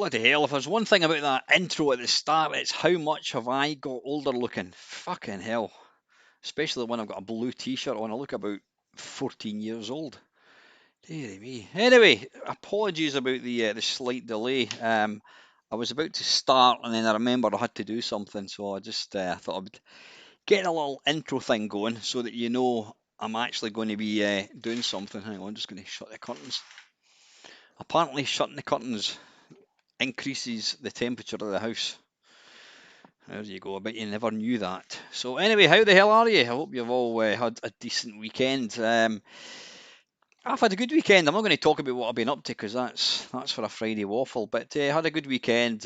Bloody hell, if there's one thing about that intro at the start, it's how much have I got older looking. Fucking hell. Especially when I've got a blue t-shirt on. I look about 14 years old. Deary me. Anyway, apologies about the slight delay. I was about to start and then I remembered I had to do something, so I just thought I would get a little intro thing going so that you know I'm actually going to be doing something. Hang on, I'm just going to shut the curtains. Apparently, shutting the curtains increases the temperature of the house. There you go. I bet you never knew that. So anyway, how the hell are you? I hope you've all had a decent weekend. I've had a good weekend. I'm not going to talk about what I've been up to because that's for a Friday waffle. But I had a good weekend.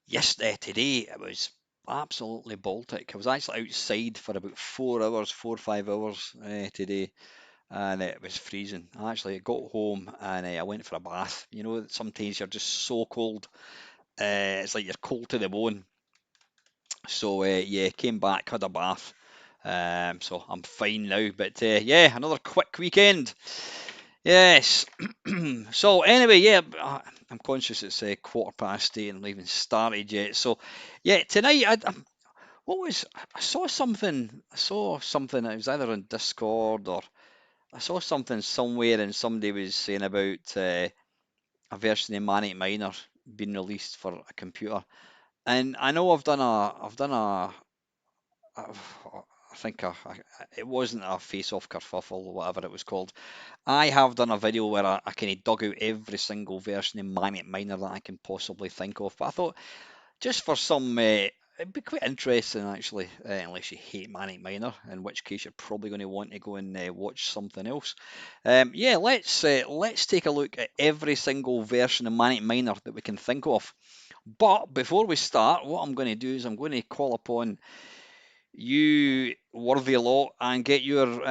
Yesterday, today it was absolutely Baltic. I was actually outside for about 4 hours, 4 or 5 hours today, and it was freezing. I actually got home and I went for a bath. You know, sometimes you're just so cold. It's like you're cold to the bone. So yeah, came back, had a bath. So I'm fine now. But yeah, another quick weekend. Yes. So anyway, yeah, I'm conscious it's 8:15 and I haven't even started yet. So yeah, tonight what was I saw something. I saw something. It was either on Discord or I saw something somewhere, and somebody was saying about a version of Manic Miner being released for a computer. And I know I think it wasn't a face-off kerfuffle or whatever it was called. I have done a video where I kind of dug out every single version of Manic Miner that I can possibly think of. But I thought just for some, it'd be quite interesting actually, unless you hate Manic Miner, in which case you're probably going to want to go and watch something else. Yeah, let's take a look at every single version of Manic Miner that we can think of. But before we start, what I'm going to do is I'm going to call upon you worthy lot and get your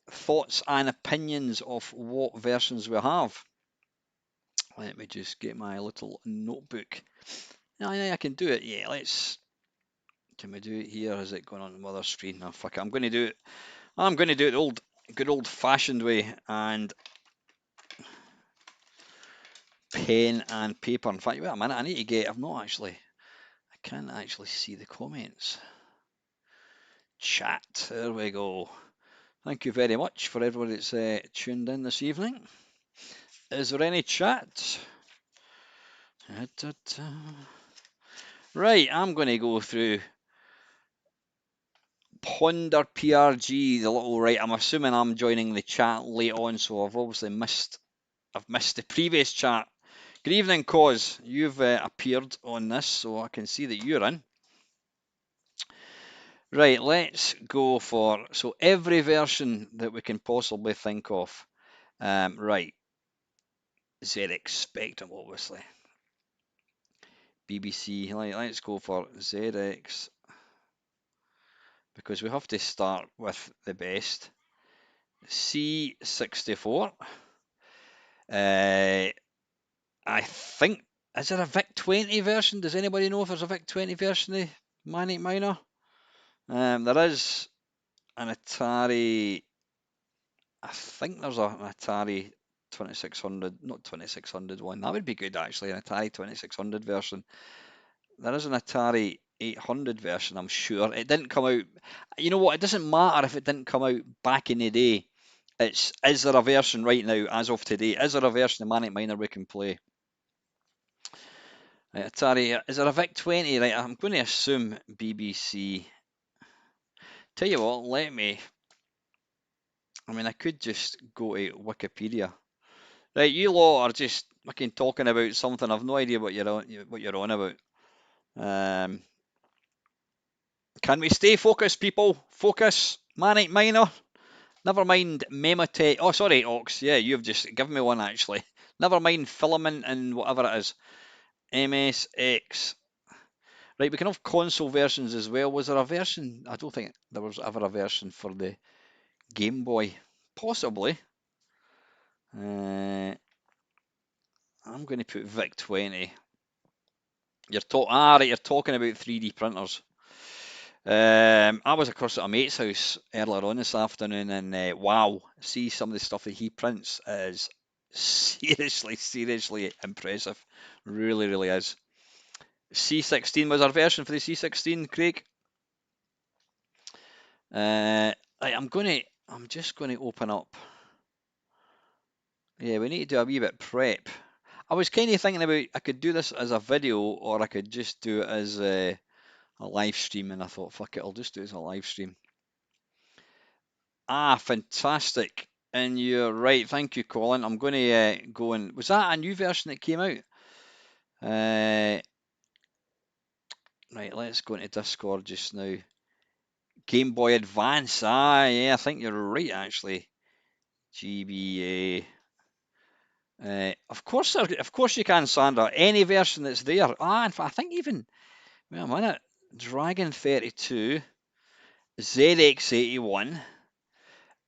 thoughts and opinions of what versions we have. Let me just get my little notebook. Yeah, I can do it. Yeah, can we do it here? Is it going on the other screen? Oh, fuck it. I'm going to do it. I'm going to do it the good old fashioned way and pen and paper. In fact, wait a minute. I need to get. I can't actually see the comments. Chat. There we go. Thank you very much for everybody that's tuned in this evening. Is there any chat? Right, I'm going to go through Ponder PRG, the little right. I'm assuming I'm joining the chat late on, so I've obviously missed the previous chat. Good evening, Cause. You've appeared on this, so I can see that you're in. Right, let's go for every version that we can possibly think of. Right, ZX Spectrum, obviously. BBC. Let's go for ZX because we have to start with the best. C64. I think, is there a VIC-20 version? Does anybody know if there's a VIC-20 version of Manic Miner? There is an Atari, I think there's an Atari 2600, not 2600 one. That would be good actually, an Atari 2600 version. There is an Atari 800 version, I'm sure. It didn't come out, you know what, it doesn't matter if it didn't come out back in the day. Is there a version right now, as of today, is there a version of Manic Miner we can play? Right, Atari, is there a VIC-20? Right, I'm going to assume BBC. Tell you what, I could just go to Wikipedia. Right, you lot are just fucking talking about something. I've no idea what you're on about. Can we stay focused, people? Focus. Manic Miner. Never mind Memotech. Oh, sorry, Ox. Yeah, you've just given me one actually. Never mind Filament and whatever it is. MSX. Right, we can have console versions as well. Was there a version? I don't think there was ever a version for the Game Boy. Possibly. I'm going to put VIC-20. You're talking about 3D printers. I was across at a mate's house earlier on this afternoon, and wow, see some of the stuff that he prints is Seriously impressive. Really, really is. C16 was our version for the C16, Craig. I'm just gonna open up. Yeah, we need to do a wee bit prep. I was kind of thinking about I could do this as a video or I could just do it as a live stream, and I thought, fuck it, I'll just do it as a live stream. Ah, fantastic. And you're right. Thank you, Colin. I'm going to go and. Was that a new version that came out? Right, let's go into Discord just now. Game Boy Advance. Ah, yeah, I think you're right, actually. GBA. Of course you can, Sandra. Any version that's there. Ah, in fact, I think even. Wait a minute. Dragon 32, ZX81.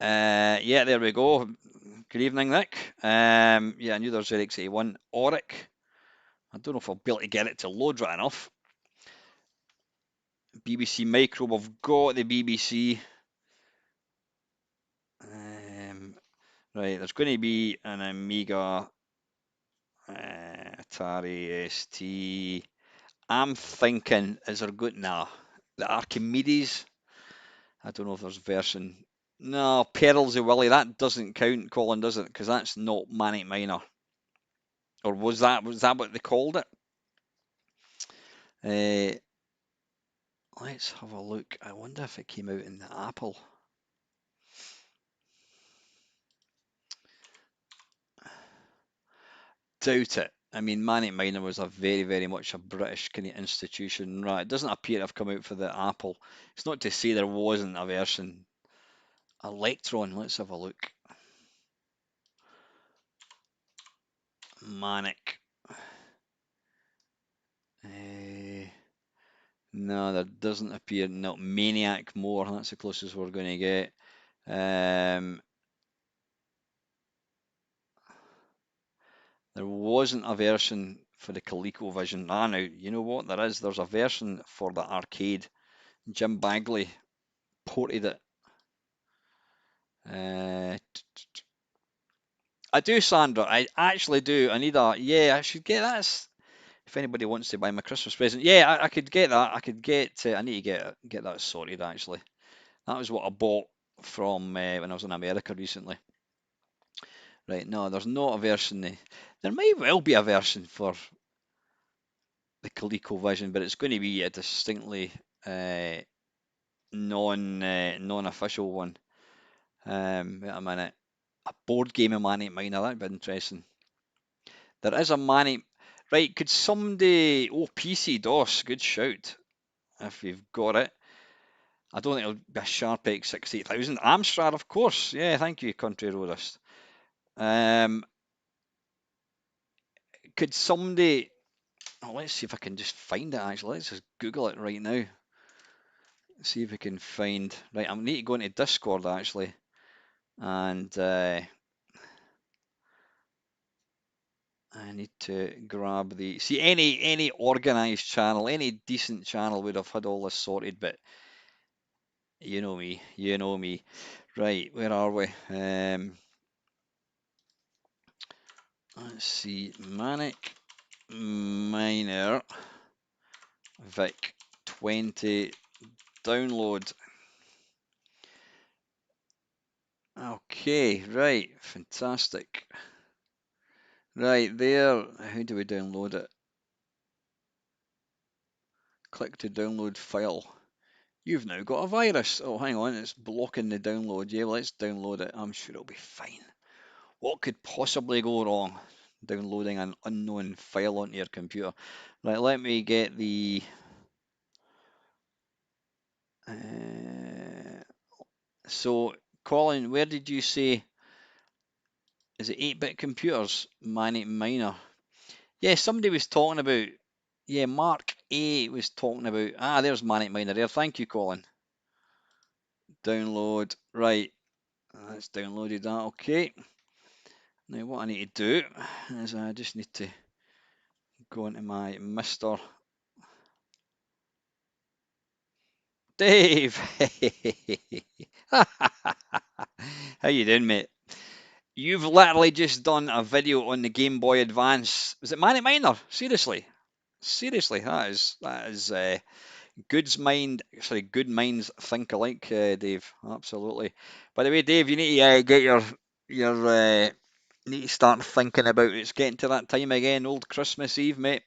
Yeah, there we go. Good evening, Nick. Yeah, I knew there was ZX81. Auric. I don't know if I'll be able to get it to load right enough. BBC Micro. We've got the BBC. Right, there's going to be an Amiga, Atari ST. I'm thinking, is there good? Nah, the Archimedes. I don't know if there's version. No, Perils of Willie. That doesn't count, Colin, does it? Because that's not Manic Miner. Or was that what they called it? Uh, let's have a look. I wonder if it came out in the Apple. Doubt it. I mean, Manic Miner was a very, very much a British kind of institution. Right, it doesn't appear to have come out for the Apple. It's not to say there wasn't a version. Electron, let's have a look. Manic. No, there doesn't appear. No, Maniac more. That's the closest we're going to get. There wasn't a version for the ColecoVision. Ah, now, you know what? There is. There's a version for the arcade. Jim Bagley ported it. I do, Sandra. I actually do. I need a. Yeah, I should get that. If anybody wants to buy my Christmas present, yeah, I could get that. I could get. I need to get that sorted. Actually, that was what I bought from when I was in America recently. Right, no, there's not a version. There might well be a version for the ColecoVision, but it's going to be a distinctly uh, non-official one. Wait a minute. A board game of Manic Miner, that'd be interesting. There is a Manic. Right, could somebody. Oh, PC DOS, good shout. If you've got it. I don't think it'll be a Sharp X68000. Amstrad, of course. Yeah, thank you, Country Roadist. Could somebody. Oh, let's see if I can just find it actually. Let's just Google it right now. See if we can find. Right, I need to go into Discord actually. And I need to grab the. See, any organized channel, any decent channel would have had all this sorted, but you know me, you know me. Right, where are we? Let's see, Manic Miner Vic 20 download. Okay, right, fantastic. Right there, how do we download it? Click to download file. You've now got a virus. Oh, hang on, it's blocking the download. Yeah, let's download it. I'm sure it'll be fine. What could possibly go wrong? Downloading an unknown file onto your computer. Right, let me get the. So, Colin, where did you say? Is it 8-bit computers? Manic Miner. Yeah, somebody was talking about. Yeah, Mark A was talking about. Ah, there's Manic Miner there. Thank you, Colin. Download. Right. That's downloaded that. Okay. Now what I need to do is I just need to go into my Mr. Dave. How you doing, mate? You've literally just done a video on the Game Boy Advance. Was it Manic Miner? Seriously, seriously, that is good minds think alike, Dave. Absolutely. By the way, Dave, you need to get your need to start thinking about it's getting to that time again, old Christmas Eve, mate.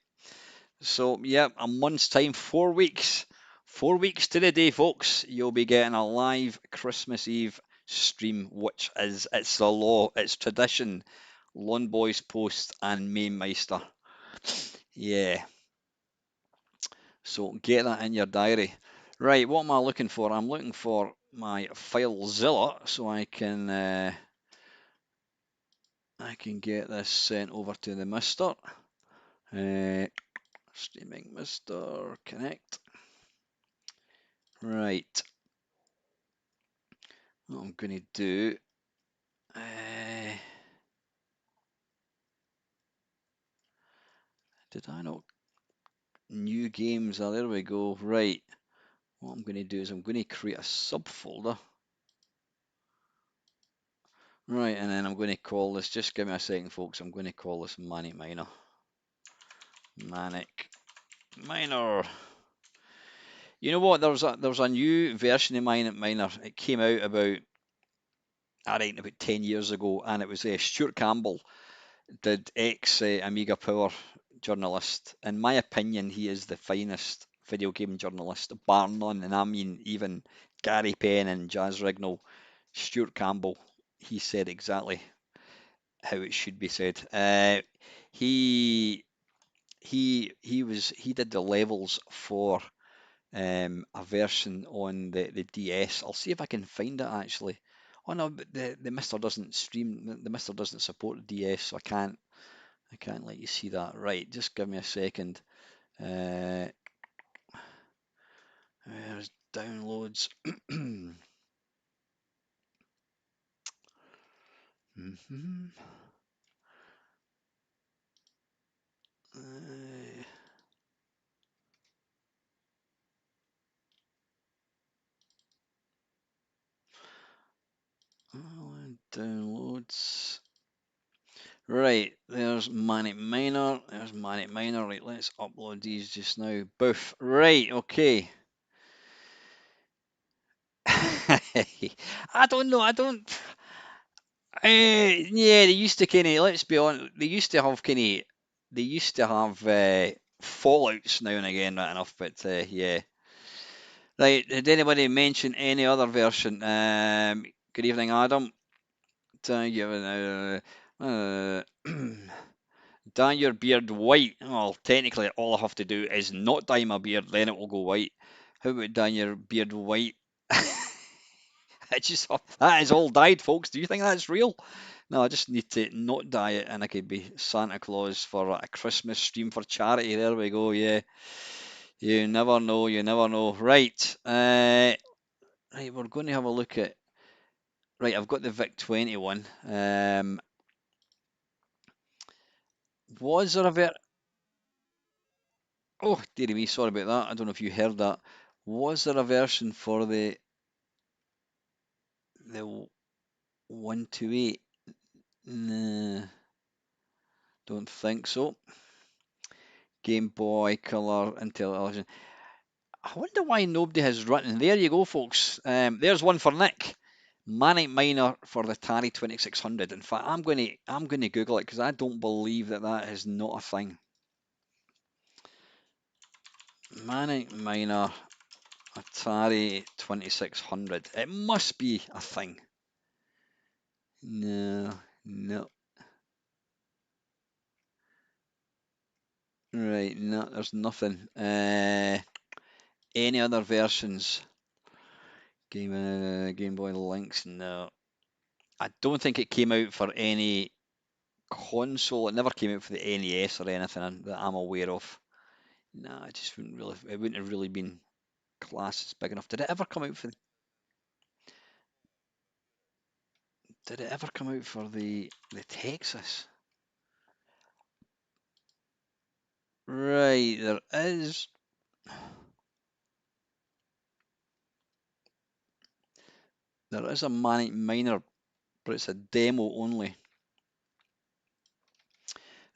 So yeah, a month's time, 4 weeks. 4 weeks to the day, folks. You'll be getting a live Christmas Eve stream, which is it's the law, it's tradition. Lone Boys Post and Mamemeister. Yeah. So get that in your diary. Right, what am I looking for? I'm looking for my FileZilla so I can get this sent over to the Mister. Uh, Streaming Mister Connect. Right. What I'm gonna do. Did I not? New games. Oh, there we go. Right. What I'm gonna do is I'm gonna create a subfolder. Right, and then I'm going to call this, just give me a second, folks. I'm going to call this Manic Miner. Manic Miner. You know what? There's a new version of Manic Miner. It came out about, I reckon, about 10 years ago, and it was Stuart Campbell, did ex Amiga Power journalist. In my opinion, he is the finest video game journalist, bar none, and I mean even Gary Penn and Jazz Rignall. Stuart Campbell, he said exactly how it should be said. He he did the levels for a version on the DS. I'll see if I can find it actually. Oh no, but the Mister doesn't stream. The Mister doesn't support DS, so I can't let you see that. Right, just give me a second. Uh, there's downloads. Mhm. Uh, Downloads. Right, there's Manic Miner. There's Manic Miner. Right, let's upload these just now. Boof. Right, okay. I don't know. I don't. Yeah, they used to kind of. Let's be honest. They used to have kind of. They used to have fallouts now and again, right enough. But yeah. Right. Did anybody mention any other version? Good evening, Adam. Dye your beard white. Well, technically, all I have to do is not dye my beard, then it will go white. How about dyeing your beard white? I just that is all dyed, folks. Do you think that's real? No, I just need to not dye it, and I could be Santa Claus for a Christmas stream for charity. There we go. Yeah, you never know. You never know. Right. Right. We're going to have a look at. Right. I've got the Vic 21. Was there a ver? Oh, dearie me. Sorry about that. I don't know if you heard that. Was there a version for the 128? Nah, don't think so. Game Boy Color Intellivision. I wonder why nobody has written. There you go, folks. There's one for Nick. Manic Miner for the Atari 2600. In fact, I'm going to Google it because I don't believe that is not a thing. Manic Miner Atari 2600. It must be a thing. No, no. Right, no, there's nothing. Any other versions? Game Boy Lynx? No. I don't think it came out for any console. It never came out for the NES or anything that I'm aware of. No, it wouldn't have really been classed as big enough. Did it ever come out for? Did it ever come out for the Texas? Right, there is. There is a Manic Miner but it's a demo only.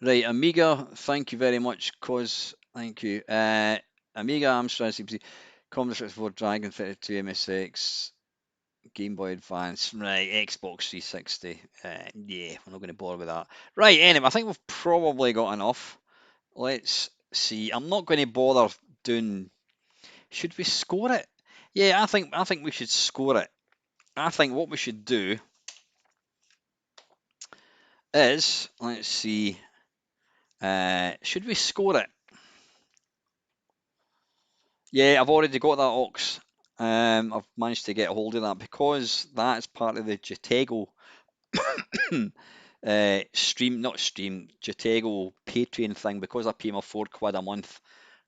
Right, Amiga, thank you very much, Cos. Thank you. Amiga, Amstrad, CPC, Commodore 64, Dragon 32, MSX, Game Boy Advance, right, Xbox 360. Yeah, we're not going to bother with that. Right, anyway, I think we've probably got enough. Let's see. I'm not going to bother doing. Should we score it? Yeah, I think we should score it. I think what we should do is, let's see. Should we score it? Yeah, I've already got that Ox. I've managed to get a hold of that because that's part of the Jatego Jatego Patreon thing. Because I pay my £4 a month,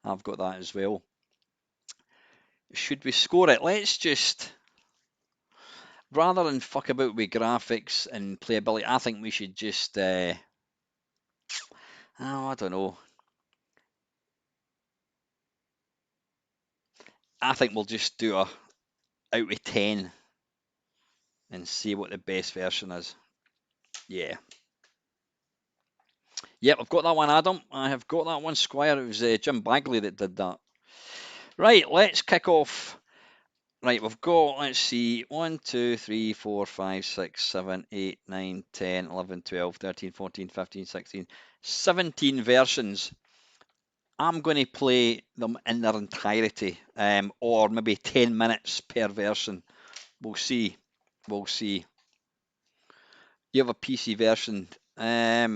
I've got that as well. Should we score it? Let's just, rather than fuck about with graphics and playability, I think we should just, oh, I don't know. I think we'll just do a out of 10 and see what the best version is. Yeah. Yep, I've got that one, Adam. I have got that one, Squire. It was Jim Bagley that did that. Right, let's kick off. Right, we've got, let's see, 1, 2, 3, 4, 5, 6, 7, 8, 9, 10, 11, 12, 13, 14, 15, 16, 17 versions. I'm going to play them in their entirety, or maybe 10 minutes per version. We'll see. We'll see. You have a PC version. I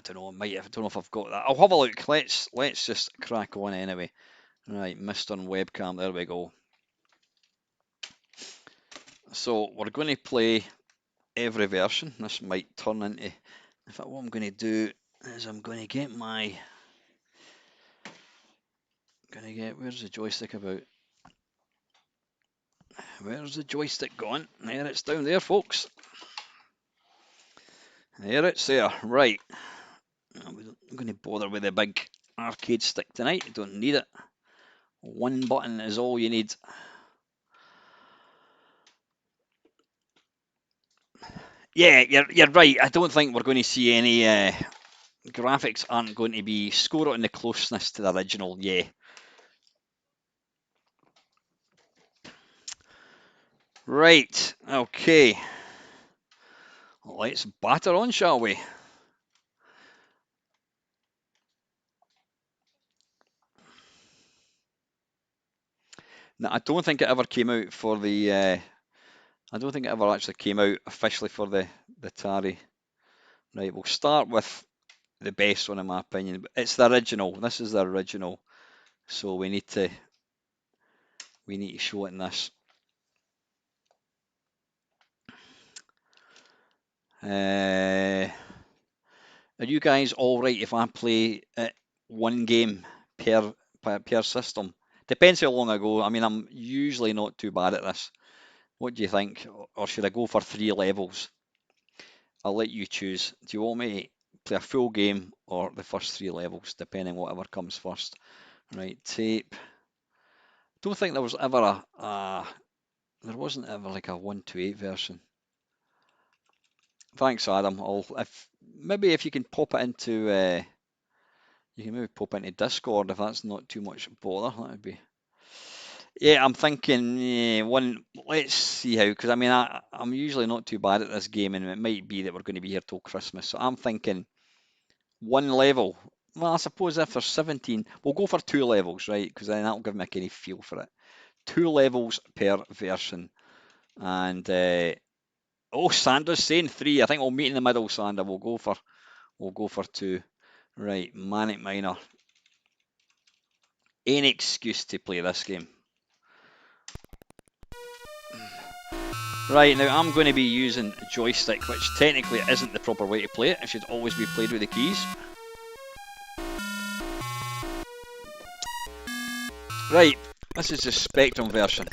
don't know. I don't know if I've got that. I'll have a look. Let's just crack on anyway. Right, Mr. Webcam. There we go. So we're going to play every version. This might turn into. In fact, what I'm going to do is I'm going to get my. Where's the joystick about? Where's the joystick gone? There, it's down there, folks. There it's there. Right. I'm going to bother with the big arcade stick tonight. You don't need it. One button is all you need. Yeah, you're right. I don't think we're going to see any graphics aren't going to be score on the closeness to the original. Yeah. Right. Okay. Let's batter on, shall we? Now, I don't think it ever came out for the. I don't think it ever actually came out officially for the Atari. Right. We'll start with the best one in my opinion. It's the original. This is the original. So we need to show it in this. Are you guys all right if I play one game per system? Depends how long I go. I mean, I'm usually not too bad at this. What do you think? Or should I go for 3 levels? I'll let you choose. Do you want me to play a full game or the first 3 levels, depending whatever comes first? Right, tape. Don't think there was ever there wasn't ever like a 128 version. Thanks, Adam. Maybe if you can pop it into you can maybe pop into Discord if that's not too much bother. That would be. Yeah, I'm thinking one. Let's see how, because I mean I'm usually not too bad at this game, and it might be that we're going to be here till Christmas. So I'm thinking one level. Well, I suppose if there's 17, we'll go for 2 levels, right? Because then that'll give me a kind of feel for it. 2 levels per version, and oh, Sandra's saying 3. I think we'll meet in the middle, Sandra. We'll go for 2. Right, Manic Miner. Any excuse to play this game. Right, now I'm going to be using joystick, which technically isn't the proper way to play it. It should always be played with the keys. Right, this is the Spectrum version.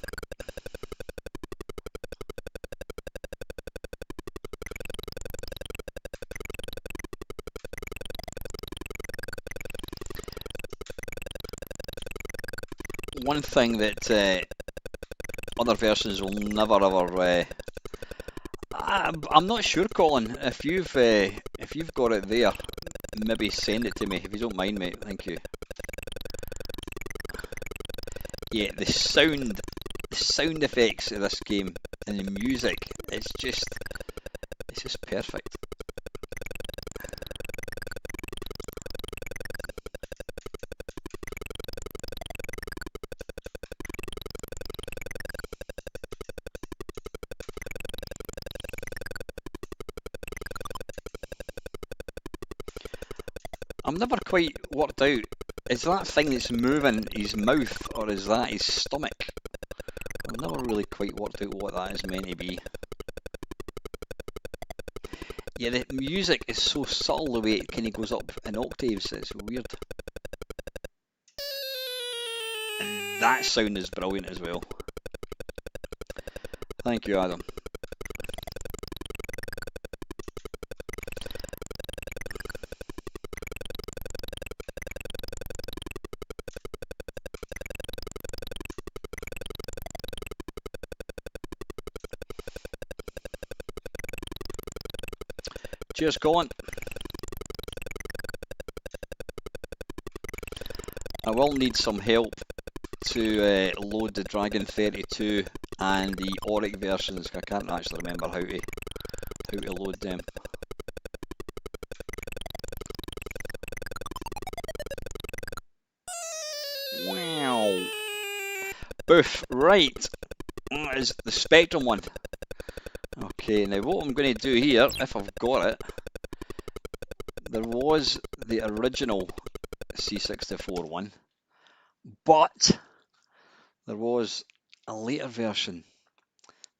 One thing that other versions will never ever I'm not sure, Colin. If you've got it there, maybe send it to me if you don't mind, mate. Thank you. Yeah, the sound effects of this game and the music, it's just perfect. I'm never quite worked out, is that thing that's moving his mouth or is that his stomach? I've never really quite worked out what that is meant to be. Yeah, the music is so subtle the way it kind of goes up in octaves, it's weird. And that sound is brilliant as well. Thank you, Adam. Cheers, Colin. I will need some help to load the Dragon 32 and the Auric versions. I can't actually remember how to load them. Wow. Boof. Right. That is the Spectrum one. Okay, now what I'm going to do here, if I've got it, there was the original C64 one, but there was a later version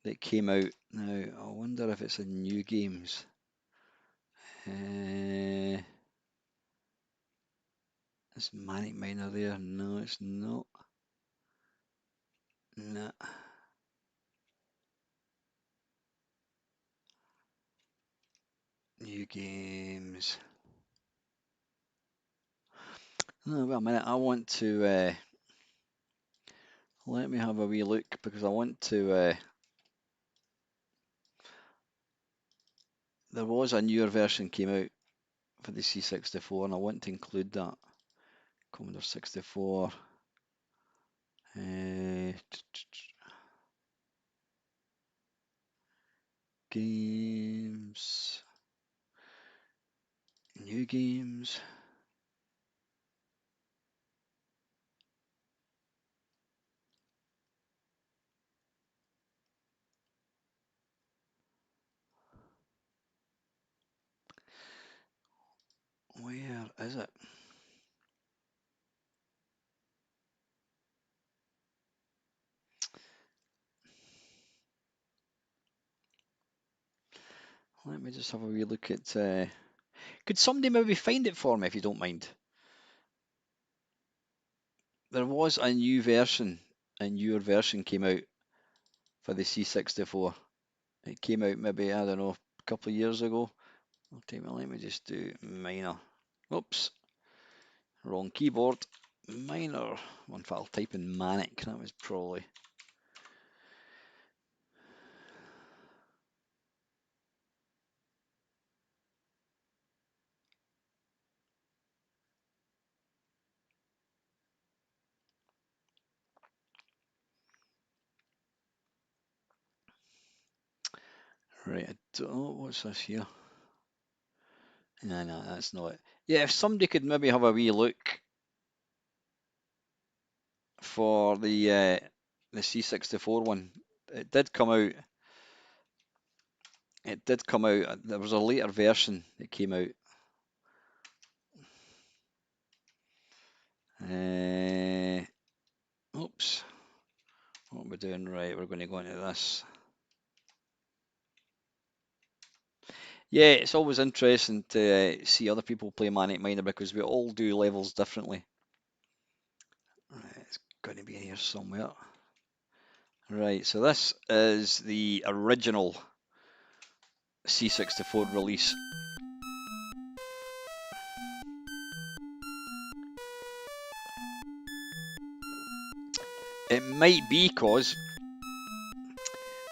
that came out. Now, I wonder if it's in New Games. Is Manic Miner there? No, it's not. Nah. New Games. No, wait a minute. I want to let me have a wee look because I want to. There was a newer version came out for the C64, and I want to include that. Commodore 64. Games. New Games. Where is it? Let me just have a wee look at. Could somebody maybe find it for me if you don't mind? There was a newer version came out for the C64. It came out maybe, I don't know, a couple of years ago. Let me just do minor. Oops, wrong keyboard. Minor. In fact, I'll type in Manic. That was probably. Right, I don't know what's this here. No, that's not it. Yeah, if somebody could maybe have a wee look for the C64 one. It did come out. There was a later version that came out. Oops. What are we doing? Right, we're going to go into this. Yeah, it's always interesting to see other people play Manic Miner because we all do levels differently. Right, it's going to be in here somewhere. Right, so this is the original C64 release. It might be cause,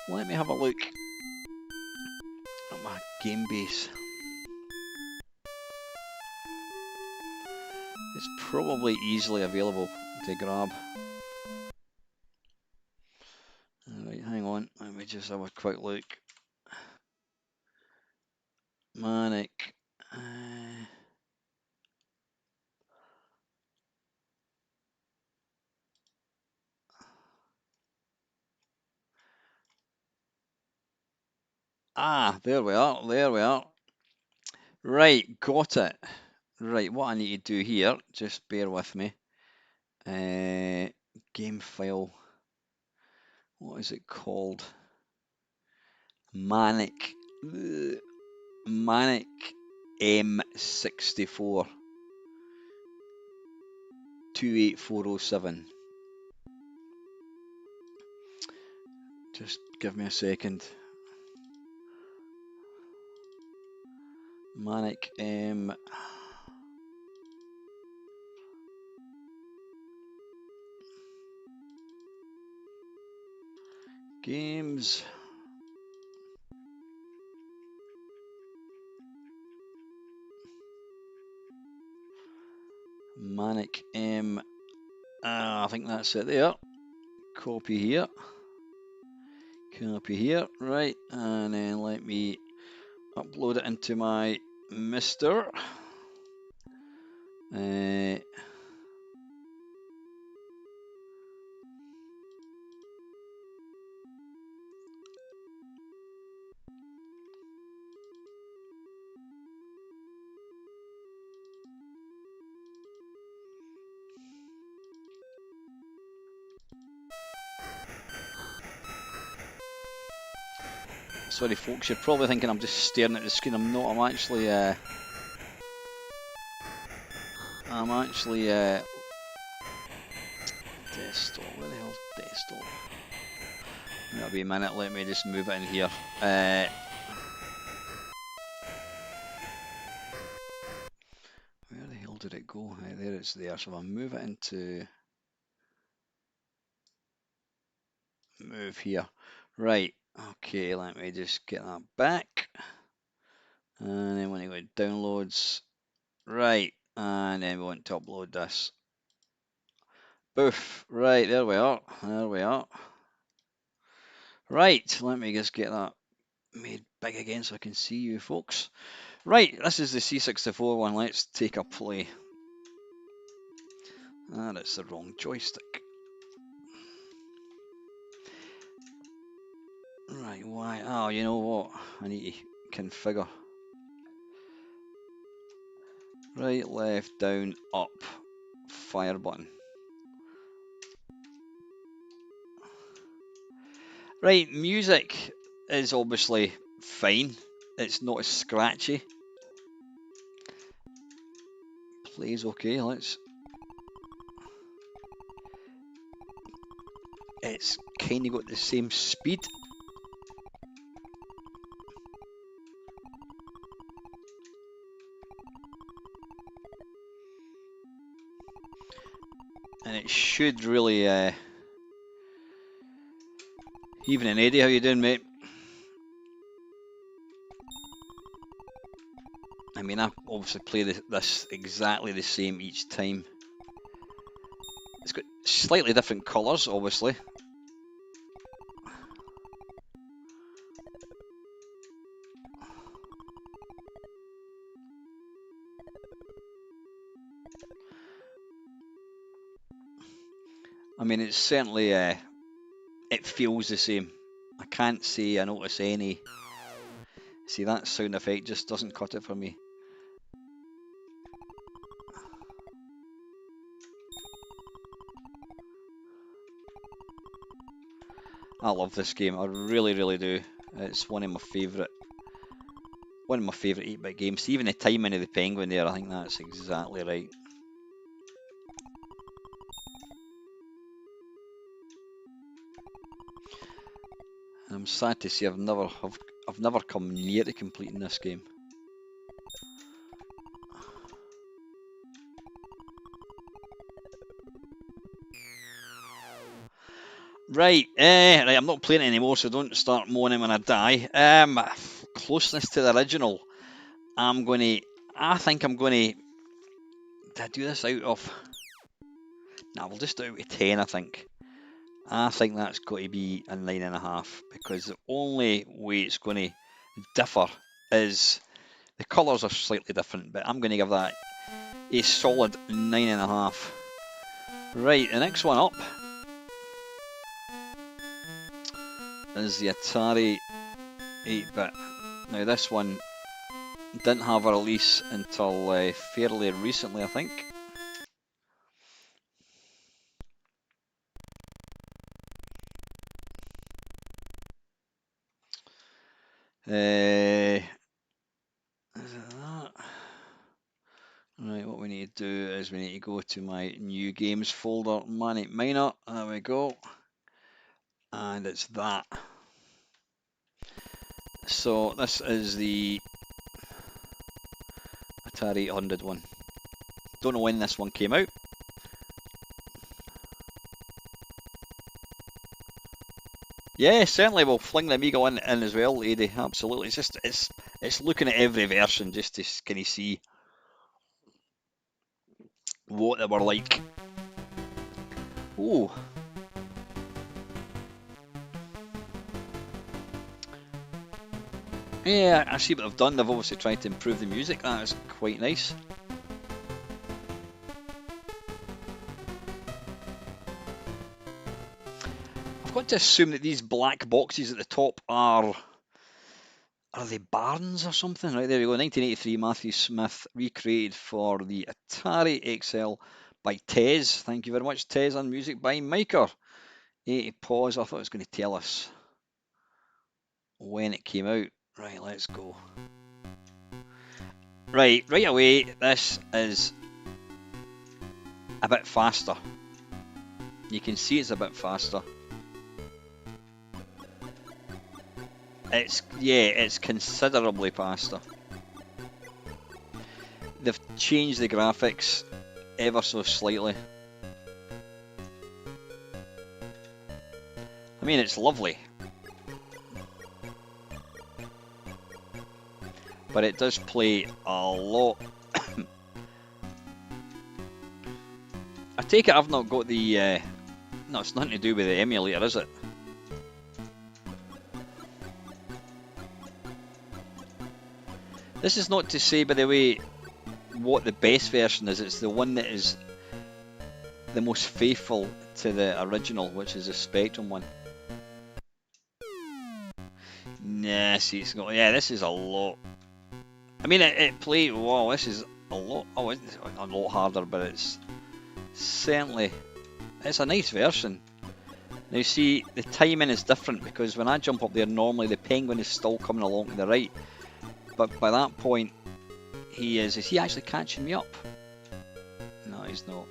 let me have a look. game base. It's probably easily available to grab. Alright, hang on, let me just have a quick look. Manic. There we are, there we are. Right, got it. Right, what I need to do here, just bear with me. Game file. What is it called? Manic. Manic M64 28407. Just give me a second. Manic M. Games. Manic M. I think that's it there. Copy here. Copy here. Right, and then let me upload it into my Mister. Sorry folks, you're probably thinking I'm just staring at the screen. I'm not, I'm actually desktop, where the hell's desktop? That'll be a minute, let me just move it in here. Where the hell did it go? There it's there, so I'll move it into, move here. Right, okay, let me just get that back. And then when I go to downloads, right, and then we want to upload this. Boof, right, there we are, there we are. Right, let me just get that made big again so I can see you folks. Right, this is the C64 one, let's take a play. That's the wrong joystick. Right, why? Oh, you know what? I need to configure. Right, left, down, up, fire button. Right, music is obviously fine. It's not as scratchy. Plays okay, let's... It's kind of got the same speed. And it should really... Evening Eddie, how you doing, mate? I mean, I obviously play this exactly the same each time. It's got slightly different colours, obviously. I mean, it's certainly, it feels the same. I can't say I notice any. See, that sound effect just doesn't cut it for me. I love this game, I really, really do. It's one of my favourite 8-bit games. Even the timing of the penguin there, I think that's exactly right. I'm sad to say I've never come near to completing this game. Right, right, I'm not playing it anymore, so don't start moaning when I die. closeness to the original, I think I'm gonna. Did I do this out of? No, we'll just do it out of 10, I think. I think that's got to be a 9.5 because the only way it's going to differ is the colours are slightly different, but I'm going to give that a solid 9.5. Right, the next one up is the Atari 8-bit. Now this one didn't have a release until fairly recently, I think. Is it that? Right, what we need to do is we need to go to my new games folder, Manic Miner. There we go. And it's that. So this is the Atari 800 one. Don't know when this one came out. Yeah, certainly we'll fling the Amiga one in as well, Adi. Absolutely. It's looking at every version just to kind of see what they were like. Oh. Yeah, I see what they've done. They've obviously tried to improve the music. That is quite nice. I've got to assume that these black boxes at the top are they Barnes or something? Right, there we go. 1983, Matthew Smith, recreated for the Atari XL by Tez. Thank you very much, Tez, and music by Miker. Pause. I thought it was going to tell us when it came out. Right, let's go. Right away, this is a bit faster. You can see it's a bit faster. It's considerably faster. They've changed the graphics ever so slightly. I mean, it's lovely. But it does play a lot. I take it I've not got the... no, it's nothing to do with the emulator, is it? This is not to say, by the way, what the best version is. It's the one that is the most faithful to the original, which is the Spectrum one. Nah, see, it's got... Yeah, this is a lot... I mean, it played... Wow, this is a lot... Oh, it's a lot harder, but it's certainly... It's a nice version. Now, see, the timing is different, because when I jump up there, normally the penguin is still coming along to the right. But by that point, is he actually catching me up? No, he's not.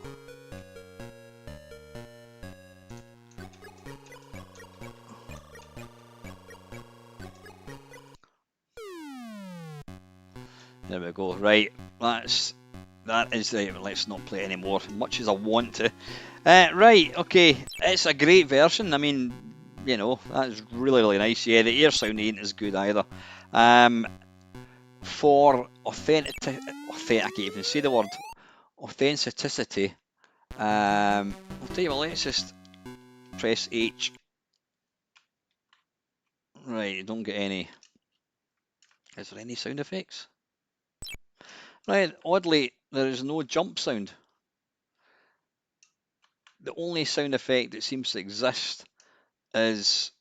There we go. Right, that is right. Let's not play anymore, much as I want to. Right, okay. It's a great version. I mean, you know, that's really nice. Yeah, the air sound ain't as good either. For authentic, I can't even say the word authenticity. I'll tell you what. Let's just press H. Right, don't get any. Is there any sound effects? Right, oddly, there is no jump sound. The only sound effect that seems to exist is...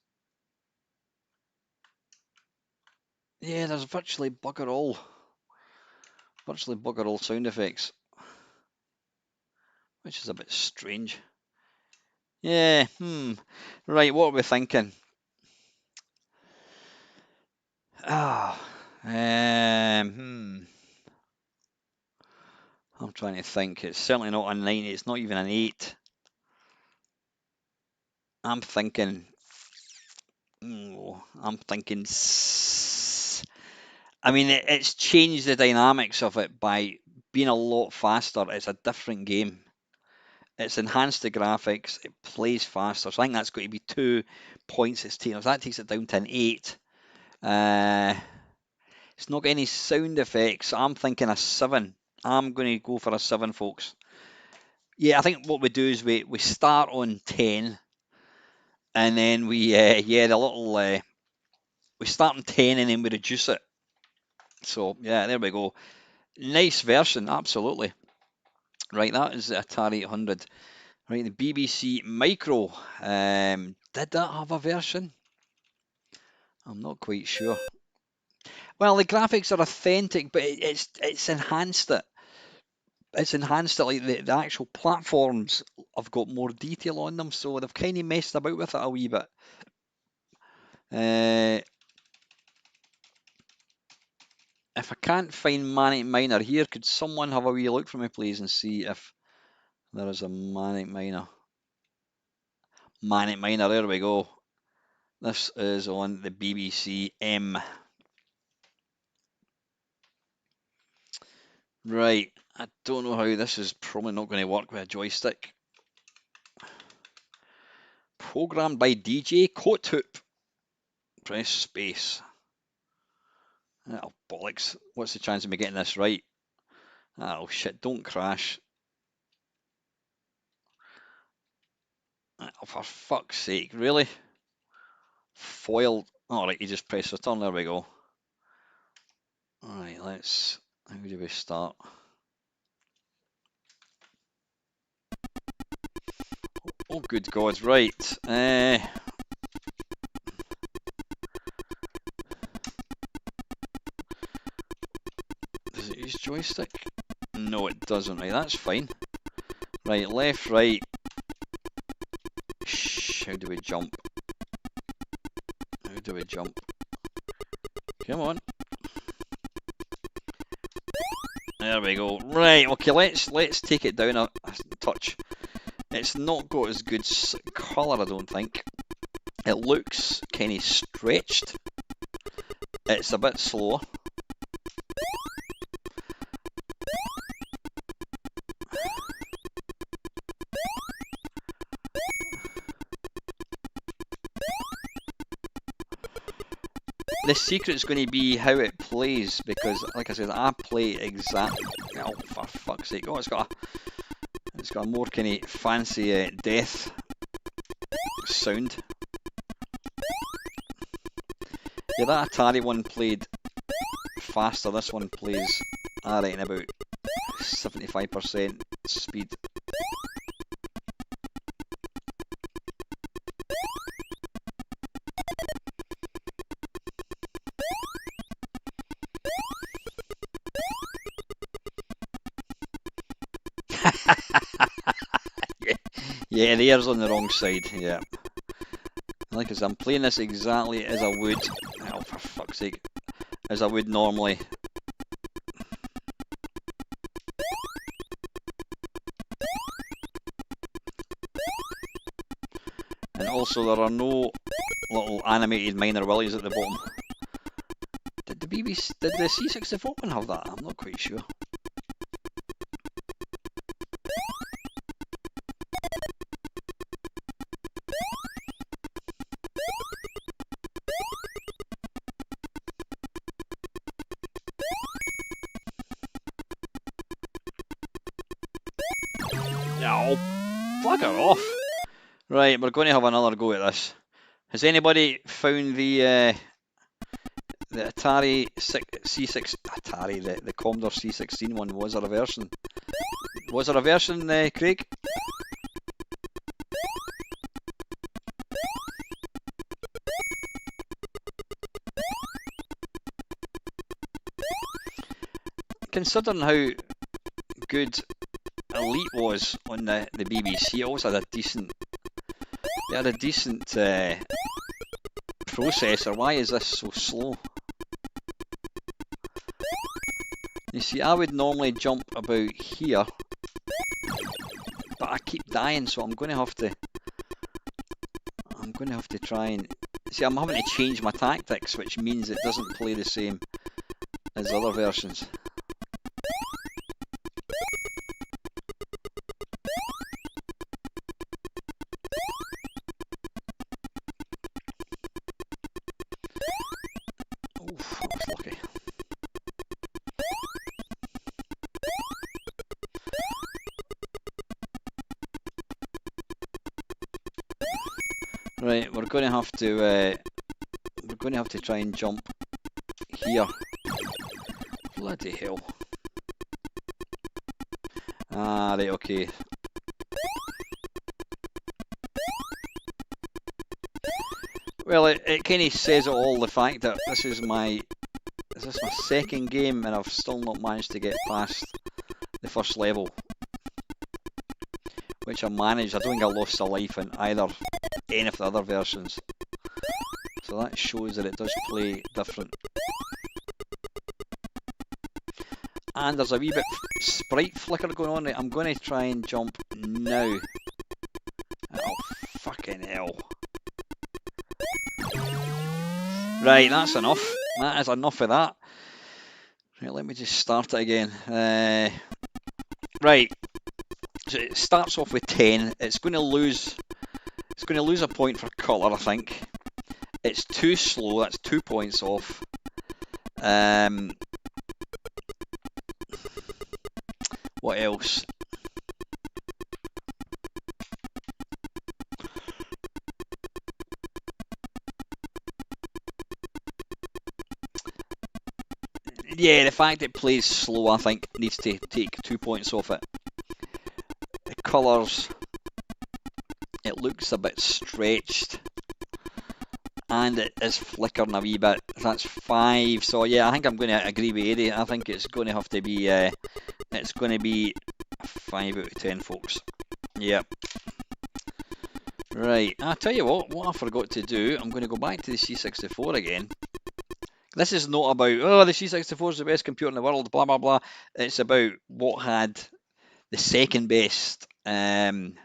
Yeah, there's virtually bugger all. Virtually bugger all sound effects. Which is a bit strange. Yeah, Right, what are we thinking? I'm trying to think. It's certainly not a 9, it's not even an 8. I'm thinking... I'm thinking... I mean, it's changed the dynamics of it by being a lot faster. It's a different game. It's enhanced the graphics. It plays faster. So I think that's going to be 2 points it's taken. That takes it down to an 8. It's not got any sound effects. I'm thinking a 7. I'm going to go for a 7, folks. Yeah, I think what we do is we start on 10, and then we we start on 10 and then we reduce it. So yeah, there we go. Nice version, absolutely. Right, that is the Atari 800. Right, the BBC Micro. Did that have a version? I'm not quite sure. Well, the graphics are authentic, but it's enhanced it. It's enhanced it, like the actual platforms have got more detail on them, so they've kind of messed about with it a wee bit. If I can't find Manic Miner here, could someone have a wee look for me, please, and see if there is a Manic Miner? Manic Miner, there we go. This is on the BBC M. Right, I don't know how this is probably not going to work with a joystick. Programmed by DJ Coathoop. Press space. Oh, bollocks. What's the chance of me getting this right? Oh, shit, don't crash. Oh, for fuck's sake, really? Foiled. Alright, you just press return, there we go. Alright, how do we start? Oh, good God, right. Does it use joystick? No, it doesn't. Right, that's fine. Right, left, right. Shh, how do we jump? How do we jump? Come on. There we go. Right, okay, let's take it down a touch. It's not got as good colour, I don't think. It looks kind of stretched. It's a bit slower. The secret's going to be how it plays, because, like I said, I play exactly. Oh, for fuck's sake! Oh, it's got a more kind of fancy death sound. Yeah, that Atari one played faster. This one plays, I reckon, about 75% speed. Yeah, the air's on the wrong side, yeah. Like I said, I'm playing this exactly as I would, oh for fuck's sake, as I would normally. And also there are no little animated minor willies at the bottom. Did the C64 one have that? I'm not quite sure. Oh, bugger off. Right, we're going to have another go at this. Has anybody found the Atari C6 Atari the Commodore C16 one? Was there a version? Was there a version, Craig? Considering how good Elite was on the BBC, it also had a decent. They had a decent processor. Why is this so slow? You see, I would normally jump about here, but I keep dying, so I'm going to have to. I'm going to have to try and see. I'm having to change my tactics, which means it doesn't play the same as other versions. Oof, that was lucky. Right, we're going to have to try and jump here. Bloody hell. Ah, right, okay. Well, it kind of says it all, the fact that this is my second game and I've still not managed to get past the first level, which I managed. I don't think I lost a life in either any of the other versions, so that shows that it does play different. And there's a wee bit sprite flicker going on. I'm going to try and jump now. Oh, fucking hell. Right, that's enough. That is enough of that. Right, let me just start it again. Right, so it starts off with 10. It's going to lose a point for colour, I think. It's too slow. That's 2 points off. What else? Yeah, the fact it plays slow, I think, needs to take 2 points off it. The colours, it looks a bit stretched, and it is flickering a wee bit. That's 5. So yeah, I think I'm going to agree with Eddie. I think it's going to have to be, it's going to be 5 out of 10, folks. Yep. Right, I'll tell you what I forgot to do, I'm going to go back to the C64 again. This is not about, oh, the C64 is the best computer in the world, blah, blah, blah. It's about what had the second best version.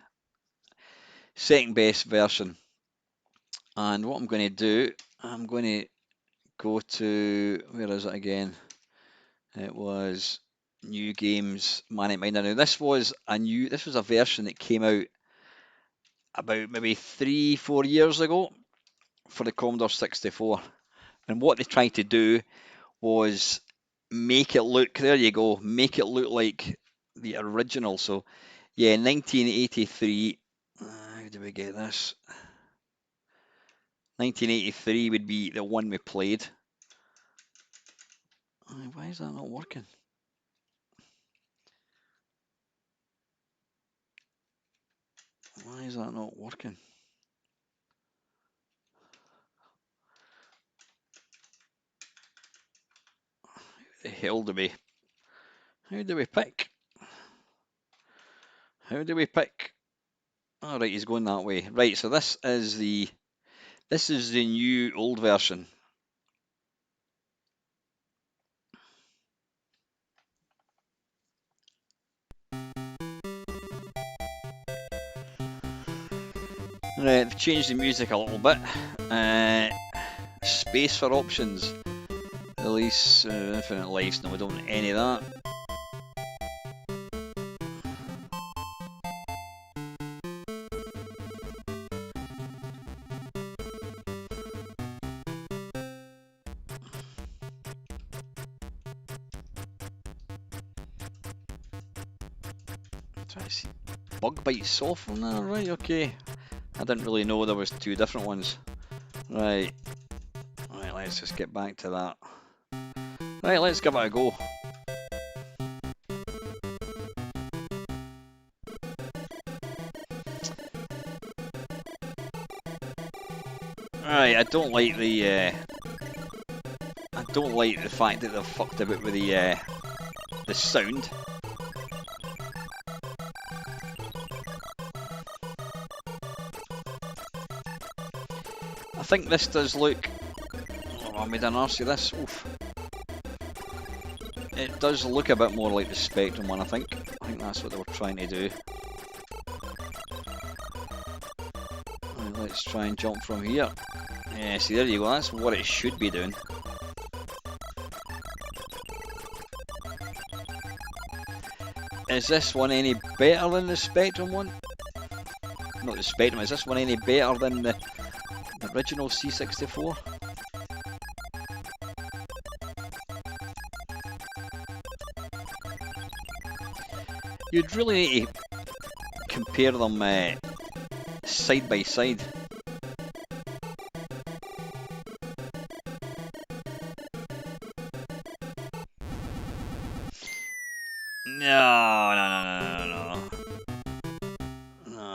And what I'm going to do, I'm going to go to, where is it again? It was New Games, Manic. Now this was a version that came out about maybe 3-4 years ago for the Commodore 64. And what they tried to do was make it look, there you go, make it look like the original. So yeah, 1983, how do we get this? 1983 would be the one we played. Why is that not working? Why is that not working? The hell do we? How do we pick? How do we pick? All right, he's going that way. Right, so this is the new old version. Right, they've changed the music a little bit. Space for options. Release, infinite lives. No, we don't want any of that. Try to see. Bug bite soft on there, right? Okay. I didn't really know there was 2 different ones. Right. Right, let's just get back to that. Right, let's give it a go. Right, I don't like the fact that they've fucked about with the sound. I think this does look. Oh, I made an arse of this. Oof. It does look a bit more like the Spectrum one, I think. I think that's what they were trying to do. Right, let's try and jump from here. Yeah, see, there you go. That's what it should be doing. Is this one any better than the Spectrum one? Not the Spectrum, is this one any better than the original C64? You'd really need to compare them side by side.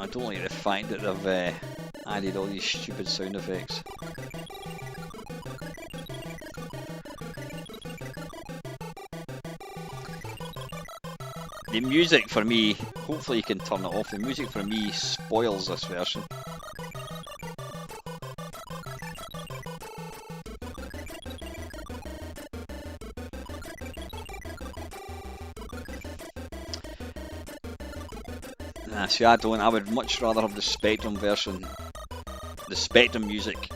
I don't like the fact that they've added all these stupid sound effects. The music for me, hopefully you can turn it off, the music for me spoils this version. Nah, see, I don't. I would much rather have the Spectrum version, the Spectrum music,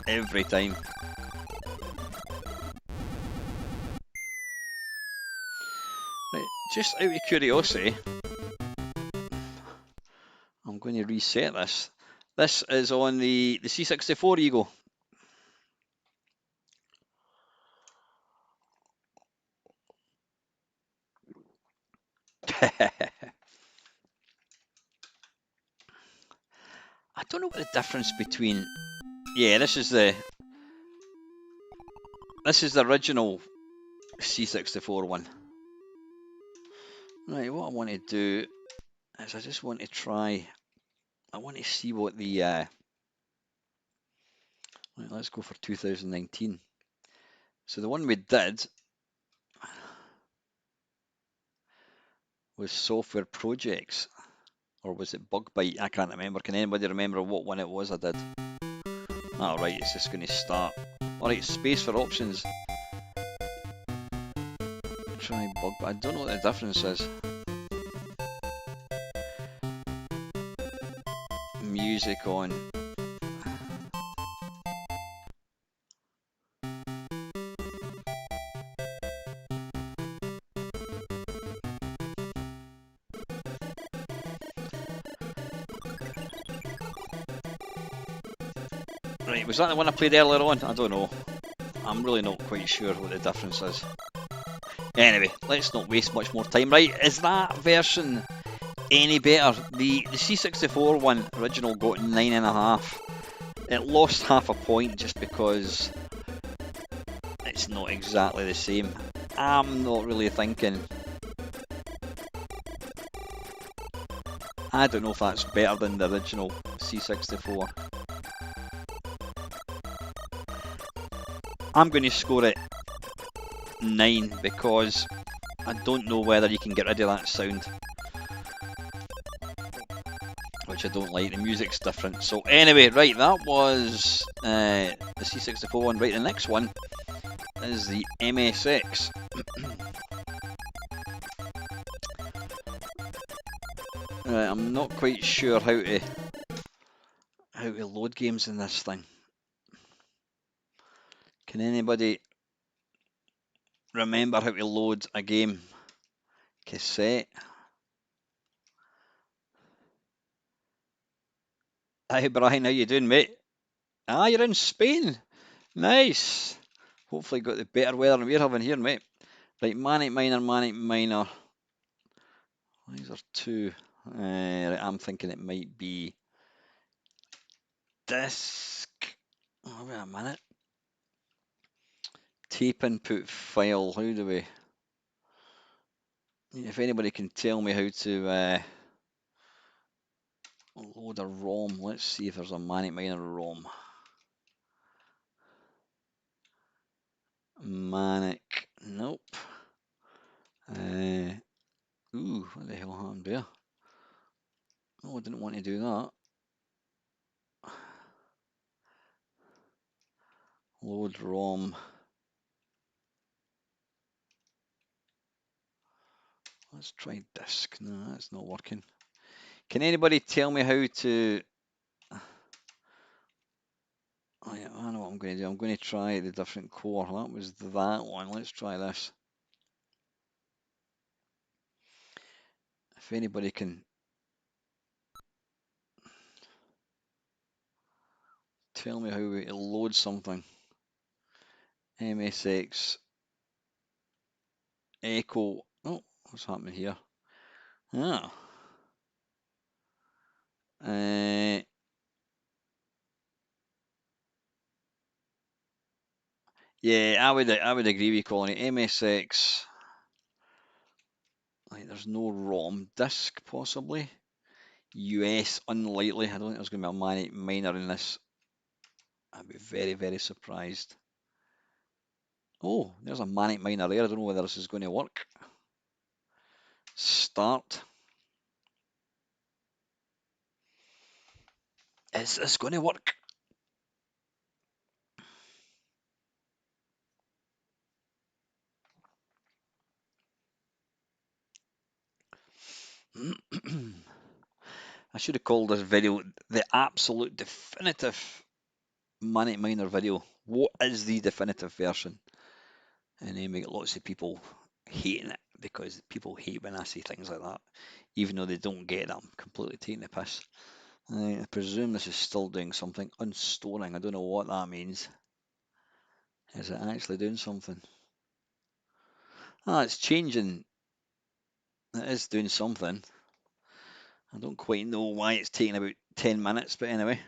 every time. Right, just out of curiosity, I'm going to reset this. This is on the C64 Ego. I don't know what the difference between. Yeah, this is the original C64 one. Right, what I want to do is I just want to try. I want to see what the. Right, let's go for 2019. So the one we did was Software Projects, or was it Bug Bite? I can't remember. Can anybody remember what one it was I did? Oh, right, it's just going to start. Alright, space for options. Try Bug Bite. I don't know what the difference is. Music on. Right, was that the one I played earlier on? I don't know. I'm really not quite sure what the difference is. Anyway, let's not waste much more time. Right, is that version any better? The C64 one original got 9.5. It lost half a point just because it's not exactly the same. I'm not really thinking. I don't know if that's better than the original C64. I'm going to score it 9 because I don't know whether you can get rid of that sound, which I don't like. The music's different. So anyway, right, that was the C64 one. Right, the next one is the MSX. Right, I'm not quite sure how to load games in this thing. Can anybody remember how to load a game? Cassette. Hi Brian, how you doing, mate? Ah, you're in Spain. Nice. Hopefully got the better weather than we're having here, mate. Right, Manic Miner, Manic Miner. These are two. Right, I'm thinking it might be disk. Oh, wait a minute. Tape input file. How do we? If anybody can tell me how to load a ROM. Let's see if there's a Manic Miner ROM. Manic. Nope. Ooh, what the hell happened there? Oh, I didn't want to do that. Load ROM. Let's try disk. No, that's not working. Can anybody tell me how to? Oh, yeah, I know what I'm going to do. I'm going to try the different core. That was that one. Let's try this. If anybody can tell me how to load something. MSX Echo. Oh, what's happening here? Ah. Yeah, I would agree with calling it MSX. Like, there's no ROM disk possibly. US, unlikely. I don't think there's going to be a Manic Miner in this. I'd be very, very surprised. Oh, there's a Manic Miner there. I don't know whether this is going to work. Start. Is this going to work? I should have called this video the absolute definitive Manic Miner video. What is the definitive version? And then we get lots of people hating it because people hate when I say things like that, even though they don't get it. I'm completely taking the piss. I presume this is still doing something. Unstoring. I don't know what that means. Is it actually doing something? Ah, it's changing. It is doing something. I don't quite know why it's taking about 10 minutes, but anyway.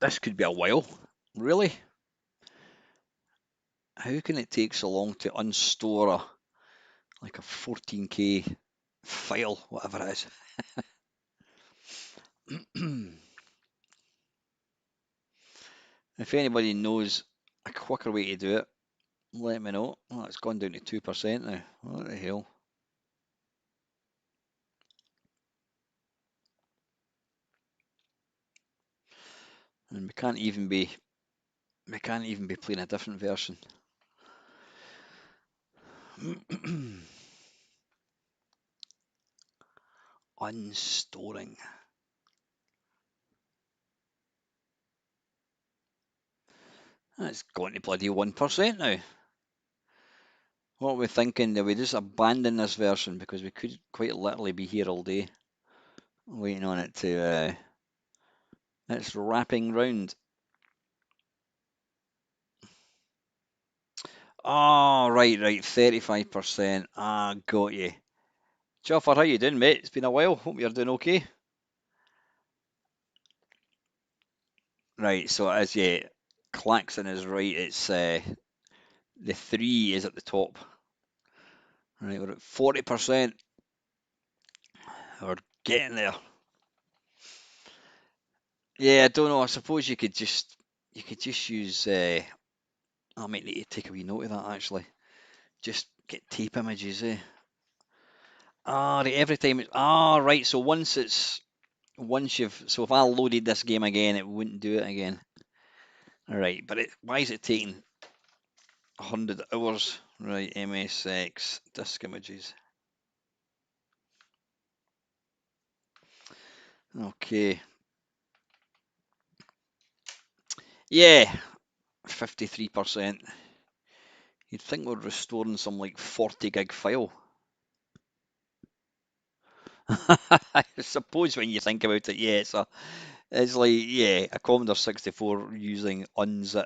This could be a while. Really? How can it take so long to unstore like a 14K file, whatever it is? If anybody knows a quicker way to do it, let me know. Oh, it's gone down to 2% now. What the hell? And we can't even be playing a different version. Unstoring. That's gone to bloody 1% now. What are we thinking? Do we just abandon this version because we could quite literally be here all day waiting on it to it's wrapping round. Oh, right, 35%. Ah, got you. Joffer, how you doing, mate? It's been a while. Hope you're doing okay. Right, so as yeah, Claxon is right. It's the 3 is at the top. Right, we're at 40%. We're getting there. Yeah, I don't know. I suppose you could just use. I might need to take a wee note of that actually. Just get tape images, eh? Ah, right, every time it's right. So so if I loaded this game again, it wouldn't do it again. All right, but why is it taking 100 hours? Right, MSX disk images. Okay, yeah, 53%. You'd think we're restoring some like 40 gig file. I suppose when you think about it, yeah, it's like a Commodore 64 using unzip.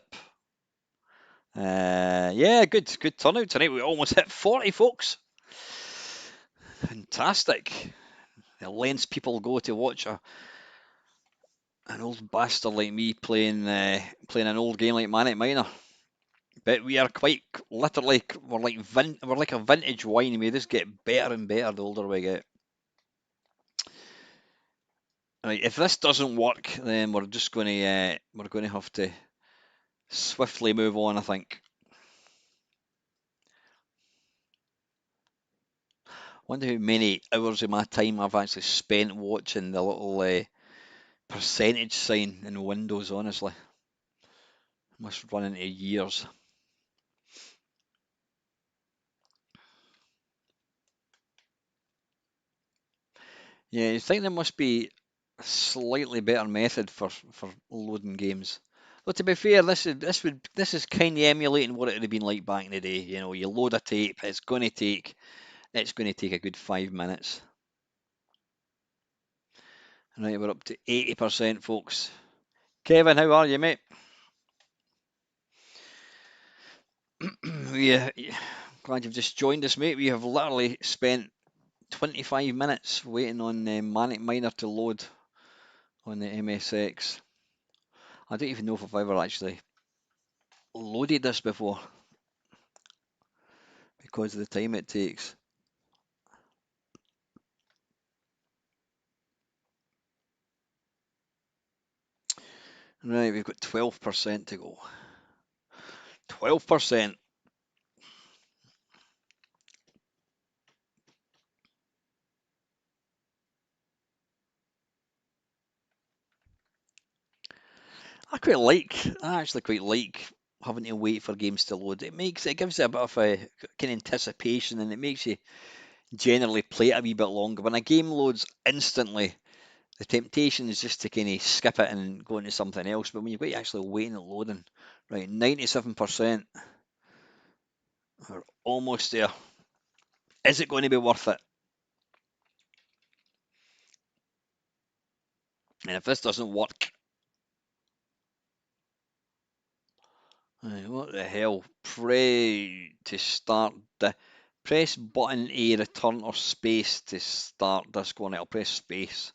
Yeah, good turnout tonight. We almost hit 40, folks. Fantastic. The lengths people go to watch an old bastard like me playing an old game like Manic Miner. But we are quite literally we're like a vintage wine. We just get better and better the older we get. Right, if this doesn't work, then we're going to have to swiftly move on. I think. Wonder how many hours of my time I've actually spent watching the little percentage sign in Windows. Honestly, must run into years. Yeah, you think there must be a slightly better method for loading games. But to be fair, this is kind of emulating what it would have been like back in the day. You know, you load a tape, it's going to take a good 5 minutes. Right, we're up to 80%, folks. Kevin, how are you, mate? Yeah, glad you've just joined us, mate. We have literally spent 25 minutes waiting on Manic Miner to load on the MSX. I don't even know if I've ever actually loaded this before. because of the time it takes. Right, we've got 12% to go. 12%. I actually quite like having to wait for games to load. It gives it a bit of a kind of anticipation, and it makes you generally play it a wee bit longer. When a game loads instantly, the temptation is just to kind of skip it and go into something else. But when you've got to actually waiting and loading, right, 97%, we're almost there. Is it going to be worth it? And if this doesn't work, right, what the hell? Pray to start the press button A, return or space to start this one. I'll press space.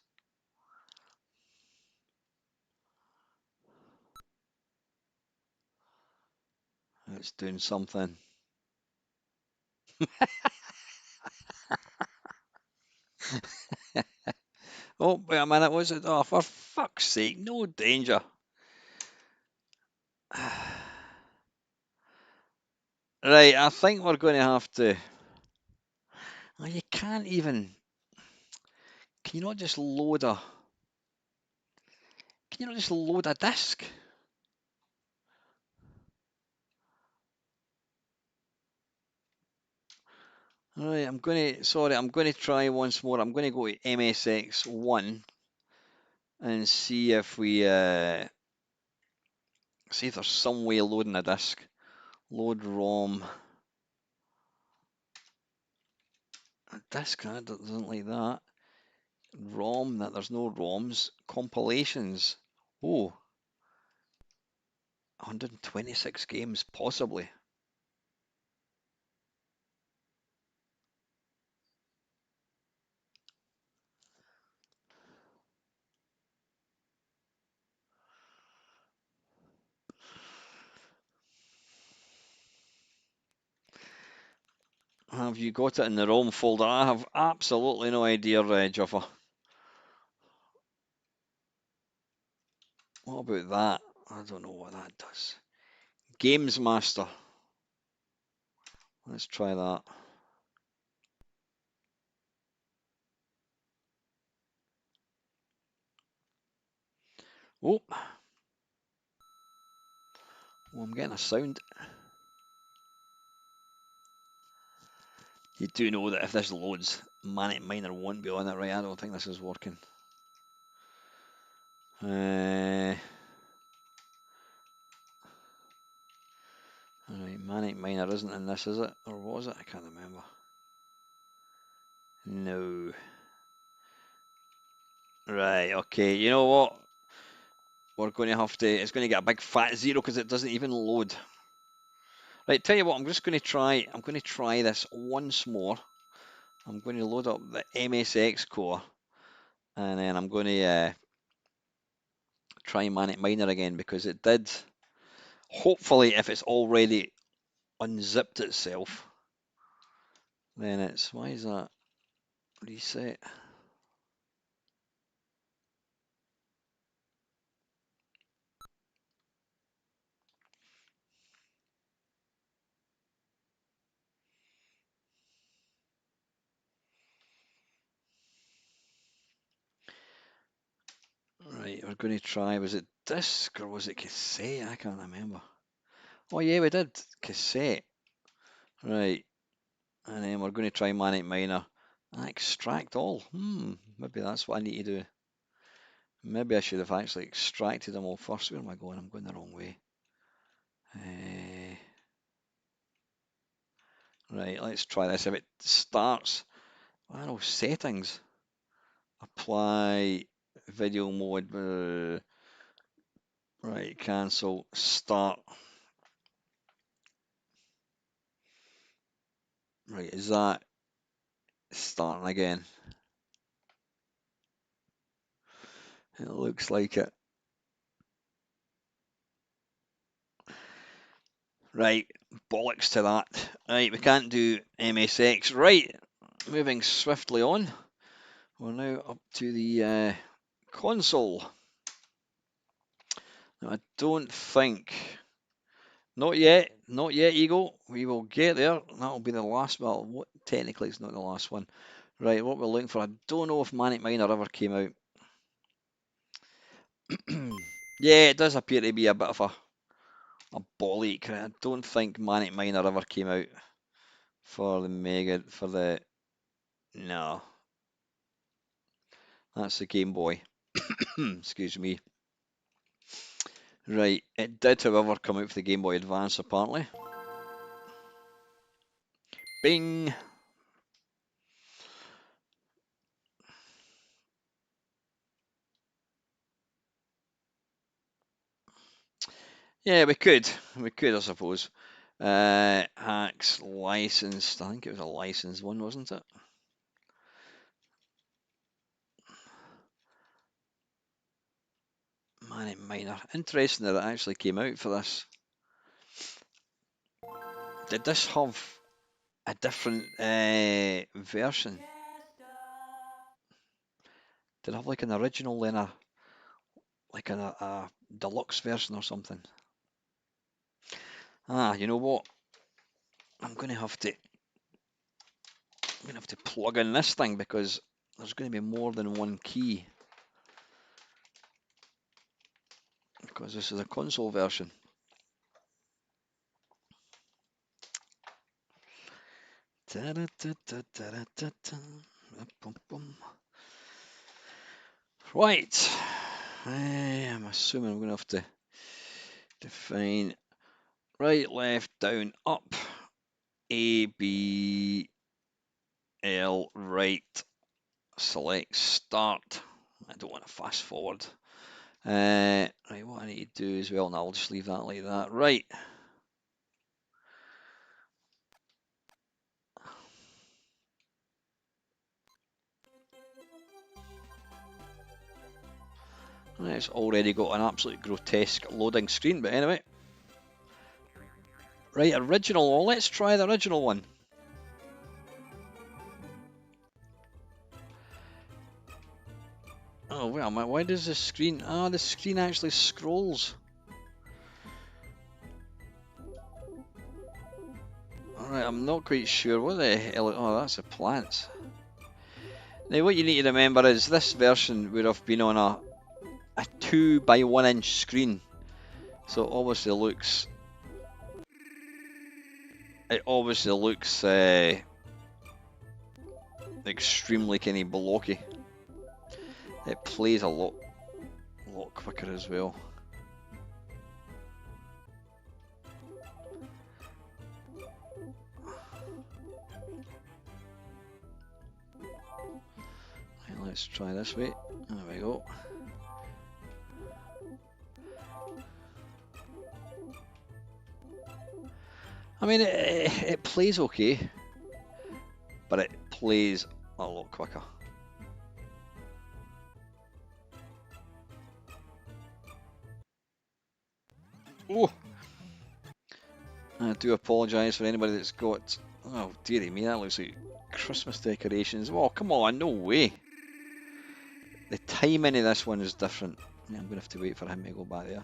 It's doing something. Oh, wait a minute, was it? Oh, for fuck's sake, no danger. Right, I think we're going to have to. Oh, you can't even. Can you not just load a? Can you not just load a disk? Right, I'm going to. Sorry, I'm going to try once more. I'm going to go to MSX1 and see if we see if there's some way of loading a disk. Load ROM. A disk that doesn't like that. ROM, that there's no ROMs. Compilations. Oh, 126 games, possibly. Have you got it in the ROM folder? I have absolutely no idea, Juffa. What about that? I don't know what that does. Games Master. Let's try that. Oh, I'm getting a sound. You do know that if this loads, Manic Miner won't be on it, right? I don't think this is working. Alright, Manic Miner isn't in this, is it? Or was it? I can't remember. No. Right, okay. You know what? We're going to have to. It's going to get a big fat zero because it doesn't even load. Right, tell you what. I'm just going to try. I'm going to try this once more. I'm going to load up the MSX core, and then I'm going to try Manic Miner again because it did. Hopefully, if it's already unzipped itself, then it's. Why is that? Reset. Right, we're going to try. Was it disc or was it cassette? I can't remember. Oh yeah, we did cassette. Right, and then we're going to try Manic Miner. Extract all. Maybe that's what I need to do. Maybe I should have actually extracted them all first. Where am I going? I'm going the wrong way. Right, let's try this. If it starts, I don't know, settings. Apply video mode. Right, cancel. Start. Right, is that starting again? It looks like it. Right, bollocks to that. Right, we can't do MSX. Right, moving swiftly on. We're now up to the console. Now, I don't think. Not yet, not yet, Eagle. We will get there. That'll be the last. Well, what, technically, it's not the last one. Right, what we're looking for. I don't know if Manic Miner ever came out. Yeah, it does appear to be a bit of a bollock. I don't think Manic Miner ever came out for the Mega. For the. No, that's the Game Boy. Excuse me. Right, it did, however, come out for the Game Boy Advance, apparently. Bing! Yeah, we could. We could, I suppose. Hacks licensed. I think it was a licensed one, wasn't it? Manic Miner. Interesting that it actually came out for this. Did this have a different version? Did it have like an original then like a deluxe version or something? Ah, you know what? I'm gonna have to plug in this thing because there's going to be more than one key because this is a console version. Right, I'm assuming I'm going to have to define right, left, down, up, A, B, L, right, select, start. I don't want to fast forward. Right, what I need to do as well, and I'll just leave that like that. Right. It's already got an absolute grotesque loading screen, but anyway. Right, original. Well, let's try the original one. Oh, wait a minute. Why does the screen... Ah, the screen actually scrolls. Alright, I'm not quite sure. What the hell... Oh, that's the plants. Now, what you need to remember is this version would have been on a 2 by 1 inch screen. So it obviously looks... It obviously looks extremely kind of blocky. It plays a lot quicker as well. Right, let's try this way. There we go. I mean, it plays okay, but it plays a lot quicker. Oh! I do apologise for anybody that's got... Oh, dearie me, that looks like Christmas decorations. Oh, come on, no way. The timing of this one is different. Yeah, I'm going to have to wait for him to go back there.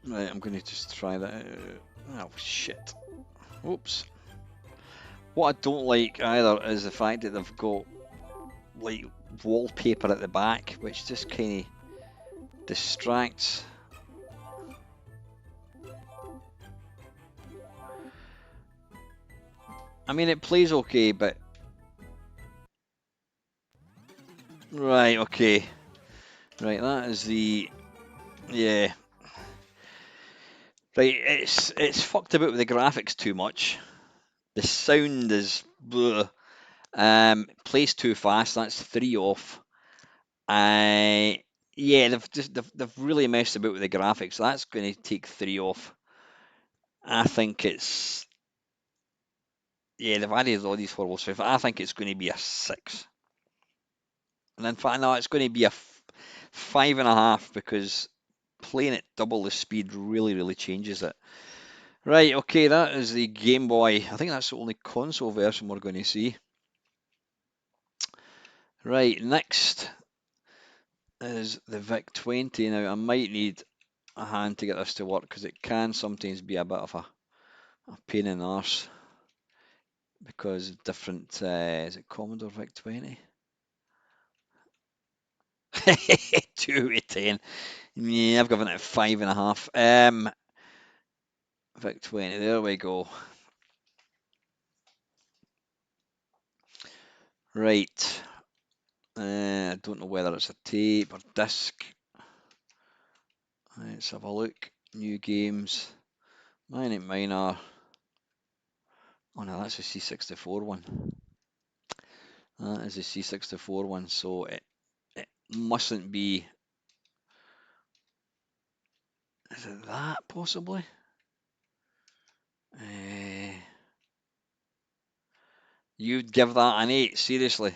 Right, I'm going to just try that. Oh, shit. Oops. What I don't like either is the fact that they've got like wallpaper at the back, which just kind of distracts. I mean, it plays okay, but... Right, okay. Right, that is the... Yeah. Right, it's fucked about with the graphics too much. The sound is... Plays too fast, that's 3 off. Yeah, they've really messed about with the graphics. That's going to take 3 off. I think it's yeah, they've added all these horrible stuff. I think it's going to be a 6. And in fact, no, it's going to be a 5.5 because playing at double the speed really changes it. Right, okay, that is the Game Boy. I think that's the only console version we're going to see. Right, next is the VIC-20. Now, I might need a hand to get this to work because it can sometimes be a bit of a pain in the arse because different, is it Commodore VIC-20? 2 out of 10. Yeah, I've given it a 5.5. VIC-20, there we go. Right. I don't know whether it's a tape or disc. Let's have a look. New games. Manic Miner. Oh no, that's a C64 one. That is a C64 one, so it mustn't be. Is it that possibly? You'd give that an 8, seriously?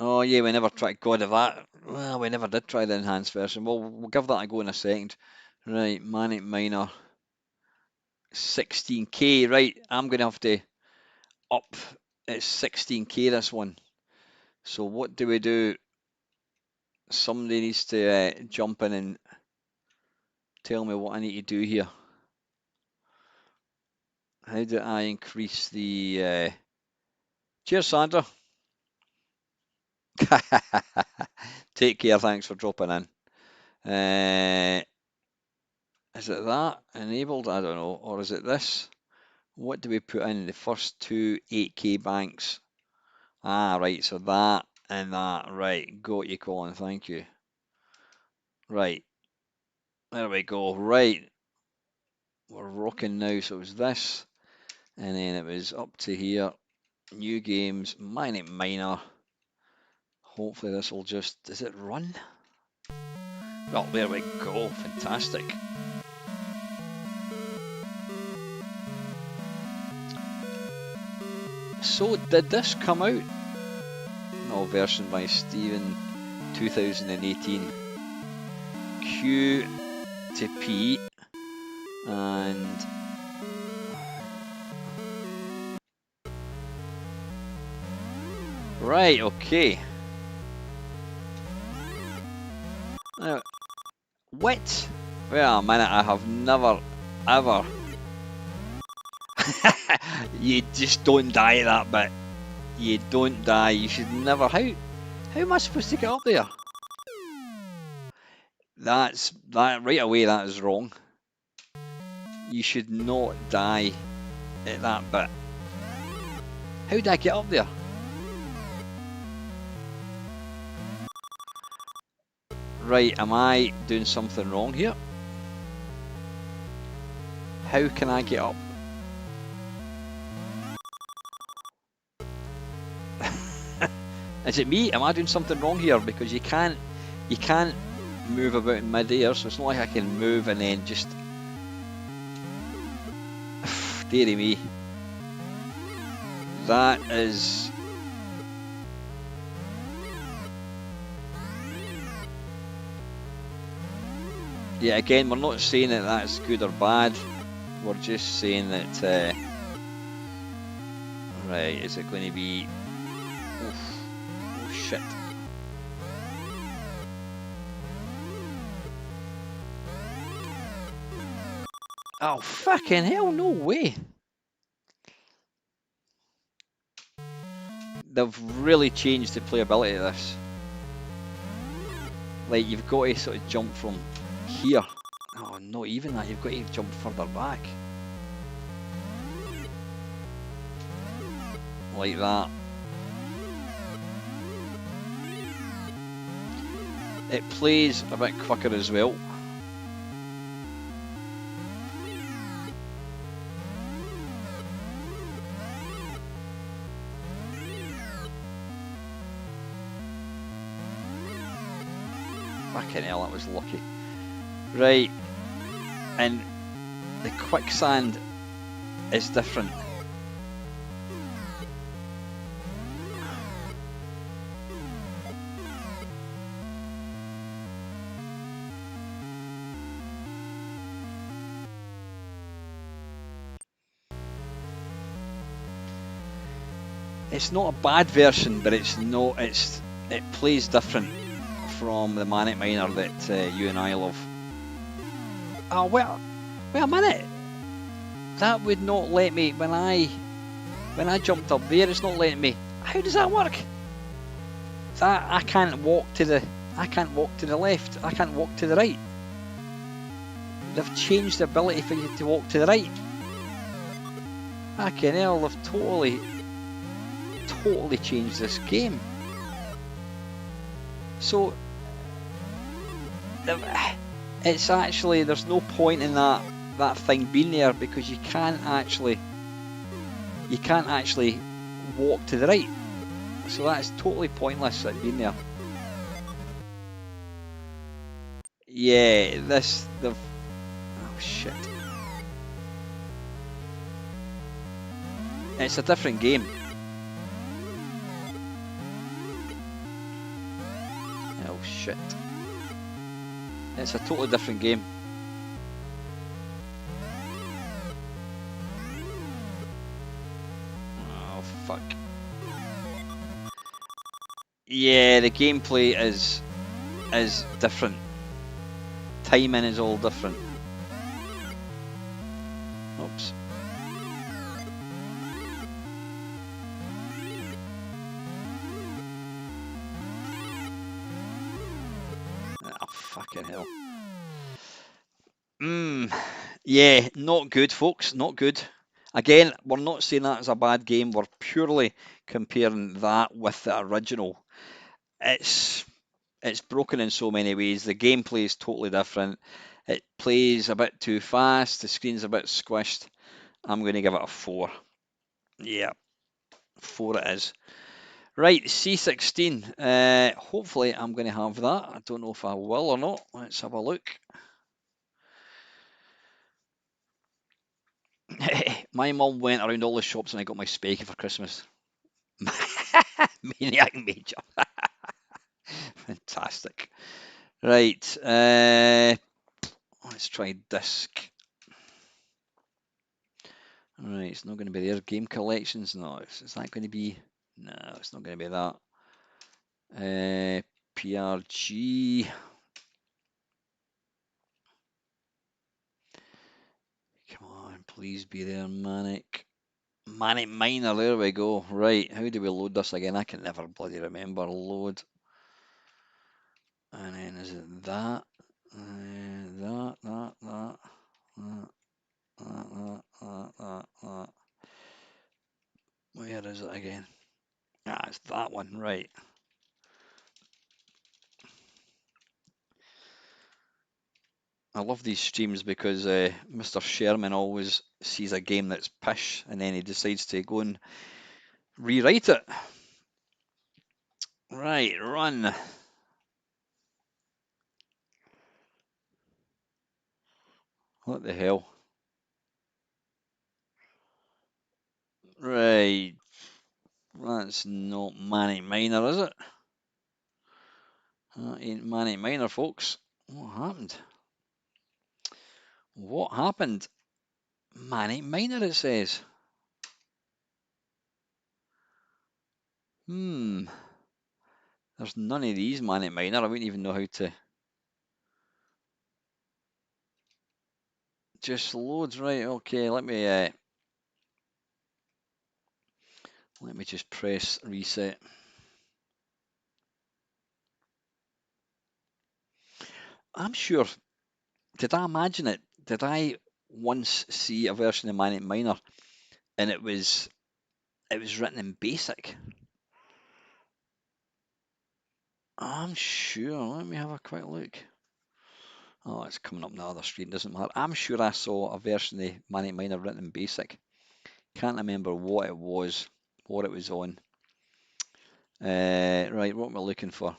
Oh yeah, we never tried. God, if that. Well, we never did try the enhanced version. Well, we'll give that a go in a second. Right, Manic Miner. 16K. Right, I'm going to have to up. It's 16K this one. So what do we do? Somebody needs to jump in and tell me what I need to do here. How do I increase the... Cheers, Sandra. Take care, thanks for dropping in. Is it that enabled? I don't know. Or is it this? What do we put in? The first two 8K banks. Ah, right, so that and that. Right, got you, Colin, thank you. Right, there we go. Right, we're rocking now. So it was this, and then it was up to here. New games, Manic Miner. Hopefully this will just, does it run? Well, there we go, fantastic. So did this come out? No, version by Steven, 2018. Q to P, and right, okay. Now, what? Wait a minute, I have never, ever. You just don't die at that bit. You don't die. You should never. How am I supposed to get up there? That right away. That is wrong. You should not die at that bit. How did I get up there? Right, am I doing something wrong here? How can I get up? Is it me? Am I doing something wrong here? Because you can't move about in mid-air, so it's not like I can move and then just... Dearie me. That is... Yeah, again, we're not saying that that's good or bad. We're just saying that... Right, is it going to be... Oof. Oh, shit. Oh, fucking hell, no way. They've really changed the playability of this. Like, you've got to sort of jump from here. Oh, not even that, you've got to jump further back. Like that. It plays a bit quicker as well. Fucking hell, that was lucky. Right, and the quicksand is different. It's not a bad version, but it plays different from the Manic Miner that you and I love. Oh well, wait a minute. That would not let me when I jumped up there. It's not letting me. How does that work? That I can't walk to the left. I can't walk to the right. They've changed the ability for you to walk to the right. Fucking hell, they've totally changed this game. So it's actually, there's no point in that thing being there, because you can't actually walk to the right. So that's totally pointless at being there. Yeah, oh shit. It's a different game. Oh shit. It's a totally different game. Oh fuck. Yeah, the gameplay is different. Timing is all different. Oops. Oh fucking hell. Yeah, not good, folks. Not good. Again, we're not saying that as a bad game. We're purely comparing that with the original. It's broken in so many ways. The gameplay is totally different. It plays a bit too fast. The screen's a bit squished. I'm going to give it a 4. Yeah, 4 it is. Right, C16. Hopefully I'm going to have that. I don't know if I will or not. Let's have a look. My mum went around all the shops and I got my Specky for Christmas. Maniac Major. Fantastic. Right, let's try disc. Right, it's not going to be there. Game collections, no. Is that going to be? No, it's not going to be that. PRG. Come on, please be there, Manic. Manic Miner, there we go. Right, how do we load this again? I can never bloody remember. Load. And then is it that? That. Where is it again? Ah, it's that one, right. I love these streams because Mr. Sherman always sees a game that's pish and then he decides to go and rewrite it. Right, run. What the hell? Right. That's not Manic Miner, is it? That ain't Manic Miner, folks. What happened? What happened? Manic Miner, it says. There's none of these Manic Miner. I wouldn't even know how to. Just loads, right? Okay, let me just press reset. I'm sure. Did I imagine it? Did I once see a version of Manic Miner and it was written in BASIC? I'm sure. Let me have a quick look. Oh, it's coming up on the other screen. Doesn't matter. I'm sure I saw a version of Manic Miner written in BASIC. Can't remember what it was on. Right, what am I looking for?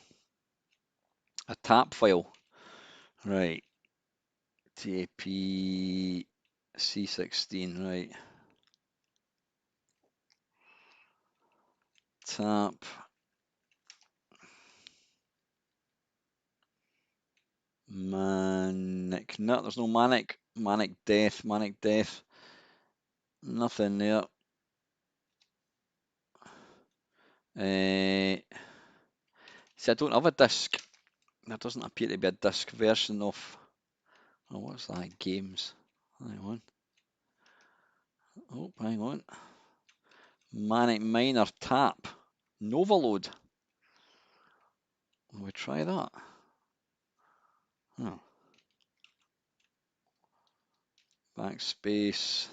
A tap file. Right. TAP C16, right. Tap. Manic. No, there's no manic. Manic death, manic death. Nothing there. See, I don't have a disc. There doesn't appear to be a disc version of. Oh, what's that? Games. Hang on. Oh, hang on. Manic Miner tap. Novaload. Will we try that? Oh. Backspace.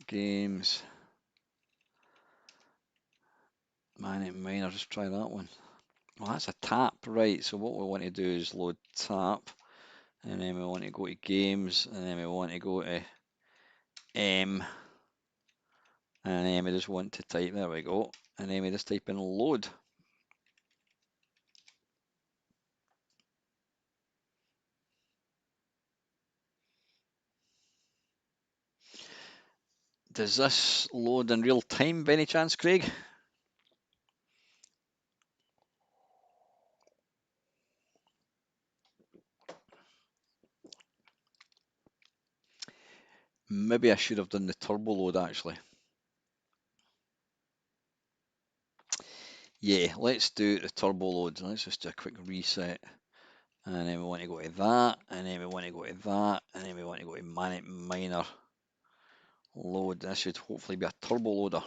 Games. Manic Miner. Just try that one. Well, that's a tap, right? So what we want to do is load tap, and then we want to go to games, and then we want to go to M, and then we just want to type, there we go, and then we just type in load. Does this load in real time by any chance, Craig? Maybe I should have done the turbo load actually. Yeah, let's do the turbo load. Let's just do a quick reset. And then we want to go to that, and then we want to go to that, and then we want to go to Manic Miner load. This should hopefully be a turbo loader.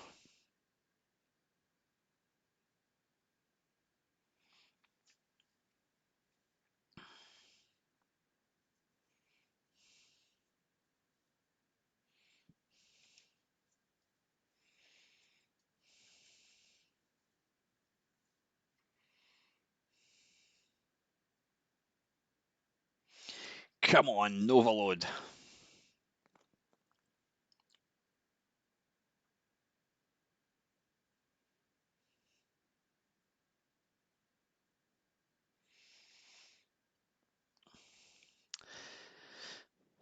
Come on, Novaload.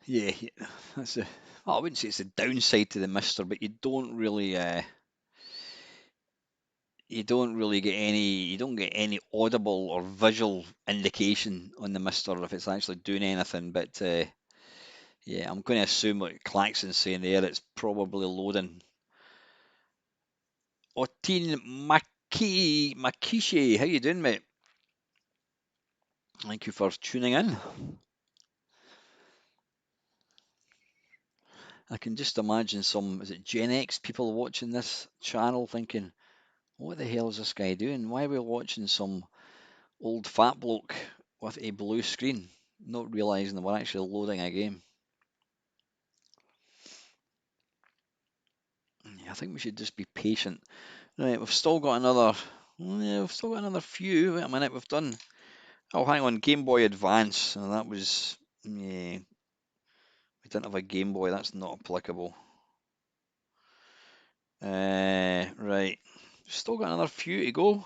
Yeah, that's a. Well, I wouldn't say it's a downside to the Mister, but you don't really get any, you don't get any audible or visual indication on the Mister if it's actually doing anything. But yeah, I'm going to assume what Claxon's saying there. It's probably loading. Otin Makishi, how you doing, mate? Thank you for tuning in. I can just imagine some, is it Gen X people watching this channel thinking, what the hell is this guy doing? Why are we watching some old fat bloke with a blue screen, not realising that we're actually loading a game? Yeah, I think we should just be patient. Right, we've still got another, yeah, we've still got another few. Wait a minute, we've done, oh, hang on, Game Boy Advance. And that was, yeah, we didn't have a Game Boy, that's not applicable. Right, still got another few to go.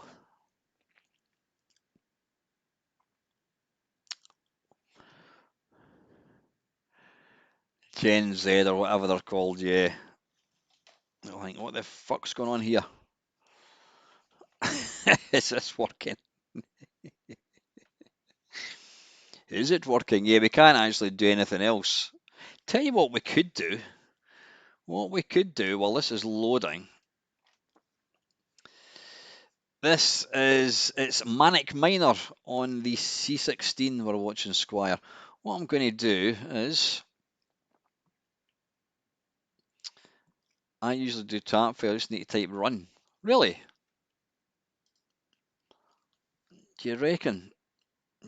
Gen Z or whatever they're called, yeah. I think, what the fuck's going on here? Is this working? Is it working? Yeah, we can't actually do anything else. Tell you what we could do. What we could do while this is loading. It's Manic Miner on the C16 we're watching, Squire. What I'm going to do is, I usually do tap fail, I just need to type run. Really? Do you reckon?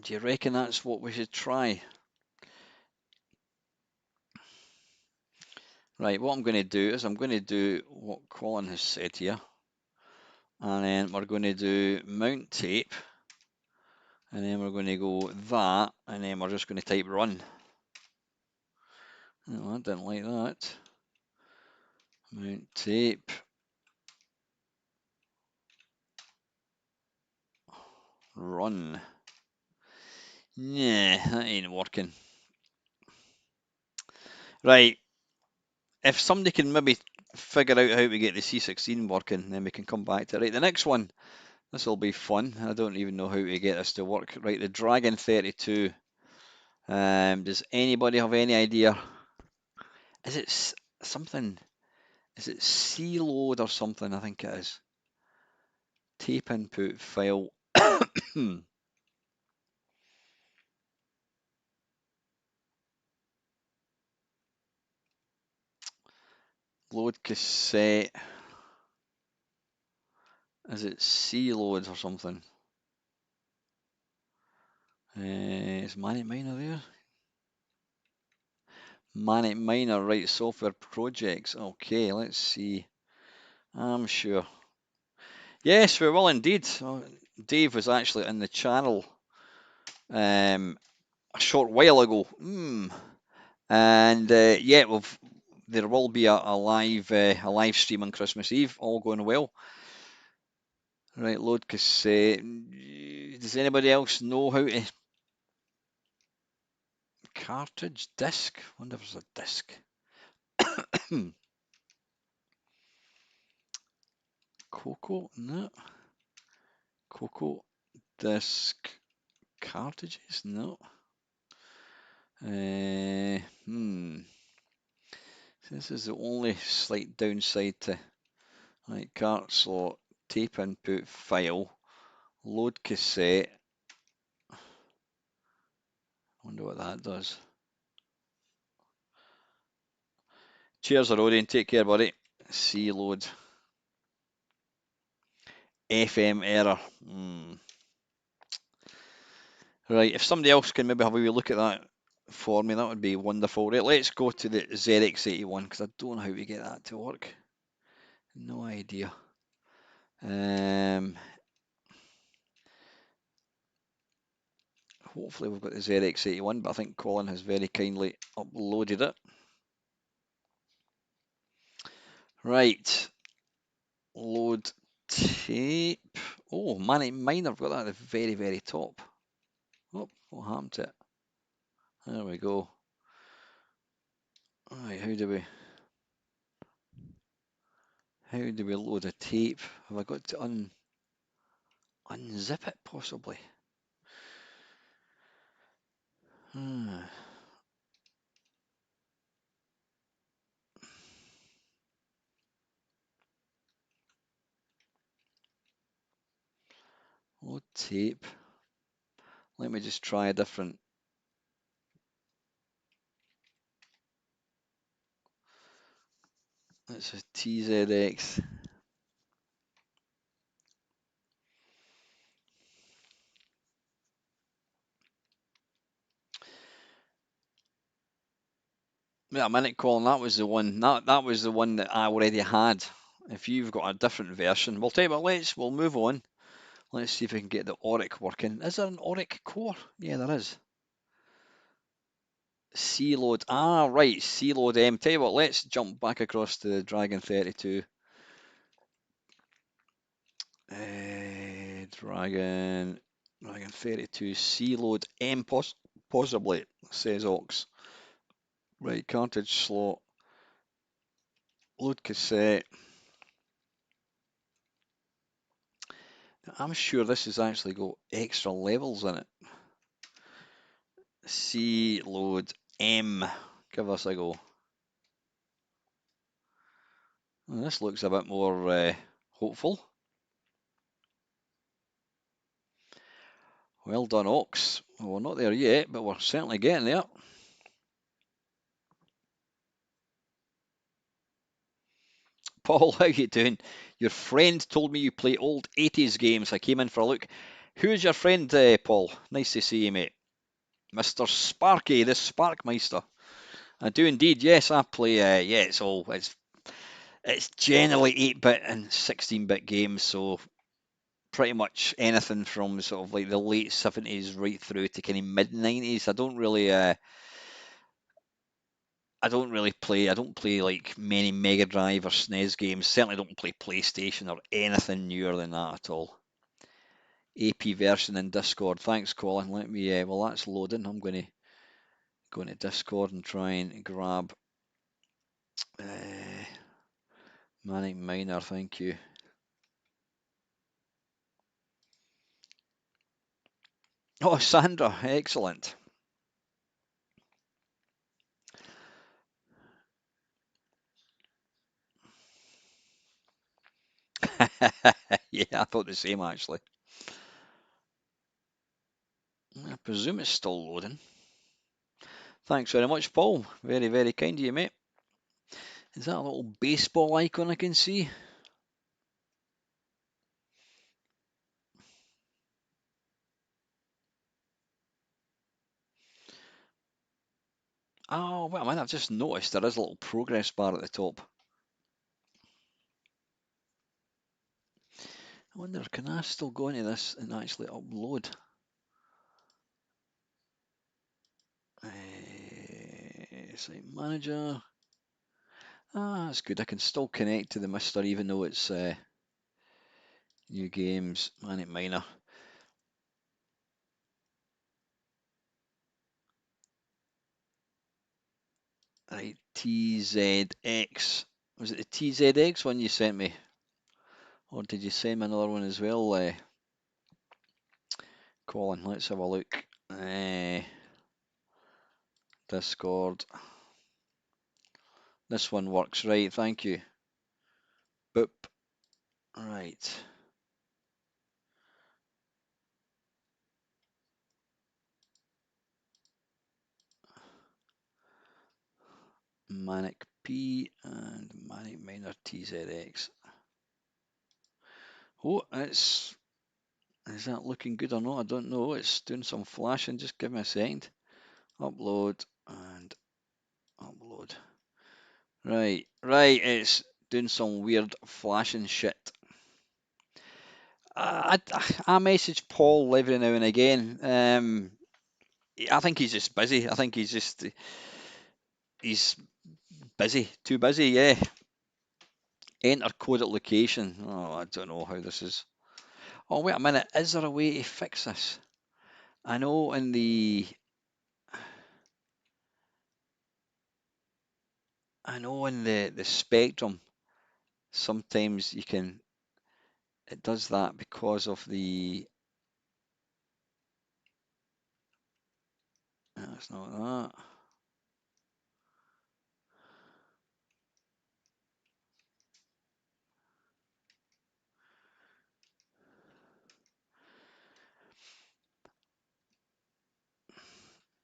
Do you reckon that's what we should try? Right, what I'm going to do is I'm going to do what Colin has said here. And then we're going to do mount tape. And then we're going to go that. And then we're just going to type run. No, I didn't like that. Mount tape. Run. Nah, that ain't working. Right. If somebody can maybe figure out how to get the C16 working, then we can come back to it. Right, the next one. This will be fun. I don't even know how to get this to work. Right, the Dragon 32. Does anybody have any idea? Is it something? Is it C load or something? I think it is. Tape input file. Load cassette. Is it C load or something? Is Manic Miner there? Manic Miner, right, software projects. Okay, let's see. I'm sure. Yes, we will indeed. Dave was actually in the channel a short while ago. And yeah, there will be a live stream on Christmas Eve, all going well. Right, load cassette. Does anybody else know how to cartridge disc? Wonder if there's a disc. Coco? No. Coco disc cartridges? No. This is the only slight downside to cart slot, tape input file, load cassette. Wonder what that does. Cheers, Arodian. Take care, buddy. C load. FM error. Right, if somebody else can maybe have a wee look at that for me, that would be wonderful. Right, let's go to the ZX81 because I don't know how to get that to work. No idea. Hopefully we've got the ZX81, but I think Colin has very kindly uploaded it. Right, load tape. Oh, Manic Miner, I've got that at the very, very top. Oh, what happened to it? There we go. Alright, how do we load a tape? Have I got to unzip it possibly? Load tape. Let me just try a different. That's a TZX. Yeah, a minute, Colin. That was the one. That was the one that I already had. If you've got a different version, we'll tell you what. We'll move on. Let's see if we can get the Auric working. Is there an Auric core? Yeah, there is. C load. Ah, right. C load M. Tell you what. Let's jump back across to the Dragon 32. Dragon 32. C load M possibly, says Ox. Right, cartridge slot. Load cassette. I'm sure this has actually got extra levels in it. C load M. Give us a go. Well, this looks a bit more hopeful. Well done, Ox. Well, we're not there yet, but we're certainly getting there. Paul, how you doing? Your friend told me you play old 80s games. I came in for a look. Who's your friend, Paul? Nice to see you, mate. Mr. Sparky, the Sparkmeister. I do indeed. Yes, I play. Yeah, it's generally 8-bit and 16-bit games, so pretty much anything from sort of like the late 70s right through to kind of mid 90s. I don't play like many Mega Drive or SNES games. Certainly don't play PlayStation or anything newer than that at all. AP version in Discord. Thanks, Colin. Let me, while that's loading, I'm going to go into Discord and try and grab Manic Miner. Thank you. Oh, Sandra, excellent. Yeah, I thought the same actually. I presume it's still loading. Thanks very much, Paul. Very, very kind of you, mate. Is that a little baseball icon I can see? Oh, wait a minute, I've just noticed there is a little progress bar at the top. I wonder, can I still go into this and actually upload? Site manager. Ah, that's good. I can still connect to the Mister even though it's new games, Manic Miner. Right, TZX. Was it the TZX one you sent me? Or did you send me another one as well, Colin? Let's have a look. Discord. This one works, right, thank you. Boop. Right. Manic P and Manic Miner TZX. Oh, is that looking good or not? I don't know. It's doing some flashing. Just give me a second. Upload and upload. Right, it's doing some weird flashing shit. I message Paul every now and again. I think he's just busy. I think he's busy, too busy. Yeah. Enter coded location. Oh, I don't know how this is. Oh, wait a minute. Is there a way to fix this? I know in the spectrum, sometimes it does that because of the. That's not that.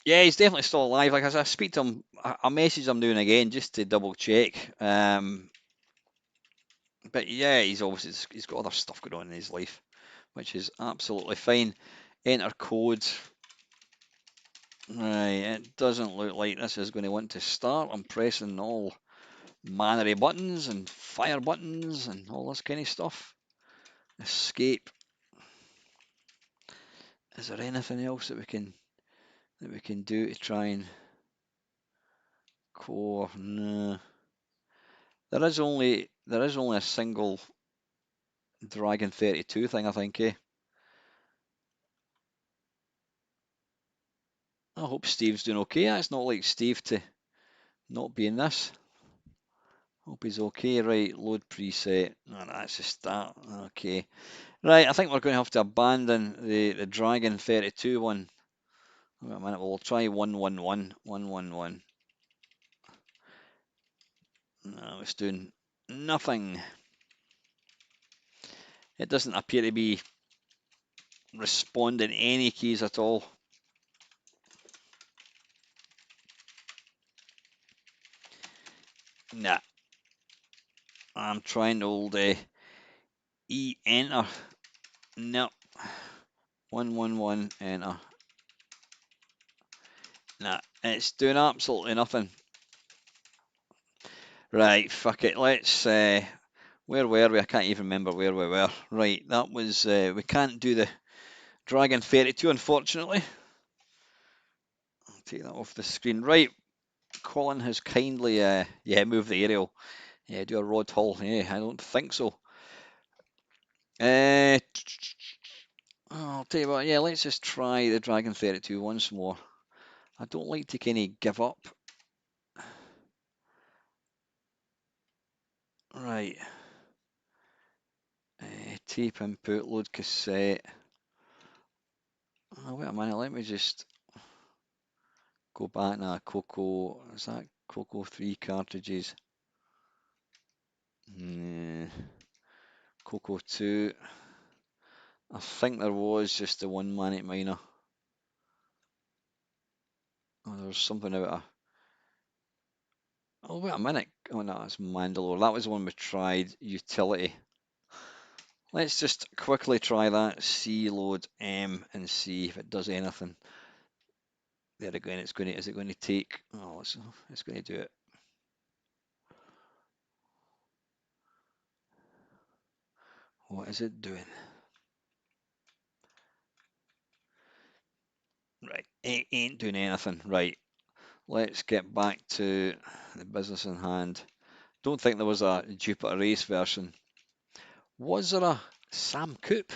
Yeah, he's definitely still alive. Like as I speak to him, I message him now and again just to double check. But yeah, he's got other stuff going on in his life, which is absolutely fine. Enter code. Right, it doesn't look like this is going to want to start. I'm pressing all manner of buttons and fire buttons and all this kind of stuff. Escape. Is there anything else that we can do to try and core? No. There is only a single Dragon 32 thing, I think, eh? I hope Steve's doing okay. It's not like Steve to not be in this. Hope he's okay. Right, load preset. No, that's a start. Okay. Right, I think we're going to have to abandon the Dragon 32 one. Wait a minute, we'll try 111. 111. No, it's doing nothing. It doesn't appear to be responding any keys at all. Nah. I'm trying to hold E enter. No. 111 enter. Nah, it's doing absolutely nothing. Right, fuck it. Let's. Where were we? I can't even remember where we were. Right, that was. We can't do the Dragon 32, unfortunately. I'll take that off the screen. Right, Colin has kindly, yeah, moved the aerial. Yeah, do a rod hull. Yeah, I don't think so. I'll tell you what, yeah, let's just try the Dragon 32 once more. I don't like to kind of give up. Right. Tape input, load cassette. Oh, wait a minute, let me just go back now. Coco, is that Coco 3 cartridges? Coco 2. I think there was just the one Manic Miner. Oh, there was something about a. Oh, wait a minute. Oh, no, it's Mandalore. That was the one we tried. Utility. Let's just quickly try that. C load M and see if it does anything. There again, it's going to. Is it going to take? Oh, it's going to do it. What is it doing? Right, it ain't doing anything. Right, let's get back to the business in hand. Don't think there was a Jupiter Race version. Was there a Sam Cooke?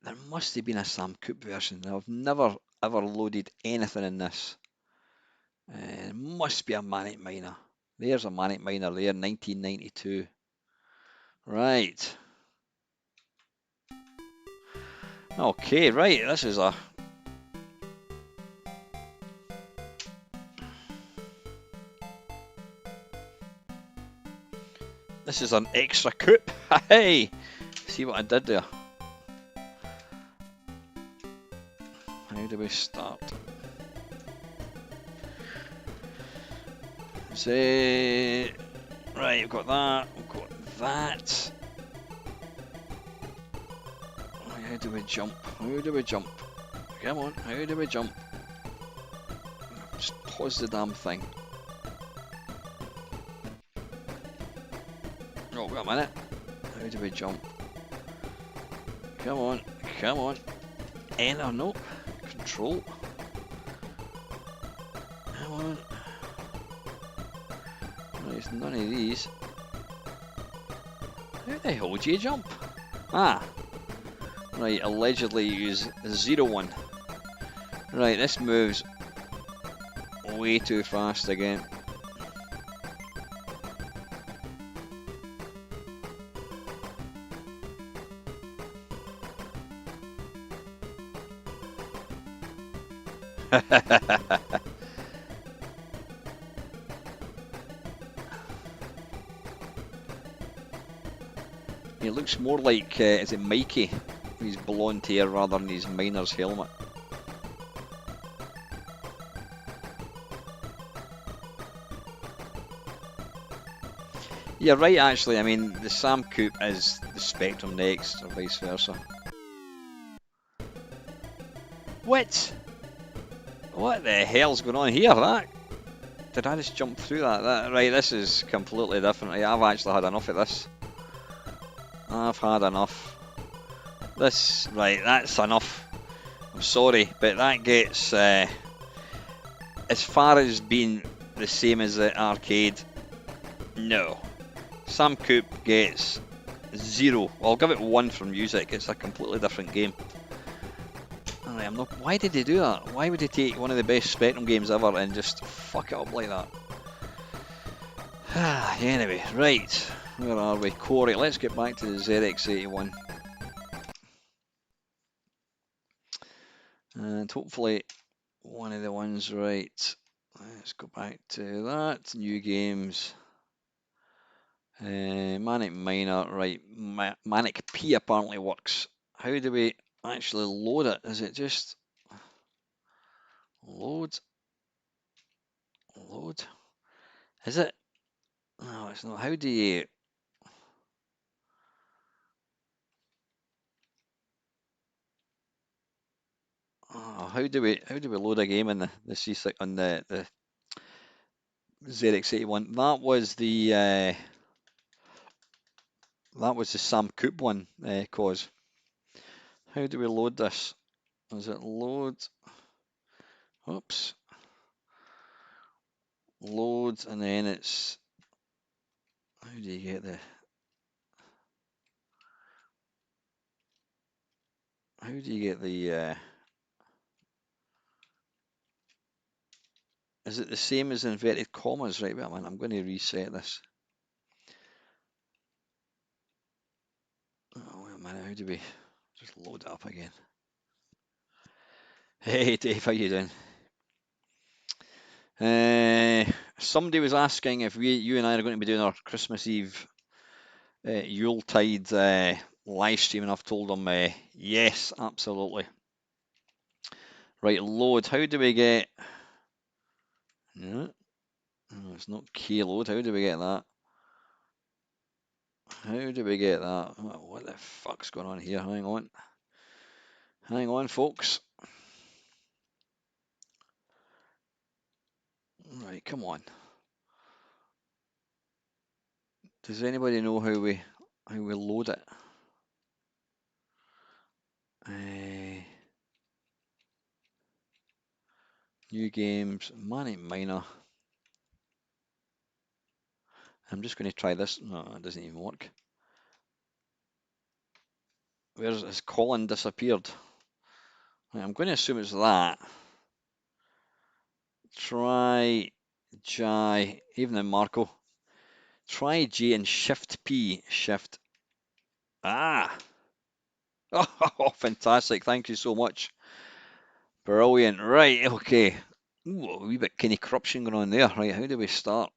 There must have been a Sam Cooke version. I've never ever loaded anything in this. It must be a Manic Miner. There's a Manic Miner there, 1992. Right. Okay, right. This is an extra coupe. Hey, see what I did there? How do we start? Say, right, we've got that. We've got that. How do we jump? How do we jump? Come on, how do we jump? Just pause the damn thing. Oh, wait a minute. How do we jump? Come on, come on. Enter, no. Control. Come on. There's none of these. How the hell do you jump? Ah. Right, allegedly use 0-1. Right, this moves way too fast again. He looks more like, is it Mikey? His blonde hair rather than his miner's helmet. Yeah, right, actually. I mean, the Sam Coope is the Spectrum next, or vice versa. What? What the hell's going on here? Did I just jump through that? Right, this is completely different. I've actually had enough of this. I've had enough. Right, that's enough. I'm sorry, but that gets, as far as being the same as the arcade, no. Sam Coope gets 0. Well, I'll give it 1 for music. It's a completely different game. Alright, I'm not. Why did they do that? Why would they take one of the best Spectrum games ever and just fuck it up like that? Anyway, right. Where are we? Corey, let's get back to the ZX81. And hopefully one of the ones right. Let's go back to that. New games. Manic Miner, right. Manic P apparently works. How do we actually load it? Is it just load? Load? Is it? No, it's not. How do you? Oh, how do we load a game in the C6 on the ZX81? That was the Sam Coope one, cause. How do we load this? Is it load? Oops. Load and then it's. How do you get the? How do you get the? Is it the same as inverted commas? Right, wait a minute. I'm going to reset this. Oh, wait a minute. How do we just load it up again? Hey, Dave, how you doing? Somebody was asking if you and I are going to be doing our Christmas Eve Yuletide live stream, and I've told them yes, absolutely. Right, load. How do we get? No, it's not key load. How do we get that? How do we get that? What the fuck's going on here? Hang on, folks. Right, come on. Does anybody know how we load it? New games, Manic Miner. I'm just going to try this. No, it doesn't even work. Where's has Colin disappeared? Right, I'm going to assume it's that. Try J, even then Marco. Try J and Shift P. Shift. Ah! Oh, fantastic. Thank you so much. Brilliant. Right, okay. Ooh, a wee bit kind of corruption going on there. Right, how do we start?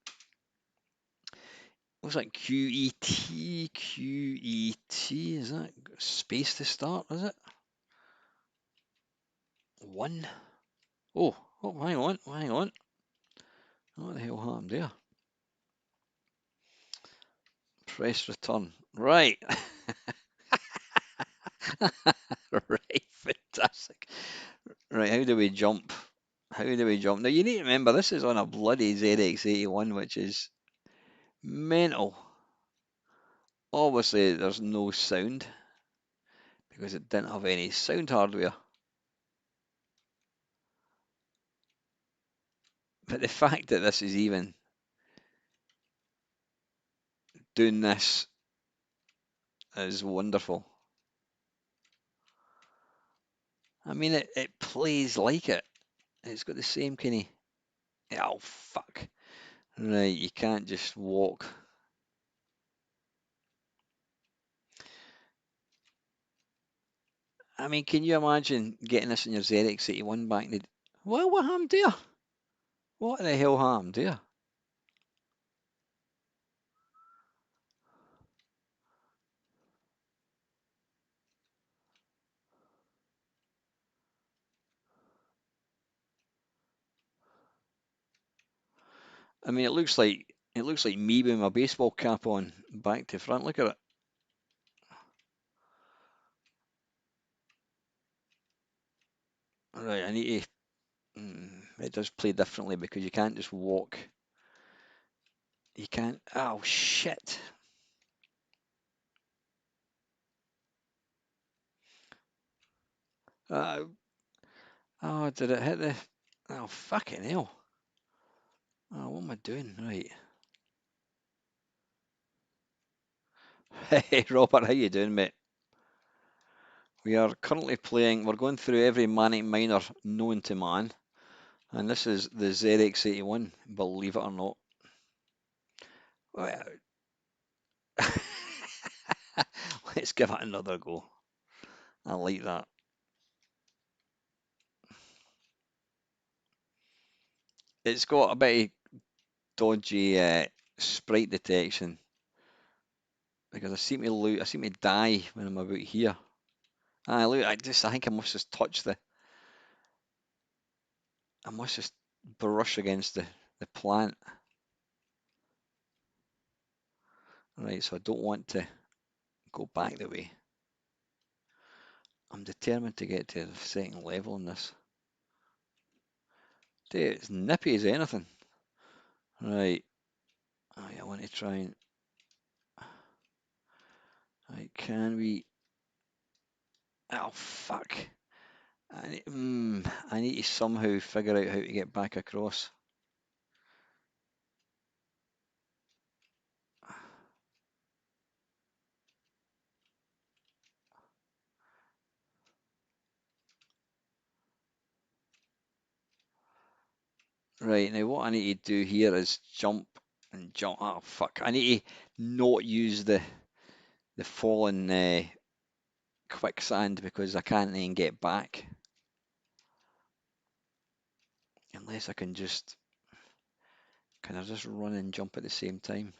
Looks like QET, QET. Is that space to start, is it? One. Oh, hang on, hang on. What the hell happened there? Press return. Right. Right, fantastic. Right, how do we jump? How do we jump? Now you need to remember this is on a bloody ZX81, which is mental. Obviously, there's no sound because it didn't have any sound hardware. But the fact that this is even doing this is wonderful. I mean, it plays like it. It's got the same kind of. Oh, fuck. Right, you can't just walk. I mean, can you imagine getting this in your ZX81 back in the. Well, what happened there? What the hell happened there? I mean, it looks like me with my baseball cap on, back to front. Look at it. Right, I need to. It does play differently because you can't just walk. You can't. Oh shit! Uh, oh, did it hit the? Oh fucking hell! Oh, what am I doing? Right. Hey Robert, how you doing, mate? We are currently playing. We're going through every Manic Miner known to man, and this is the ZX81. Believe it or not. Well, let's give it another go. I like that. It's got a bit of dodgy sprite detection because I seem to die when I'm about here. Look, I think I must just touch I must just brush against the plant. Right, so I don't want to go back the way. I'm determined to get to the second level in this. Dude, it's nippy as anything. Right, I want to try and. Right, can we? Oh fuck! I need to somehow figure out how to get back across. Right, now what I need to do here is jump and jump. Oh, fuck. I need to not use the fallen quicksand because I can't then get back. Unless I can just... Can I just run and jump at the same time?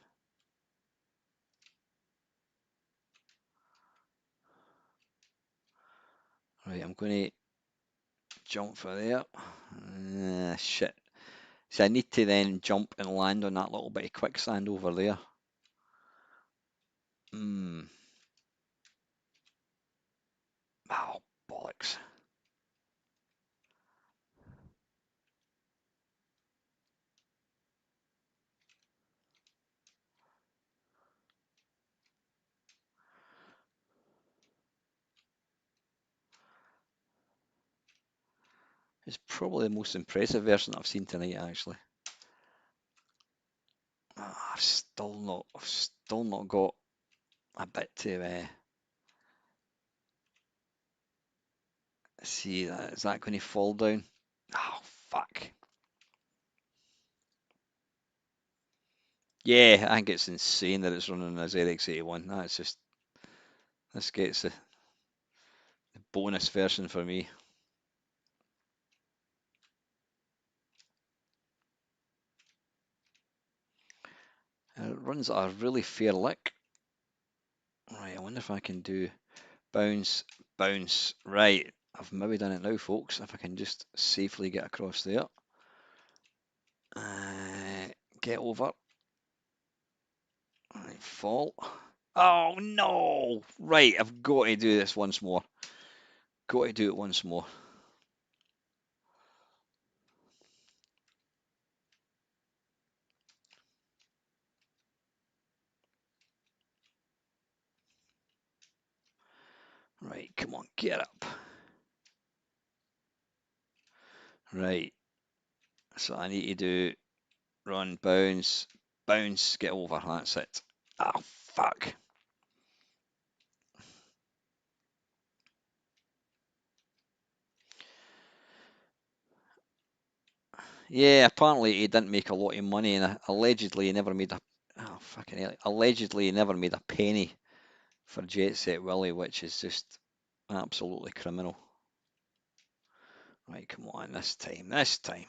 Right, I'm going to jump for there. Shit. So I need to then jump and land on that little bit of quicksand over there. Hmm. Oh, bollocks. It's probably the most impressive version I've seen tonight, actually. I've still not got a bit to see that. Is that going to fall down? Oh, fuck. Yeah, I think it's insane that it's running as RX81. That's just, this gets the bonus version for me. And it runs at a really fair lick. Right, I wonder if I can do bounce, bounce. Right, I've maybe done it now, folks. If I can just safely get across there. Get over. Right, fall. Oh no! Right, I've got to do this once more. Got to do it once more. Right, come on, get up. Right, so I need to do run, bounce, bounce, get over. That's it. Oh, fuck. Yeah, apparently he didn't make a lot of money, and allegedly he never made a oh fucking hell. Allegedly he never made a penny for Jet Set Willie, which is just absolutely criminal. Right, come on, this time, this time.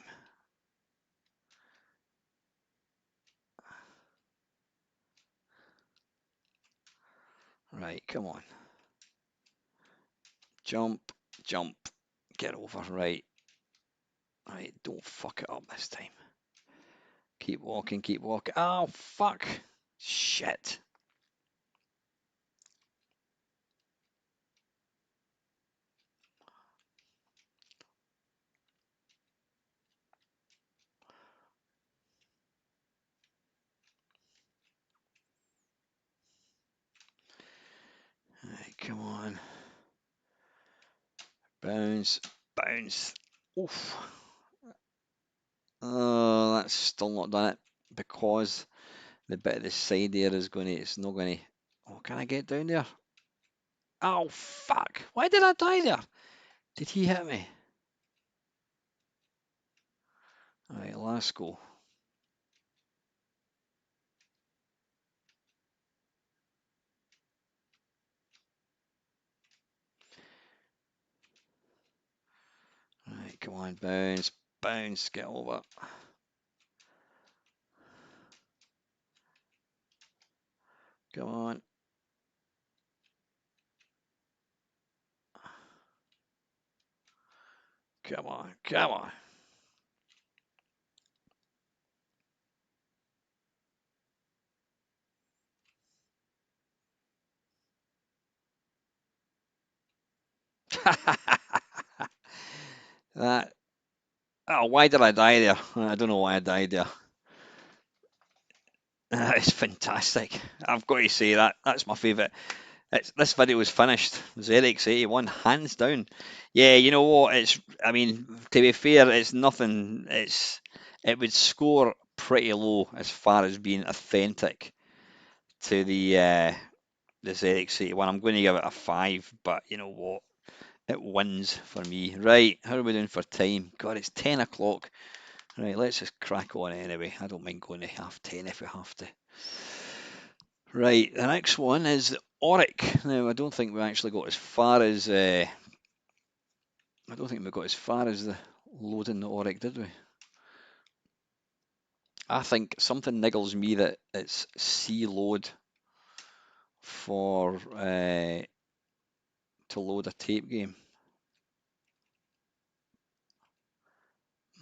Right, come on. Jump, jump, get over. Right, right, don't fuck it up this time. Keep walking, keep walking. Oh, fuck. Shit. Right, come on. Bounce, bounce. Oof. Oh, that's still not done it because the bit of the side there is going to, it's not going to. Oh, can I get down there? Oh, fuck. Why did I die there? Did he hit me? Alright, last go. Alright, come on, bounce, bounce, get over. Come on. Come on, come on. That. Oh, why did I die there? I don't know why I died there. It's fantastic. I've got to say that. That's my favourite. This video was finished. It was RX81, hands down. Yeah, you know what? I mean, to be fair, it's nothing. It would score pretty low as far as being authentic to this RX81. I'm going to give it a 5, but you know what? It wins for me. Right, how are we doing for time? God, it's 10 o'clock. Right, let's just crack on anyway. I don't mind going to half 10 if we have to. Right, the next one is the Auric. Now, I don't think we actually got as far as I don't think we got as far as the loading the Auric, did we? I think something niggles me that it's C load for to load a tape game.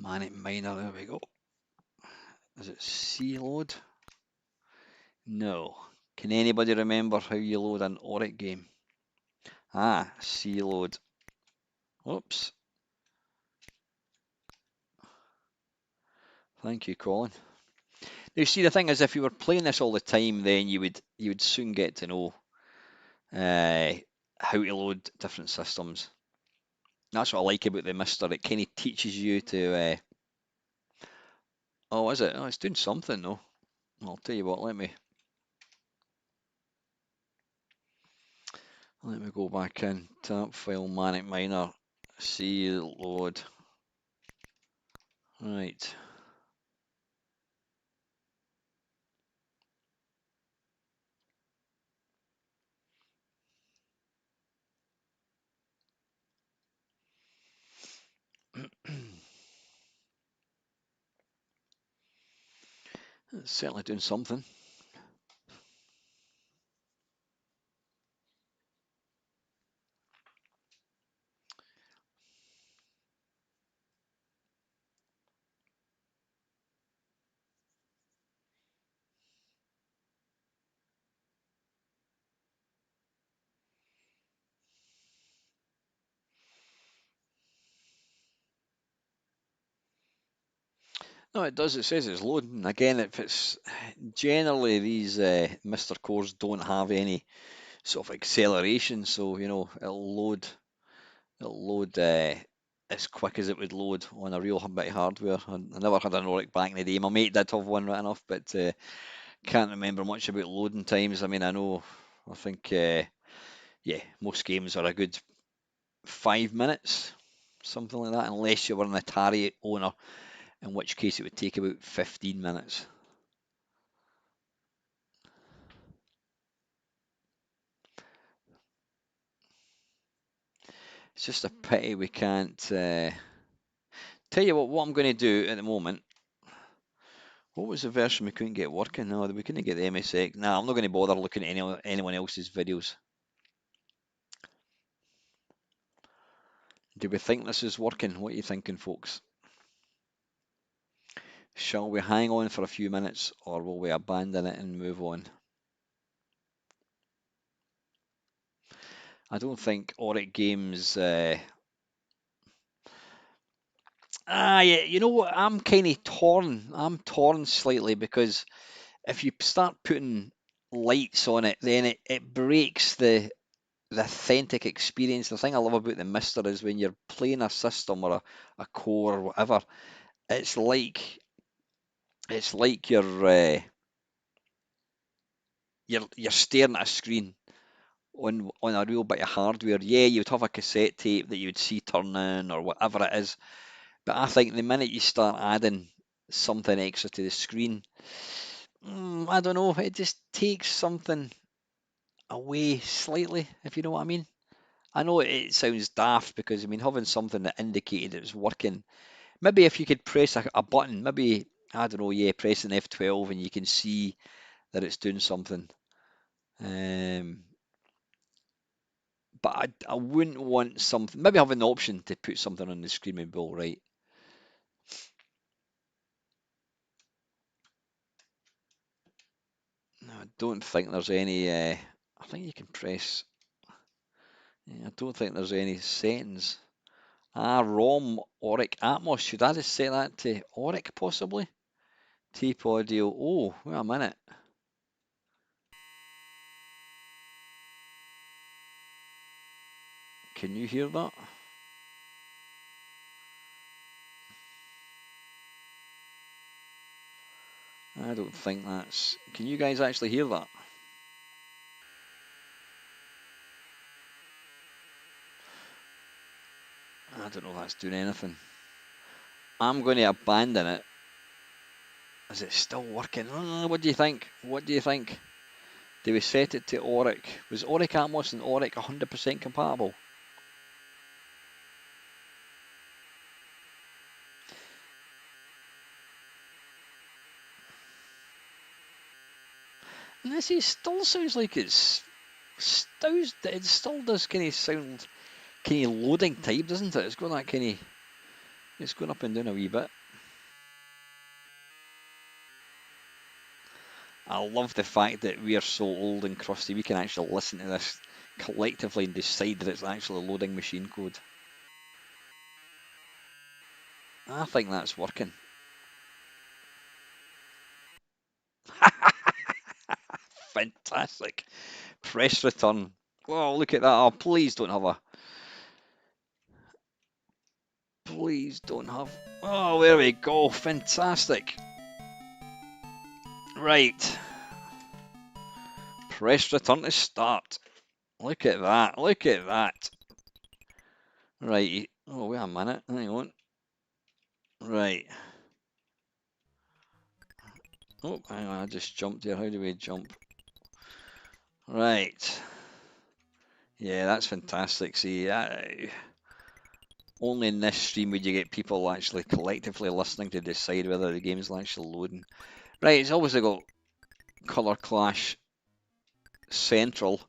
Manic Miner, there we go. Is it C load? No. Can anybody remember how you load an Auric game? Ah, C load. Oops. Thank you, Colin. Now, see, the thing is, if you were playing this all the time, then you would soon get to know uh, how to load different systems. That's what I like about the Mister. It kind of teaches you to. Oh, is it? Oh, it's doing something though. I'll tell you what. Let me go back in. Tap file Manic Miner. C load. Right. It's certainly doing something. No, it does. It says it's loading. Again, if it's generally these Mr. cores don't have any sort of acceleration, so it'll load as quick as it would load on a real bit of hardware. I never had an Oric back in the day. My mate did have one right enough, but can't remember much about loading times. I mean, I think, yeah, most games are a good 5 minutes, something like that, unless you were an Atari owner, in which case it would take about 15 minutes. It's just a pity we can't. Tell you what I'm going to do at the moment. What was the version we couldn't get working? No, we couldn't get the MSX. Nah, I'm not going to bother looking at anyone else's videos. Do we think this is working? What are you thinking, folks? Shall we hang on for a few minutes, or will we abandon it and move on? I don't think Auric Games. Yeah, you know what? I'm kind of torn. I'm torn slightly because if you start putting lights on it, then it breaks the authentic experience. The thing I love about the Mister is when you're playing a system or a core or whatever, it's like you're staring at a screen on a real bit of hardware. Yeah, you'd have a cassette tape that you'd see turning or whatever it is, but I think the minute you start adding something extra to the screen, I don't know, it just takes something away slightly, if you know what I mean. I know it sounds daft because I mean having something that indicated it was working. Maybe if you could press a button, maybe I don't know, yeah, pressing F12 and you can see that it's doing something. Um, but I wouldn't want something. Maybe have an option to put something on the screaming bull, right? No, I don't think there's any. I think you can press. Yeah, I don't think there's any settings. ROM Auric Atmos. Should I just set that to Auric possibly? Tape audio. Oh, wait a minute. Can you hear that? I don't think that's. Can you guys actually hear that? I don't know if that's doing anything. I'm going to abandon it. Is it still working? What do you think? What do you think? Do we set it to Auric? Was Auric Atmos and Auric 100% compatible? And this still sounds like it still does kind of sound kind of loading type, doesn't it? It's got that kind of, it's going up and down a wee bit. I love the fact that we are so old and crusty, we can actually listen to this collectively and decide that it's actually loading machine code. I think that's working. Fantastic. Press return. Oh, look at that. Oh, please don't have a... Please don't have... Oh, there we go. Fantastic. Right. Press return to start. Look at that. Look at that. Right. Oh, wait a minute. Hang on. Right. Oh, hang on. I just jumped here. How do we jump? Right. Yeah, that's fantastic. See, only in this stream would you get people actually collectively listening to decide whether the game's actually loading. Right, it's obviously got Color Clash Central.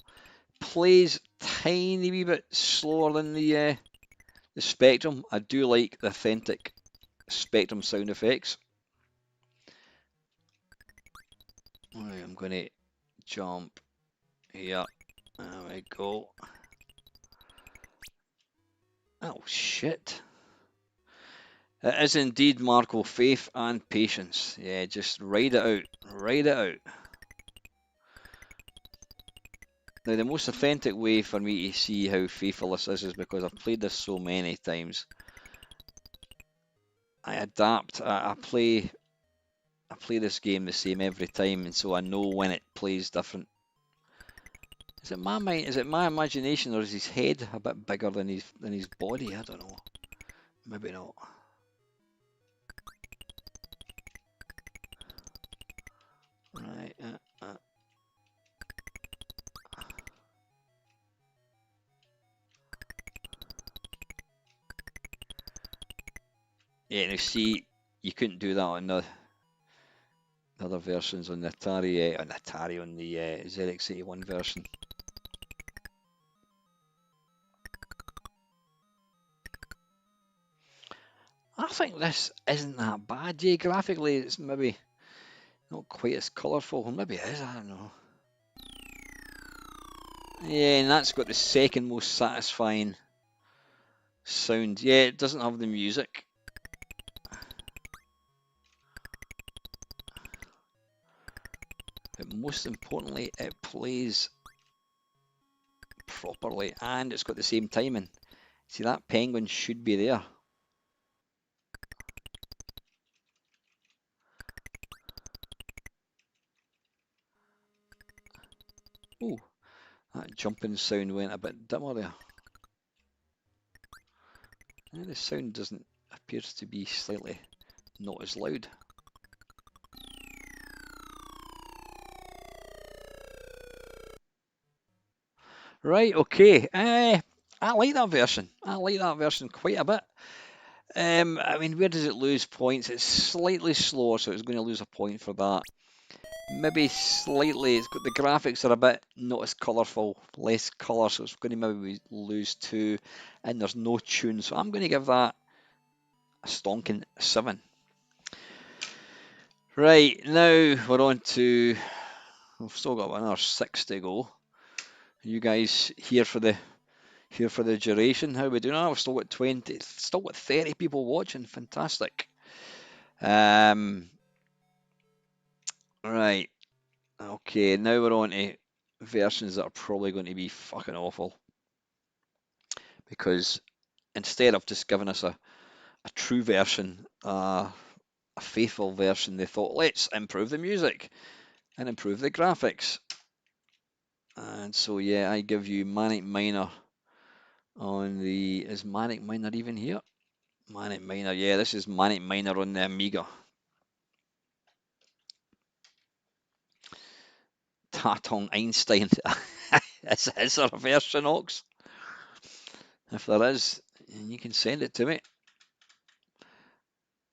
Plays tiny wee bit slower than the Spectrum. I do like the authentic Spectrum sound effects. Right, I'm going to jump here. There we go. Oh, shit. It is indeed, Marco, faith and patience. Yeah, just ride it out. Ride it out. Now, the most authentic way for me to see how faithful this is because I've played this so many times. I adapt. I play this game the same every time, and so I know when it plays different. Is it my mind? Is it my imagination, or is his head a bit bigger than his body? I don't know. Maybe not. Right. Yeah, now see, you couldn't do that on the other versions on the Atari, on the ZX81 version. I think this isn't that bad. Yeah, graphically, it's maybe not quite as colourful. Or maybe it is, I don't know. Yeah, and that's got the second most satisfying sound. Yeah, it doesn't have the music. But most importantly, it plays properly and it's got the same timing. See, that penguin should be there. Oh, that jumping sound went a bit dimmer there. And the sound doesn't appears to be slightly not as loud. Right, okay. I like that version. I like that version quite a bit. I mean, where does it lose points? It's slightly slower, so it's going to lose a point for that. Maybe slightly, it's got the graphics are a bit not as colourful, less colour, so it's going to maybe lose 2, and there's no tune, so I'm going to give that a stonking 7. Right, now we're on to, we've still got another 6 to go. You guys here for the duration? How are we doing? Oh, we've still got 20, still got 30 people watching. Fantastic. Right. Okay, now we're on to versions that are probably going to be fucking awful. Because instead of just giving us a true version, a faithful version, they thought, let's improve the music and improve the graphics. And so, yeah, I give you Manic Miner on the... Is Manic Miner even here? Manic Miner, yeah, this is Manic Miner on the Amiga. Tatong Einstein. Is there a version, Ox? If there is, you can send it to me.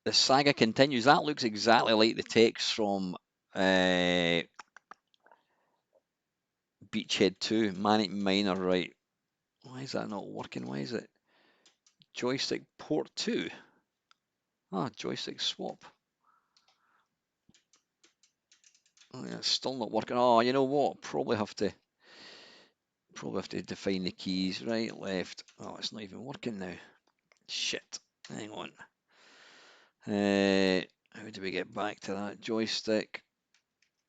The saga continues. That looks exactly like the text from Beachhead 2, Manic Miner, right? Why is that not working? Why is it joystick port 2? Ah, joystick swap. Oh, yeah, it's still not working. Oh, you know what? Probably have to define the keys. Right, left. Oh, it's not even working now. Shit. Hang on. How do we get back to that joystick?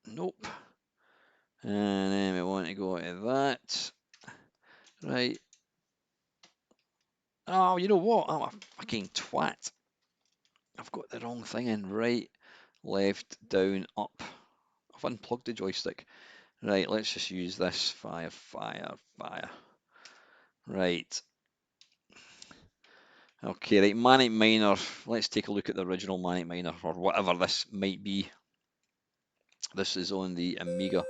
Nope. And then we want to go to that. Right. Oh, you know what? I'm a fucking twat. I've got the wrong thing in. Right, left, down, up. I've unplugged the joystick. Right, let's just use this. Fire, fire, fire. Right. Okay, right, Manic Miner. Let's take a look at the original Manic Miner, or whatever this might be. This is on the Amiga.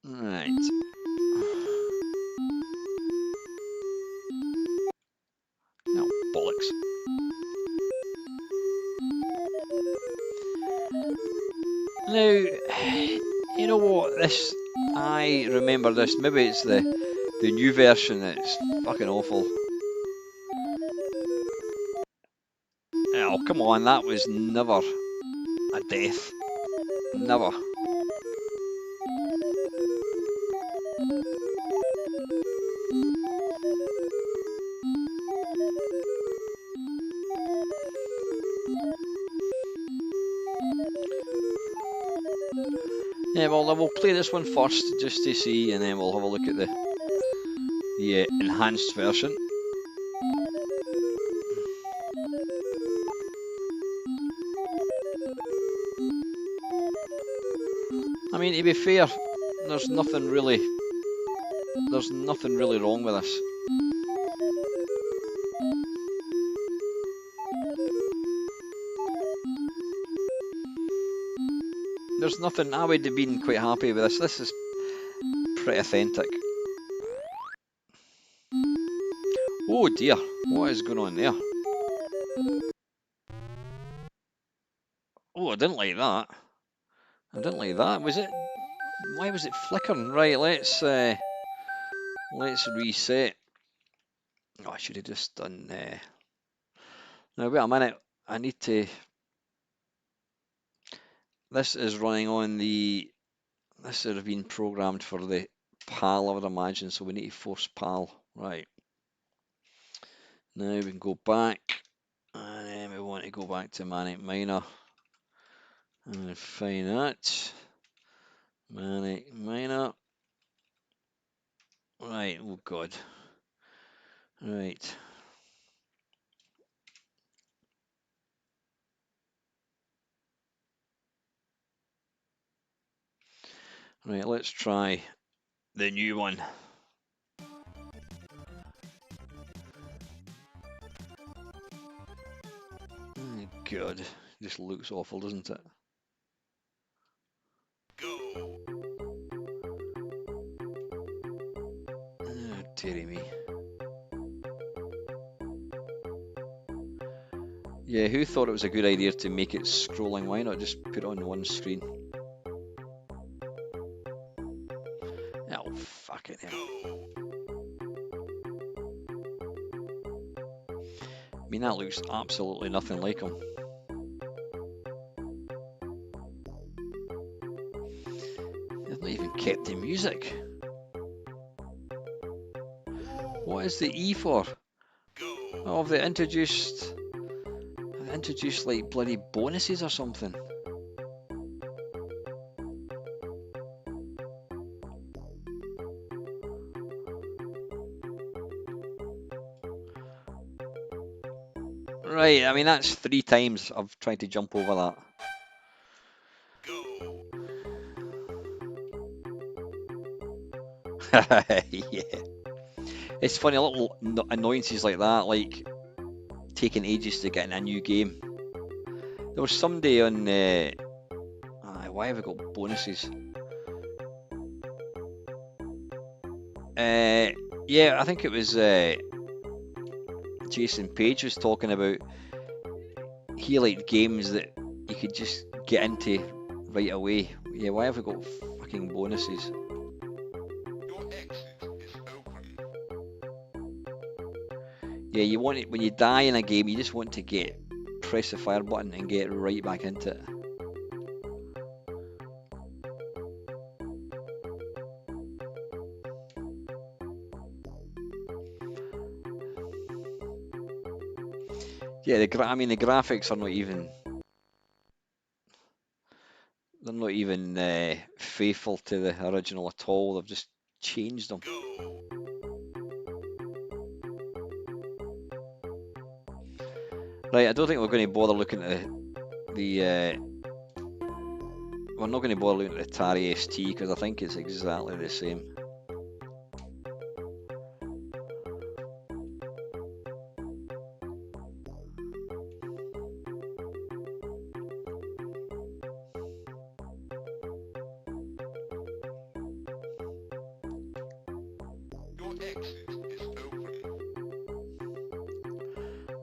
Right. No, bollocks. Now, you know what? I remember this. Maybe it's the new version. It's fucking awful. Oh, come on, that was never a death. Never. Yeah, well, we'll play this one first just to see, and then we'll have a look at the enhanced version. I mean, to be fair, there's nothing really wrong with this. There's nothing. I would have been quite happy with this. This is pretty authentic. Oh dear, what is going on there? Oh, I didn't like that. I didn't like that. Was it? Why was it flickering? Right, let's reset. Oh, I should have just done. Now wait a minute. I need to. This is running on the. This would have been programmed for the PAL, I would imagine. So we need to force PAL. Right. Now we can go back, and then we want to go back to Manic Miner and find that. Manic Miner. Right, oh god. Right. Right, let's try the new one. Oh god, just looks awful, doesn't it? Go. Oh, dearie me. Yeah, who thought it was a good idea to make it scrolling? Why not just put it on one screen? Oh, fucking hell. I mean, that looks absolutely nothing like him. They've not even kept the music. What is the E for? Oh, they introduced like bloody bonuses or something. Right, I mean that's 3 times I've tried to jump over that. Yeah. It's funny, little annoyances like that, like taking ages to get in a new game. There was somebody on. Why have I got bonuses? Yeah, I think it was Jason Page was talking about he liked games that you could just get into right away. Yeah, why have I got fucking bonuses? Yeah, you want it when you die in a game, you just want to press the fire button and get right back into it. Yeah, the graphics are not even. They're not even faithful to the original at all. They've just changed them. Right, I don't think we're going to bother looking at the we're not going to bother looking at the Atari ST because I think it's exactly the same.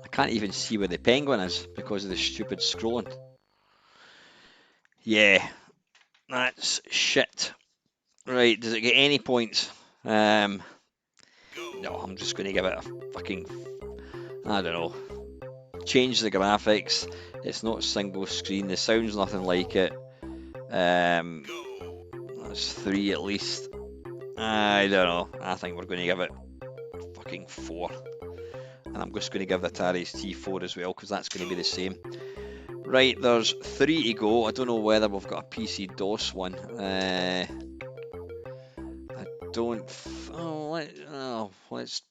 I can't even see where the penguin is because of the stupid scrolling. Yeah, that's shit. Right, does it get any points? No, I'm just going to give it a fucking, I don't know, change the graphics. It's not single screen. The sound's nothing like it. That's 3 at least. I don't know. I think we're going to give it fucking 4. And I'm just going to give the Atari ST 4 as well because that's going to be the same. Right, there's 3 to go. I don't know whether we've got a PC DOS one. I don't. Let's.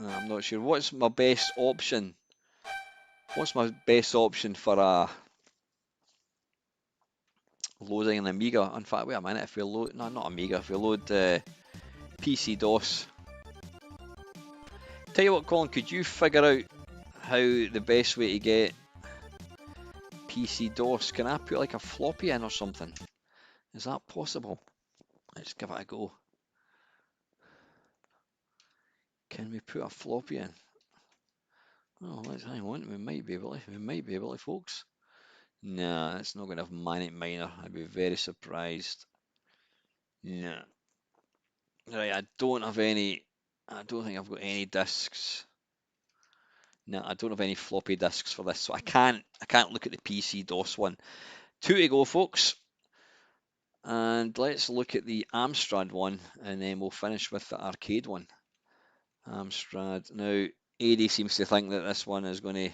I'm not sure. What's my best option? What's my best option for loading an Amiga? In fact, wait a minute. If we load, no, not Amiga. If we load PC DOS. Tell you what, Colin, could you figure out how the best way to get PC DOS? Can I put like a floppy in or something? Is that possible? Let's give it a go. Can we put a floppy in? Oh, let's hang on. We might be able to. We might be able to, folks. Nah, it's not going to have Manic Miner. I'd be very surprised. Nah. Right, I don't have any. I don't think I've got any discs. No, I don't have any floppy disks for this, so I can't look at the PC DOS one. 2 to go, folks. And let's look at the Amstrad one, and then we'll finish with the arcade one. Amstrad. Now, AD seems to think that this one is going to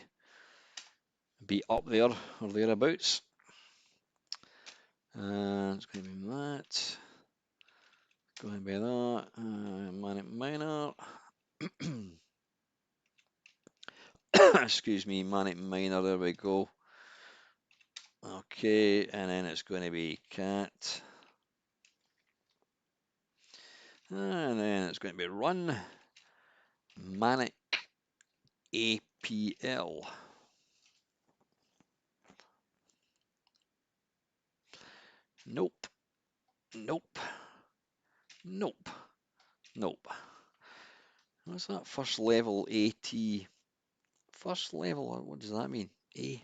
be up there or thereabouts. It's going to be that. It's going to be that. Manic Miner. Excuse me, Manic Miner. There we go. Okay, and then it's going to be Cat. And then it's going to be Run. Manic APL. Nope. Nope. Nope. Nope. What's that? First level AT. First level, what does that mean? A.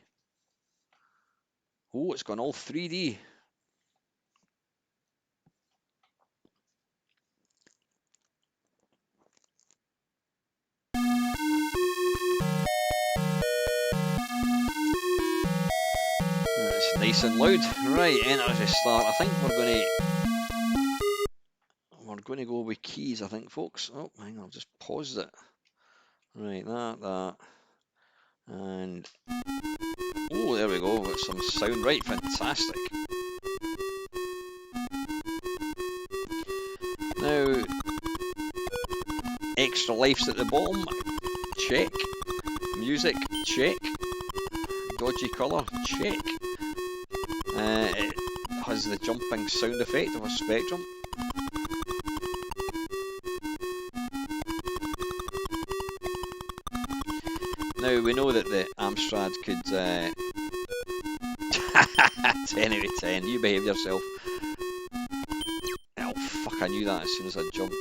Oh, it's gone all 3D. It's nice and loud. Right, energy start. I think we're going to go with keys, I think, folks. Oh, hang on, I've just paused it. Right, that. And oh, there we go. Got some sound. Right, fantastic. Now, extra life's at the bottom. Check. Music. Check. Dodgy colour. Check. It has the jumping sound effect of a Spectrum. we know that the Amstrad could 10 out of 10. You behave yourself. Oh fuck! I knew that as soon as I jumped.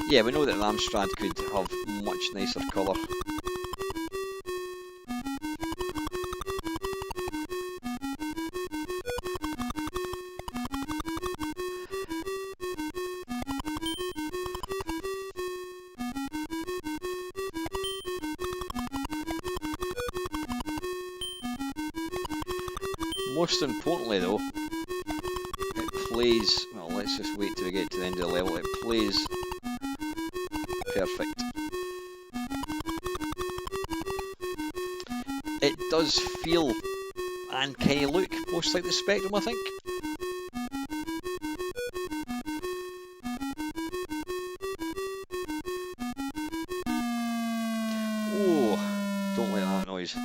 Yeah, we know that the Amstrad could have much nicer colour. Most importantly though, it plays, well let's just wait till we get to the end of the level, it plays perfect. It does feel and kind of look most like the Spectrum, I think. Oh, don't like that noise.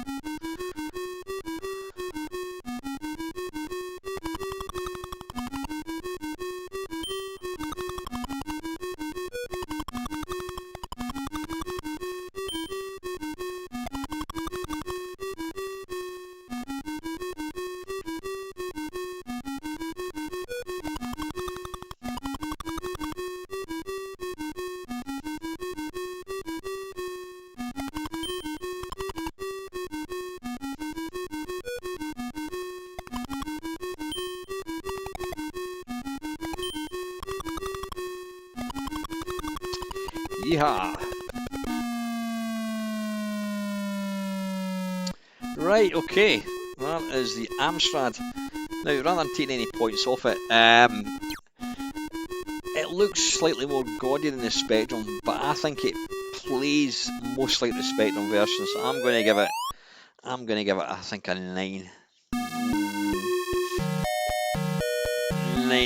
Yeehaw! Right, okay. That is the Amstrad. Now, rather than taking any points off it, it looks slightly more gaudy than the Spectrum, but I think it plays most like the Spectrum version, so I'm going to give it, I think, a 9.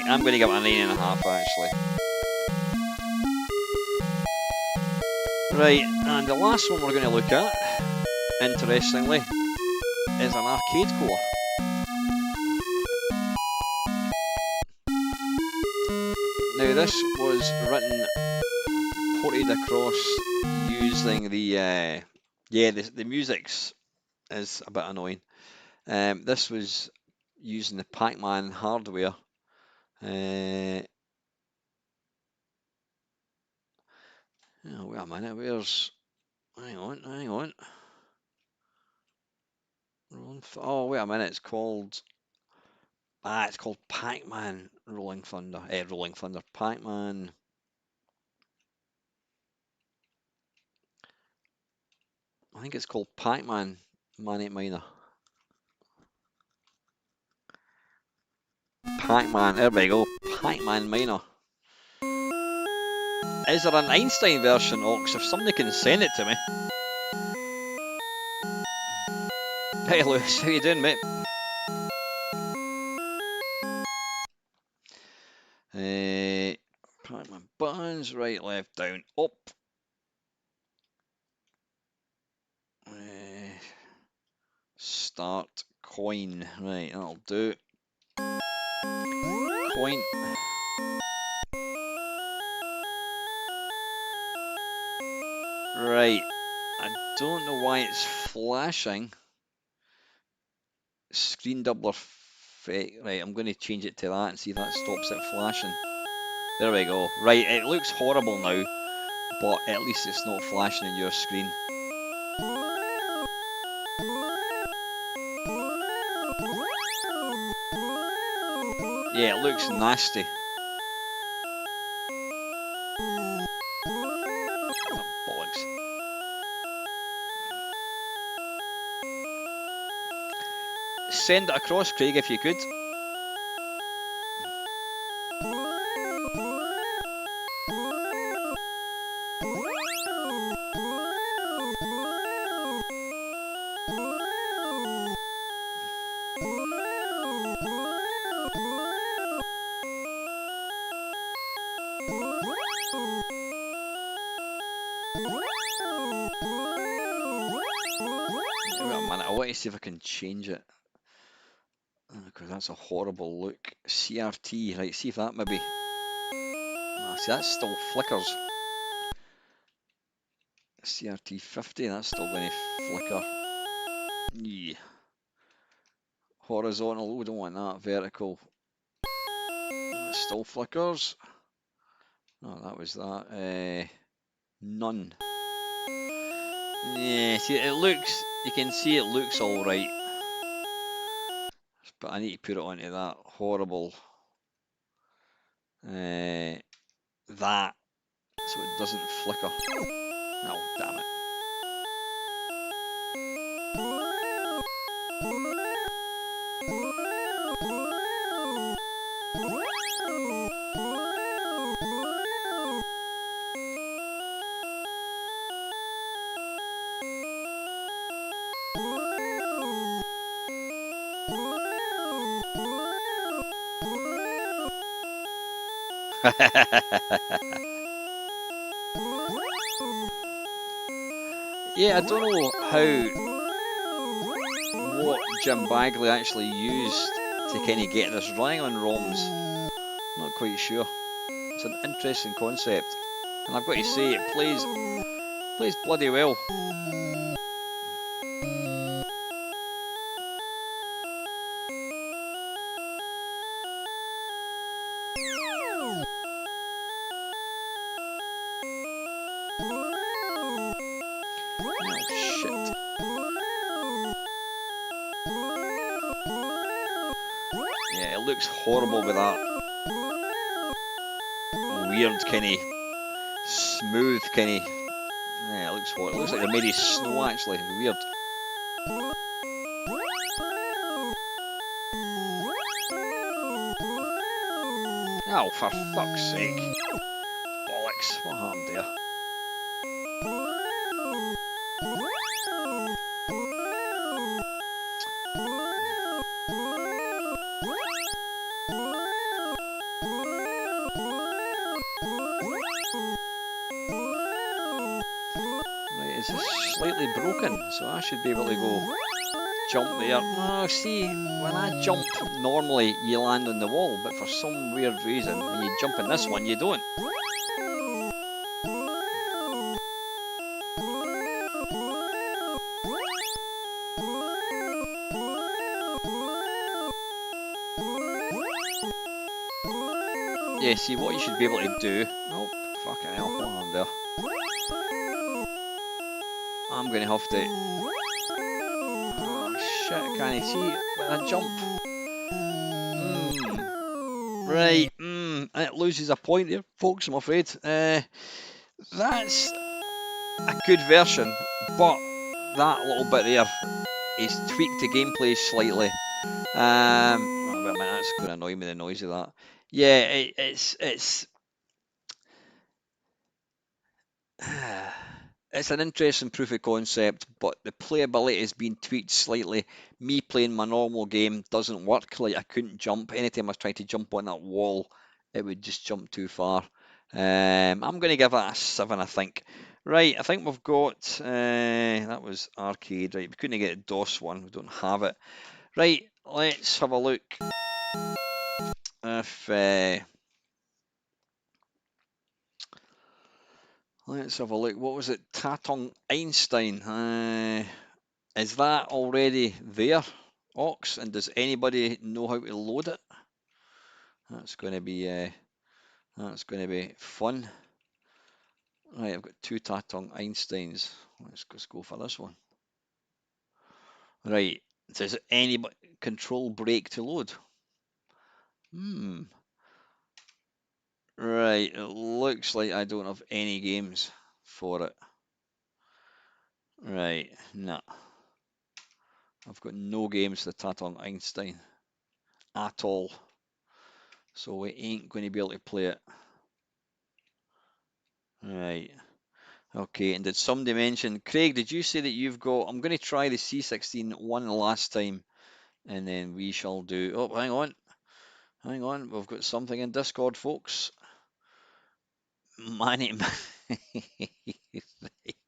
I'm going to give it a 9.5 actually. Right, and the last one we're going to look at, interestingly, is an arcade core. Now this was written, ported across using the, the music's is a bit annoying. This was using the Pac-Man hardware. Oh, wait a minute, hang on. Oh, wait a minute, it's called Pac-Man Rolling Thunder. Rolling Thunder, Pac-Man. I think it's called Pac-Man Manic Miner. Pac-Man, there we go, Pac-Man Miner. Is there an Einstein version, Ox? If somebody can send it to me. Hey Lewis, how you doing, mate? Pac-Man buttons, right, left, down, up. Start coin, right, that'll do. Coin. Right, I don't know why it's flashing. Screen doubler effect. Right, I'm going to change it to that and see if that stops it flashing. There we go. Right, it looks horrible now, but at least it's not flashing in your screen. Yeah, it looks nasty. Oh, bollocks. Send it across, Craig, if you could. Wait a minute, I want to see if I can change it. Because that's a horrible look. CRT, right, see if that maybe... Ah, see, that still flickers. CRT 50, that's still going to flicker. Yeah. Horizontal, we don't want that. Vertical, it still flickers. No, that was that. None. Yeah, see, it looks, you can see it looks all right. But I need to put it onto that horrible, that, so it doesn't flicker. Oh, damn it. Yeah, I don't know what Jim Bagley actually used to kind of get this running on ROMs. Not quite sure. It's an interesting concept, and I've got to say, it plays bloody well. Yeah, it looks horrible with that weird kind of smooth kind of. Yeah, it looks horrible. It looks like they're made of snow actually. Weird. Oh, for fuck's sake! Bollocks! What happened there? It's slightly broken, so I should be able to go jump there. No, see, when I jump, normally you land on the wall, but for some weird reason, when you jump in this one, you don't. Yeah, see, what you should be able to do... Oh, fucking hell, what happened there? I'm going to have to... Oh, shit, can I see when I jump? Right, it loses a point there, folks, I'm afraid. That's a good version, but that little bit there is tweaked the gameplay slightly. Oh, wait a minute, that's going to annoy me, the noise of that. Yeah, it's it's an interesting proof of concept, but the playability has been tweaked slightly. Me playing my normal game doesn't work. Like, I couldn't jump. Anytime I was trying to jump on that wall, it would just jump too far. I'm going to give it a 7, I think. Right, I think we've got, that was arcade, right, we couldn't get a DOS one, we don't have it. Right, let's have a look if, let's have a look, what was it, Tatong Einstein, is that already there, Ox, and does anybody know how to load it? That's going to be fun. Right, I've got 2 Tatong Einsteins, let's just go for this one. Right, does anybody control break to load? Right, it looks like I don't have any games for it. Right, nah. I've got no games to Tatong Einstein at all. So we ain't going to be able to play it. Right. Okay, and did somebody mention, Craig, did you say that you've got, I'm going to try the C16 one last time, and then we shall do, oh, hang on, we've got something in Discord, folks. Manic,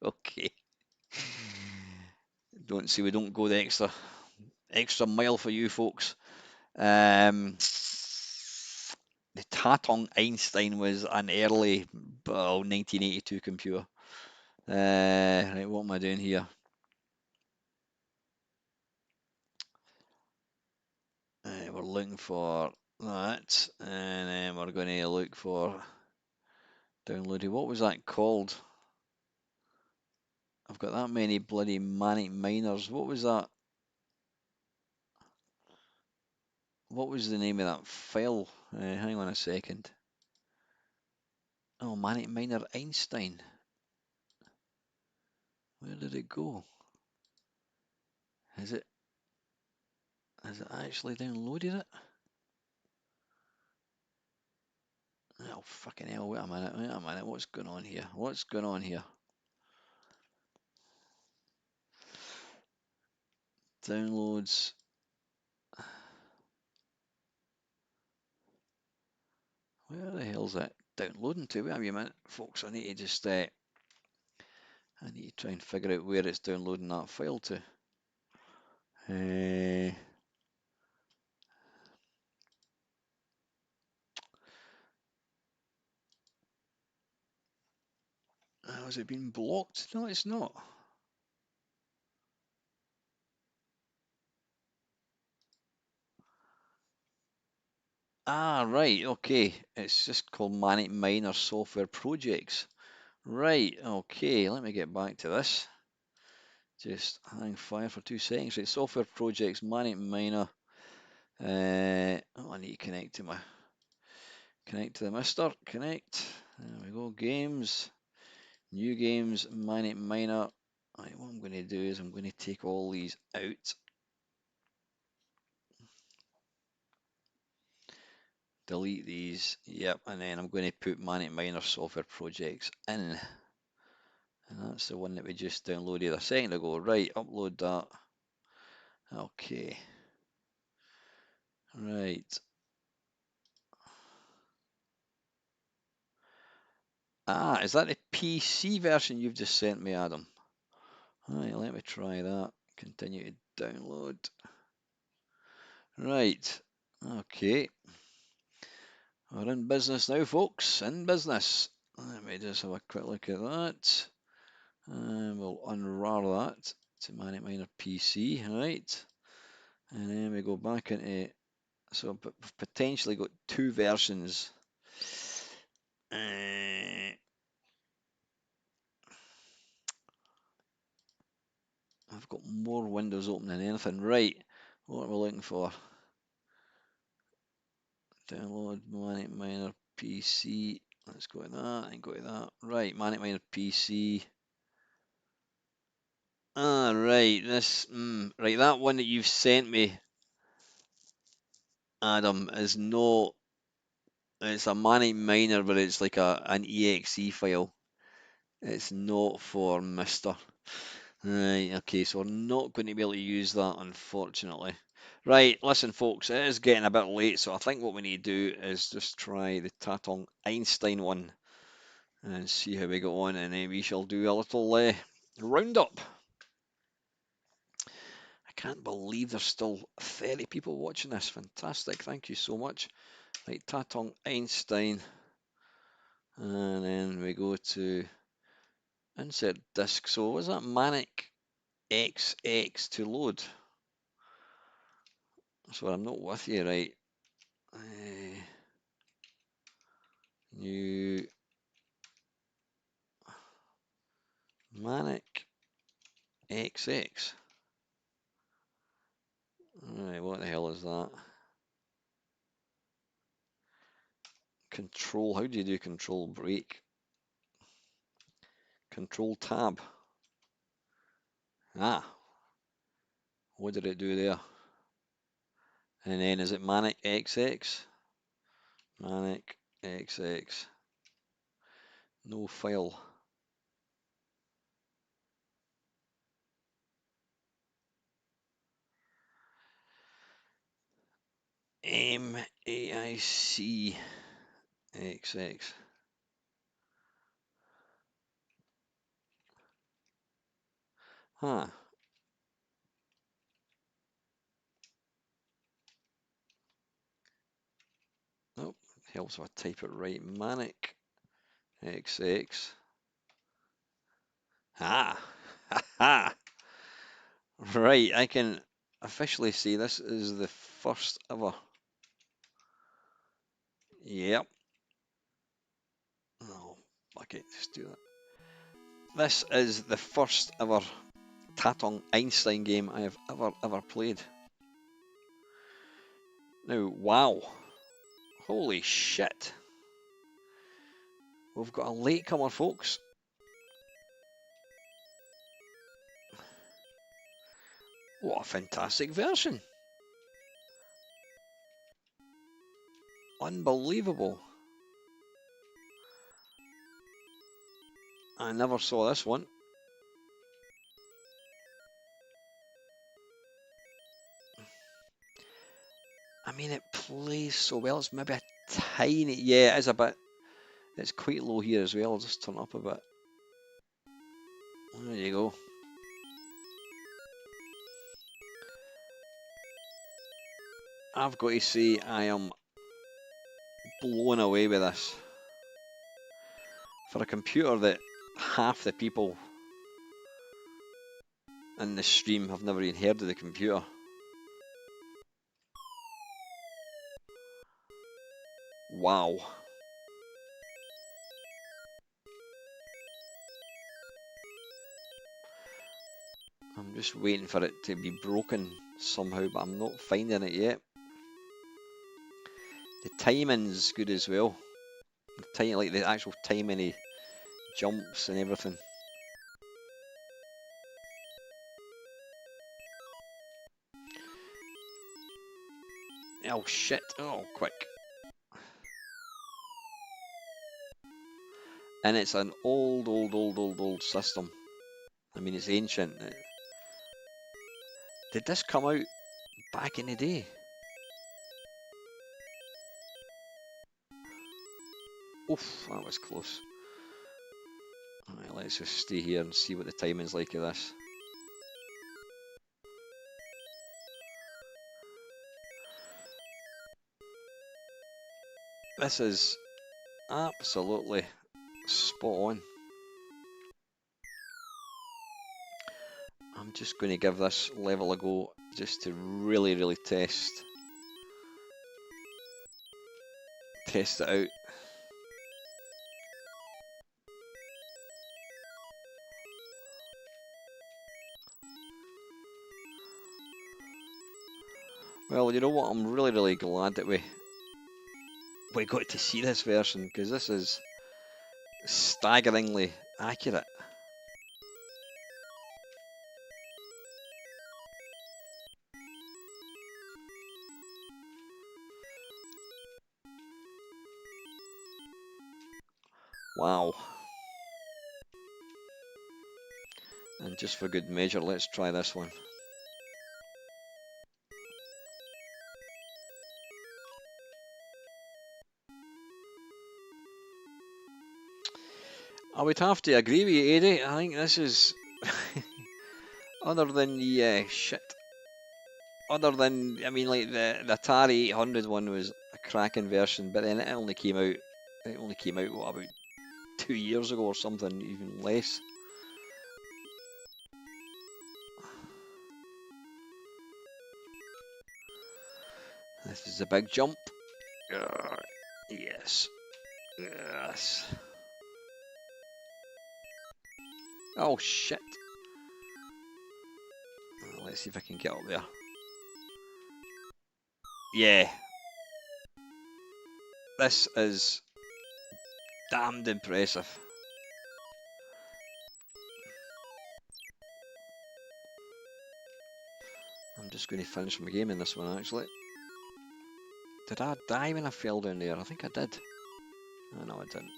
okay. Don't see, we don't go the extra mile for you folks. Um, the Tatong Einstein was an early 1982 computer. Right, what am I doing here? We're looking for that, and then we're going to look for downloaded. What was that called? I've got that many bloody Manic Miners. What was that? What was the name of that file? Hang on a second. Oh, Manic Miner Einstein. Where did it go? Has it actually downloaded it? Oh fucking hell! Wait a minute! Wait a minute! What's going on here? What's going on here? Downloads. Where the hell's it downloading to? Wait a minute, folks. I need to just I need to try and figure out where it's downloading that file to. Has it been blocked? No, it's not. Ah, right, okay. It's just called Manic Miner Software Projects. Right, okay, let me get back to this. Just hang fire for 2 seconds. Right, Software Projects, Manic Miner. I need to connect to the mister. Connect. There we go. Games. New games, Manic Miner. Right, what I'm going to do is I'm going to take all these out. Delete these. Yep, and then I'm going to put Manic Miner Software Projects in. And that's the one that we just downloaded a second ago. Right, upload that. Okay. Right. Ah, is that the PC version you've just sent me, Adam? Right, let me try that. Continue to download. Right. Okay. We're in business now, folks. In business. Let me just have a quick look at that. And we'll unrar that to Manic Miner PC, right? And then we go back into, so we've potentially got two versions. I've got more windows open than anything. Right, what are we looking for? Download Manic Miner PC. Let's go to that and go to that. Right, Manic Miner PC. Ah, right, this, right, that one that you've sent me, Adam, is not, it's a Manic Miner, but it's like an exe file. It's not for Mister. Right, okay, so we're not going to be able to use that, unfortunately. Right, listen, folks, it is getting a bit late, so I think what we need to do is just try the Tatong Einstein one and see how we go on, and then we shall do a little roundup. I can't believe there's still 30 people watching this. Fantastic, thank you so much. Right, Tatong Einstein, and then we go to insert disk. So was that Manic XX to load? So I'm not with you, right? New Manic XX. Alright, what the hell is that? Control, how do you do control break? Control tab. Ah, what did it do there? And then is it Manic XX? Manic XX. No file. MAIC XX. Huh. Helps if I type it right. Manic XX. Ah, ha ha. Right, I can officially say this is the first ever. Yep. Oh, okay, just do that. This is the first ever Tatong Einstein game I have ever played. Now, wow. Holy shit. We've got a latecomer, folks. What a fantastic version. Unbelievable. I never saw this one. I mean, it plays so well. It's maybe a tiny... Yeah, it is a bit... It's quite low here as well. I'll just turn up a bit. There you go. I've got to say, I am blown away with this. For a computer that half the people in the stream have never even heard of the computer. Wow. I'm just waiting for it to be broken somehow, but I'm not finding it yet. The timing's good as well. Like the actual timing he jumps and everything. Oh shit, oh quick. And it's an old system. I mean, it's ancient. Did this come out back in the day? Oof, that was close. Alright, let's just stay here and see what the timing's like of this. This is absolutely spot on. I'm just going to give this level a go just to really test it out. Well, you know what? I'm really glad that we got to see this version, because this is staggeringly accurate. Wow. And just for good measure, let's try this one. I would have to agree with you, Eddie. I think this is, other than the shit. Other than, I mean, like the Atari 800 one was a cracking version, but then it only came out. What, about 2 years ago or something, even less. This is a big jump. Yes. Yes. Oh shit. Let's see if I can get up there. Yeah. This is damned impressive. I'm just going to finish my game in this one, actually. Did I die when I fell down there? I think I did. Oh, no, I didn't.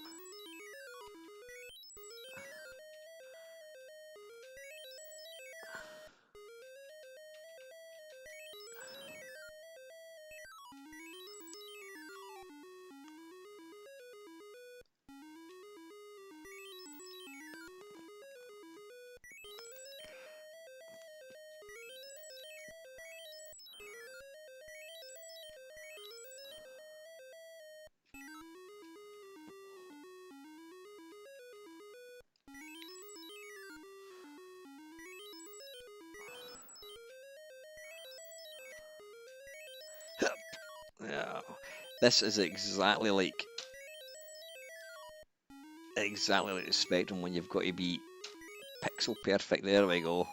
zip. Yeah. This is exactly like the Spectrum when you've got to be pixel perfect. There we go.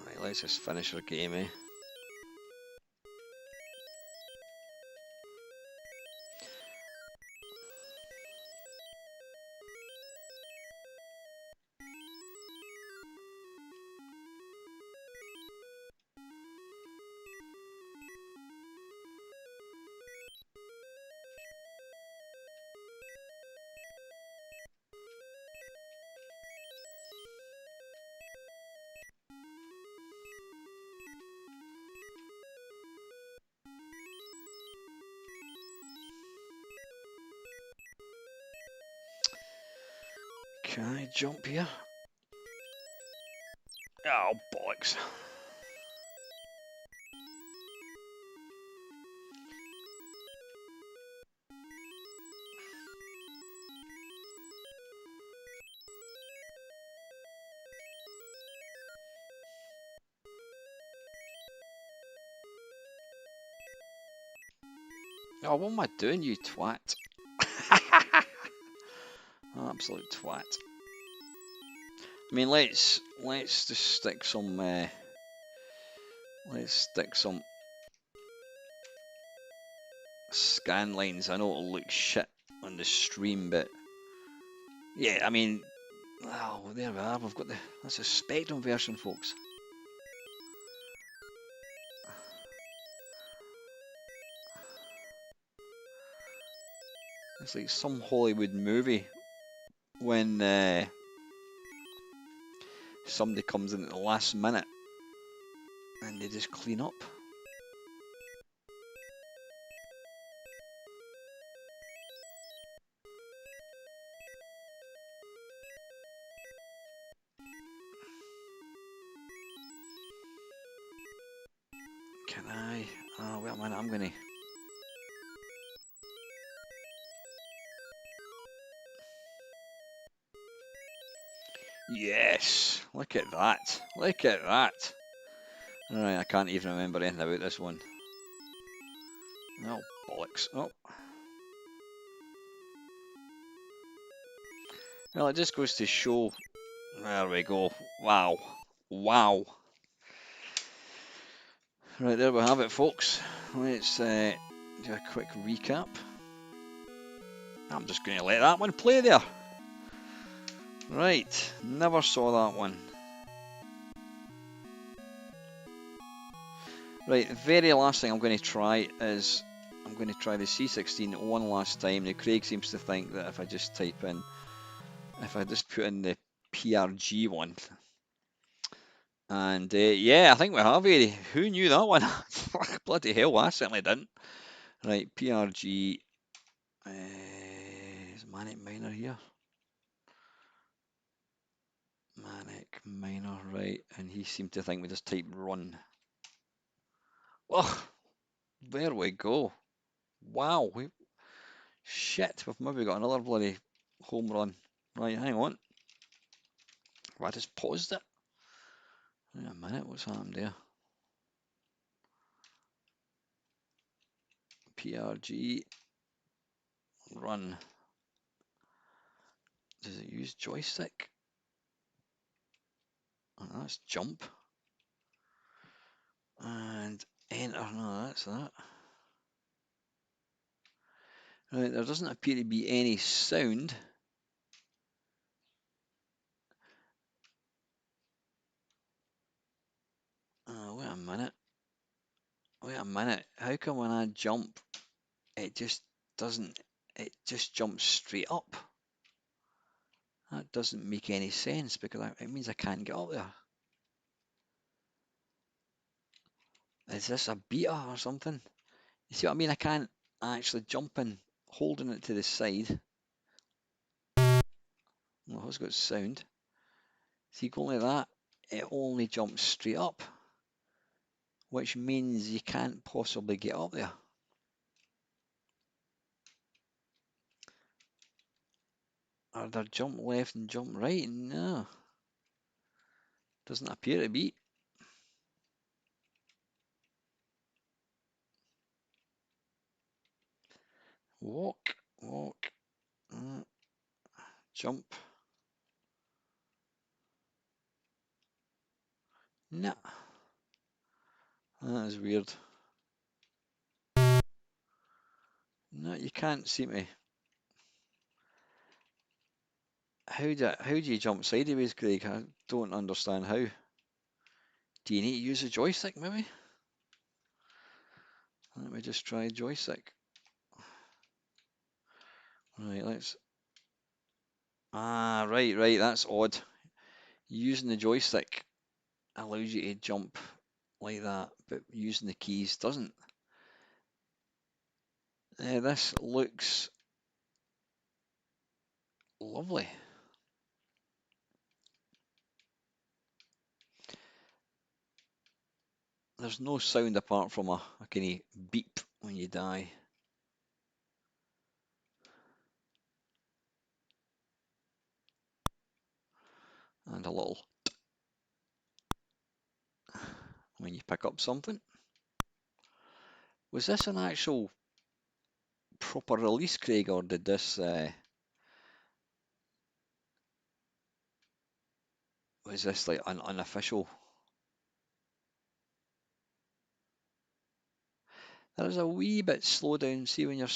Right, let's just finish our game, eh? Can I jump here? Oh, bollocks. Oh, what am I doing, you twat? Absolute twat. I mean, let's just stick some scan lines. I know it'll look shit on the stream, but yeah, I mean, oh, there we are. We've got that's a Spectrum version, folks. It's like some Hollywood movie when somebody comes in at the last minute and they just clean up. Can I? Oh, wait a minute, I'm gonna. Yes, look at that. Look at that. Alright, I can't even remember anything about this one. Oh, bollocks. Oh. Well, it just goes to show. There we go. Wow. Wow. Right, there we have it, folks. Let's do a quick recap. I'm just going to let that one play there. Right, never saw that one. Right, the very last thing I'm going to try is I'm going to try the C16 one last time. Now, Craig seems to think that if I just put in the PRG one, and yeah, I think we have it. Who knew that one? Bloody hell, I certainly didn't. Right, PRG. Is Manic Miner here? Manic Miner, right, and he seemed to think we just type run. Oh, there we go. Wow, shit, we've maybe got another bloody home run. Right, hang on. Have I just paused it? Wait a minute, what's happened there? PRG run. Does it use joystick? Oh, that's jump. And enter, no, that's that. Right, there doesn't appear to be any sound. Wait a minute. Wait a minute. How come when I jump, it just doesn't, it just jumps straight up? That doesn't make any sense because it means I can't get up there. Is this a beta or something? You see what I mean? I can't actually jump in holding it to the side. Well, it's got sound. See, going like that, it only jumps straight up, which means you can't possibly get up there. Are there jump left and jump right? No. Doesn't appear to be. Walk, walk, jump. Nah, that is weird. No, you can't see me. How do you jump sideways, Craig? I don't understand how. Do you need to use a joystick, maybe? Let me just try joystick. Right, let's. Ah, right, that's odd. Using the joystick allows you to jump like that, but using the keys doesn't. This looks lovely. There's no sound apart from a kind of beep when you die. And a little when you pick up something. Was this an actual proper release, Craig, or did this was this like an unofficial? There's a wee bit slow down. See when you're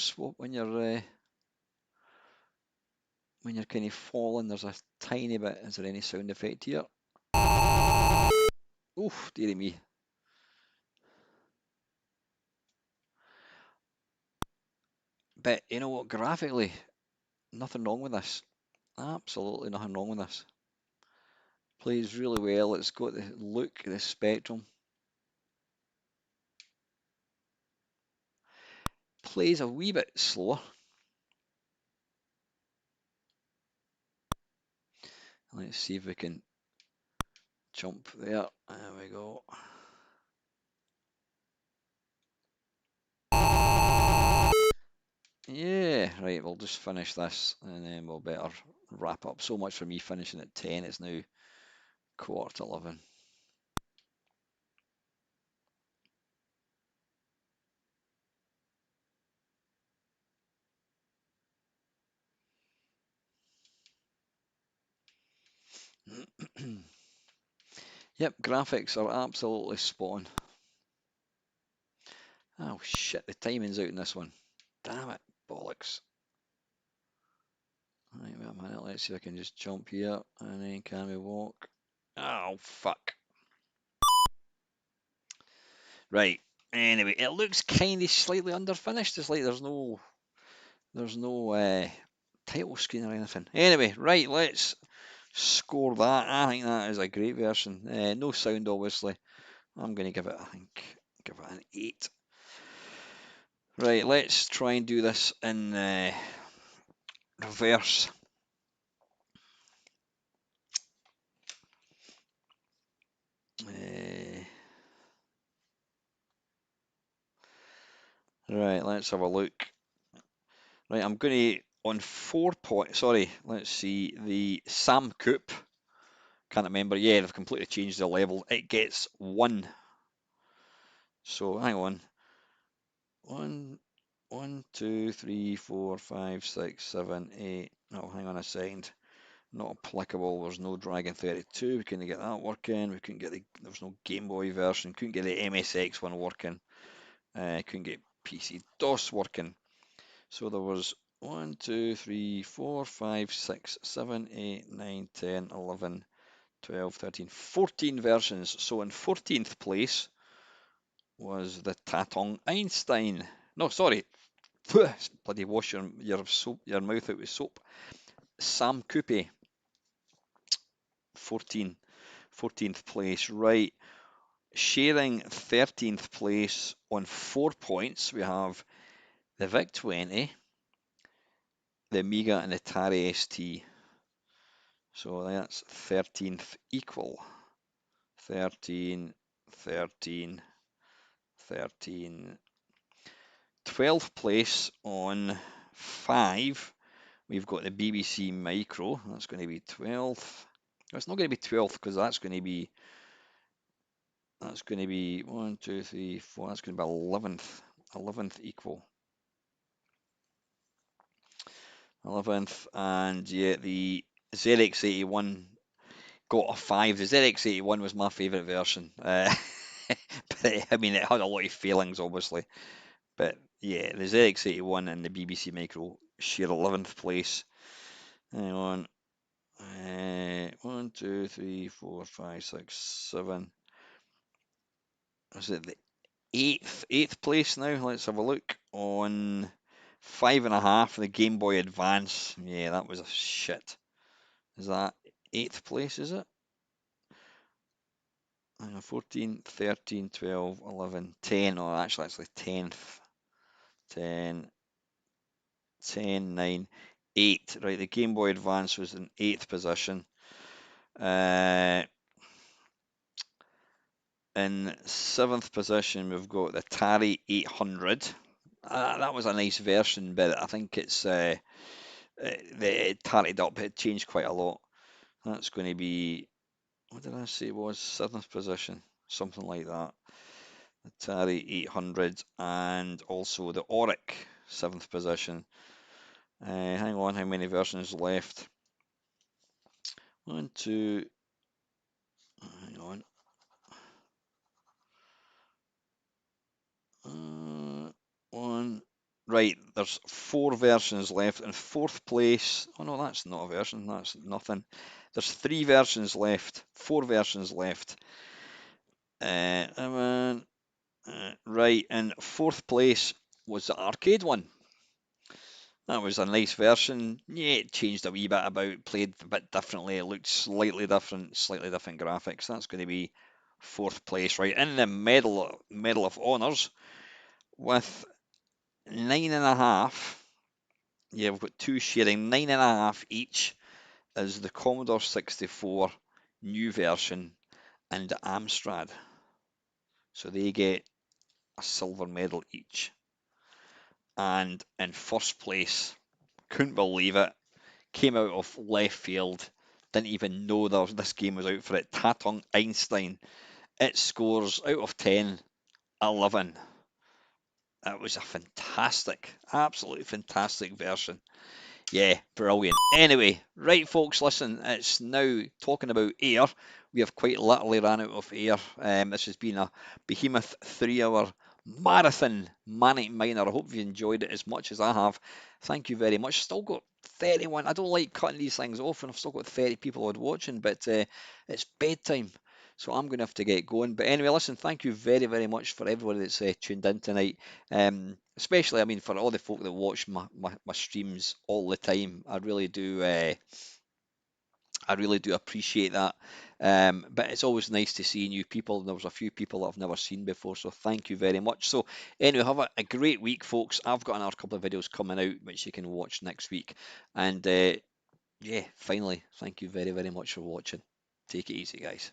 kind of falling, there's a tiny bit. Is there any sound effect here? Oof, dearie me. But you know what? Graphically, nothing wrong with this. Absolutely nothing wrong with this. Plays really well. It's got the look, the spectrum. Plays a wee bit slower. Let's see if we can jump there. There we go. Yeah, right, we'll just finish this and then we'll better wrap up. So much for me finishing at 10. It's now 11:15. Yep, graphics are absolutely spot on. Oh shit, the timing's out in this one. Damn it, bollocks. Right, wait a minute, let's see if I can just jump here and then can we walk? Oh fuck. Right, anyway, it looks kind of slightly underfinished. It's like there's no title screen or anything. Anyway, right, let's score that. I think that is a great version. No sound, obviously. I'm going to give it, I think, give it an 8. Right, let's try and do this in reverse. Right, let's have a look. Right, I'm going to, on 4 points, sorry, let's see, the Sam Coop, can't remember, yeah, they've completely changed the level. It gets 1. So, hang on. 1, 1, 2, 3, 4, 5, 6, 7, 8. No, hang on a second. Not applicable. There's no Dragon 32. We couldn't get that working. We couldn't get there was no Game Boy version. Couldn't get the MSX one working. Couldn't get PC DOS working. So there was 1, 2, 3, 4, 5, 6, 7, 8, 9, 10, 11, 12, 13, 14 versions. So in 14th place was the Tatong Einstein. No, sorry. Bloody wash your mouth out with soap. Sam Coupe, 14th place. Right. Sharing 13th place on 4 points, we have the VIC-20, the Amiga, and the Atari ST. So that's 13th equal. 13, 13, 13. 12th place on 5, we've got the BBC Micro. That's going to be 12th. It's not going to be 12th because that's going to be 1, 2, 3, 4. That's going to be 11th equal. 11th, and yeah, the ZX81 got a 5. The ZX81 was my favourite version. But I mean, it had a lot of failings, obviously. But yeah, the ZX81 and the BBC Micro share 11th place. Hang on. 1, 2, 3, 4, 5, 6, 7. Is it the eighth place now? Let's have a look. On 5.5, the Game Boy Advance. Yeah, that was a shit. Is that eighth place, is it? 14, 13, 12, 11, 10. Oh, actually 10th. 10, 10, 9, 8. Right, the Game Boy Advance was in 8th position. In 7th position, we've got the Atari 800. That was a nice version, but I think it tarted up. It changed quite a lot. That's going to be, what did I say it was? 7th position, something like that. Atari 800 and also the Auric, 7th position. Hang on, how many versions left? One, two, hang on. One. Right, there's 4 versions left. In 4th place, oh no, that's not a version, that's nothing. There's 3 versions left, 4 versions left. Right, in 4th place was the arcade one. That was a nice version. Yeah, it changed a wee bit about, played a bit differently. It looked slightly different graphics. That's going to be 4th place, right? In the Medal of Honors with 9.5. Yeah, we've got 2 sharing 9.5 each. Is the Commodore 64 new version and the Amstrad. So they get a silver medal each. And in 1st place, couldn't believe it, came out of left field, didn't even know this game was out for it. Tatong Einstein, it scores out of 10, 11. That was a fantastic, absolutely fantastic version. Yeah, brilliant. Anyway, right, folks, listen, it's now talking about air. We have quite literally ran out of air. This has been a behemoth 3-hour marathon Manic Miner. I hope you enjoyed it as much as I have. Thank you very much. Still got 31. I don't like cutting these things off, and I've still got 30 people on watching, but it's bedtime. So I'm going to have to get going. But anyway, listen, thank you very, very much for everybody that's tuned in tonight. Especially, I mean, for all the folk that watch my streams all the time. I really do appreciate that. But it's always nice to see new people. There was a few people that I've never seen before, so thank you very much. So anyway, have a great week, folks. I've got another couple of videos coming out, which you can watch next week. And yeah, finally, thank you very, very much for watching. Take it easy, guys.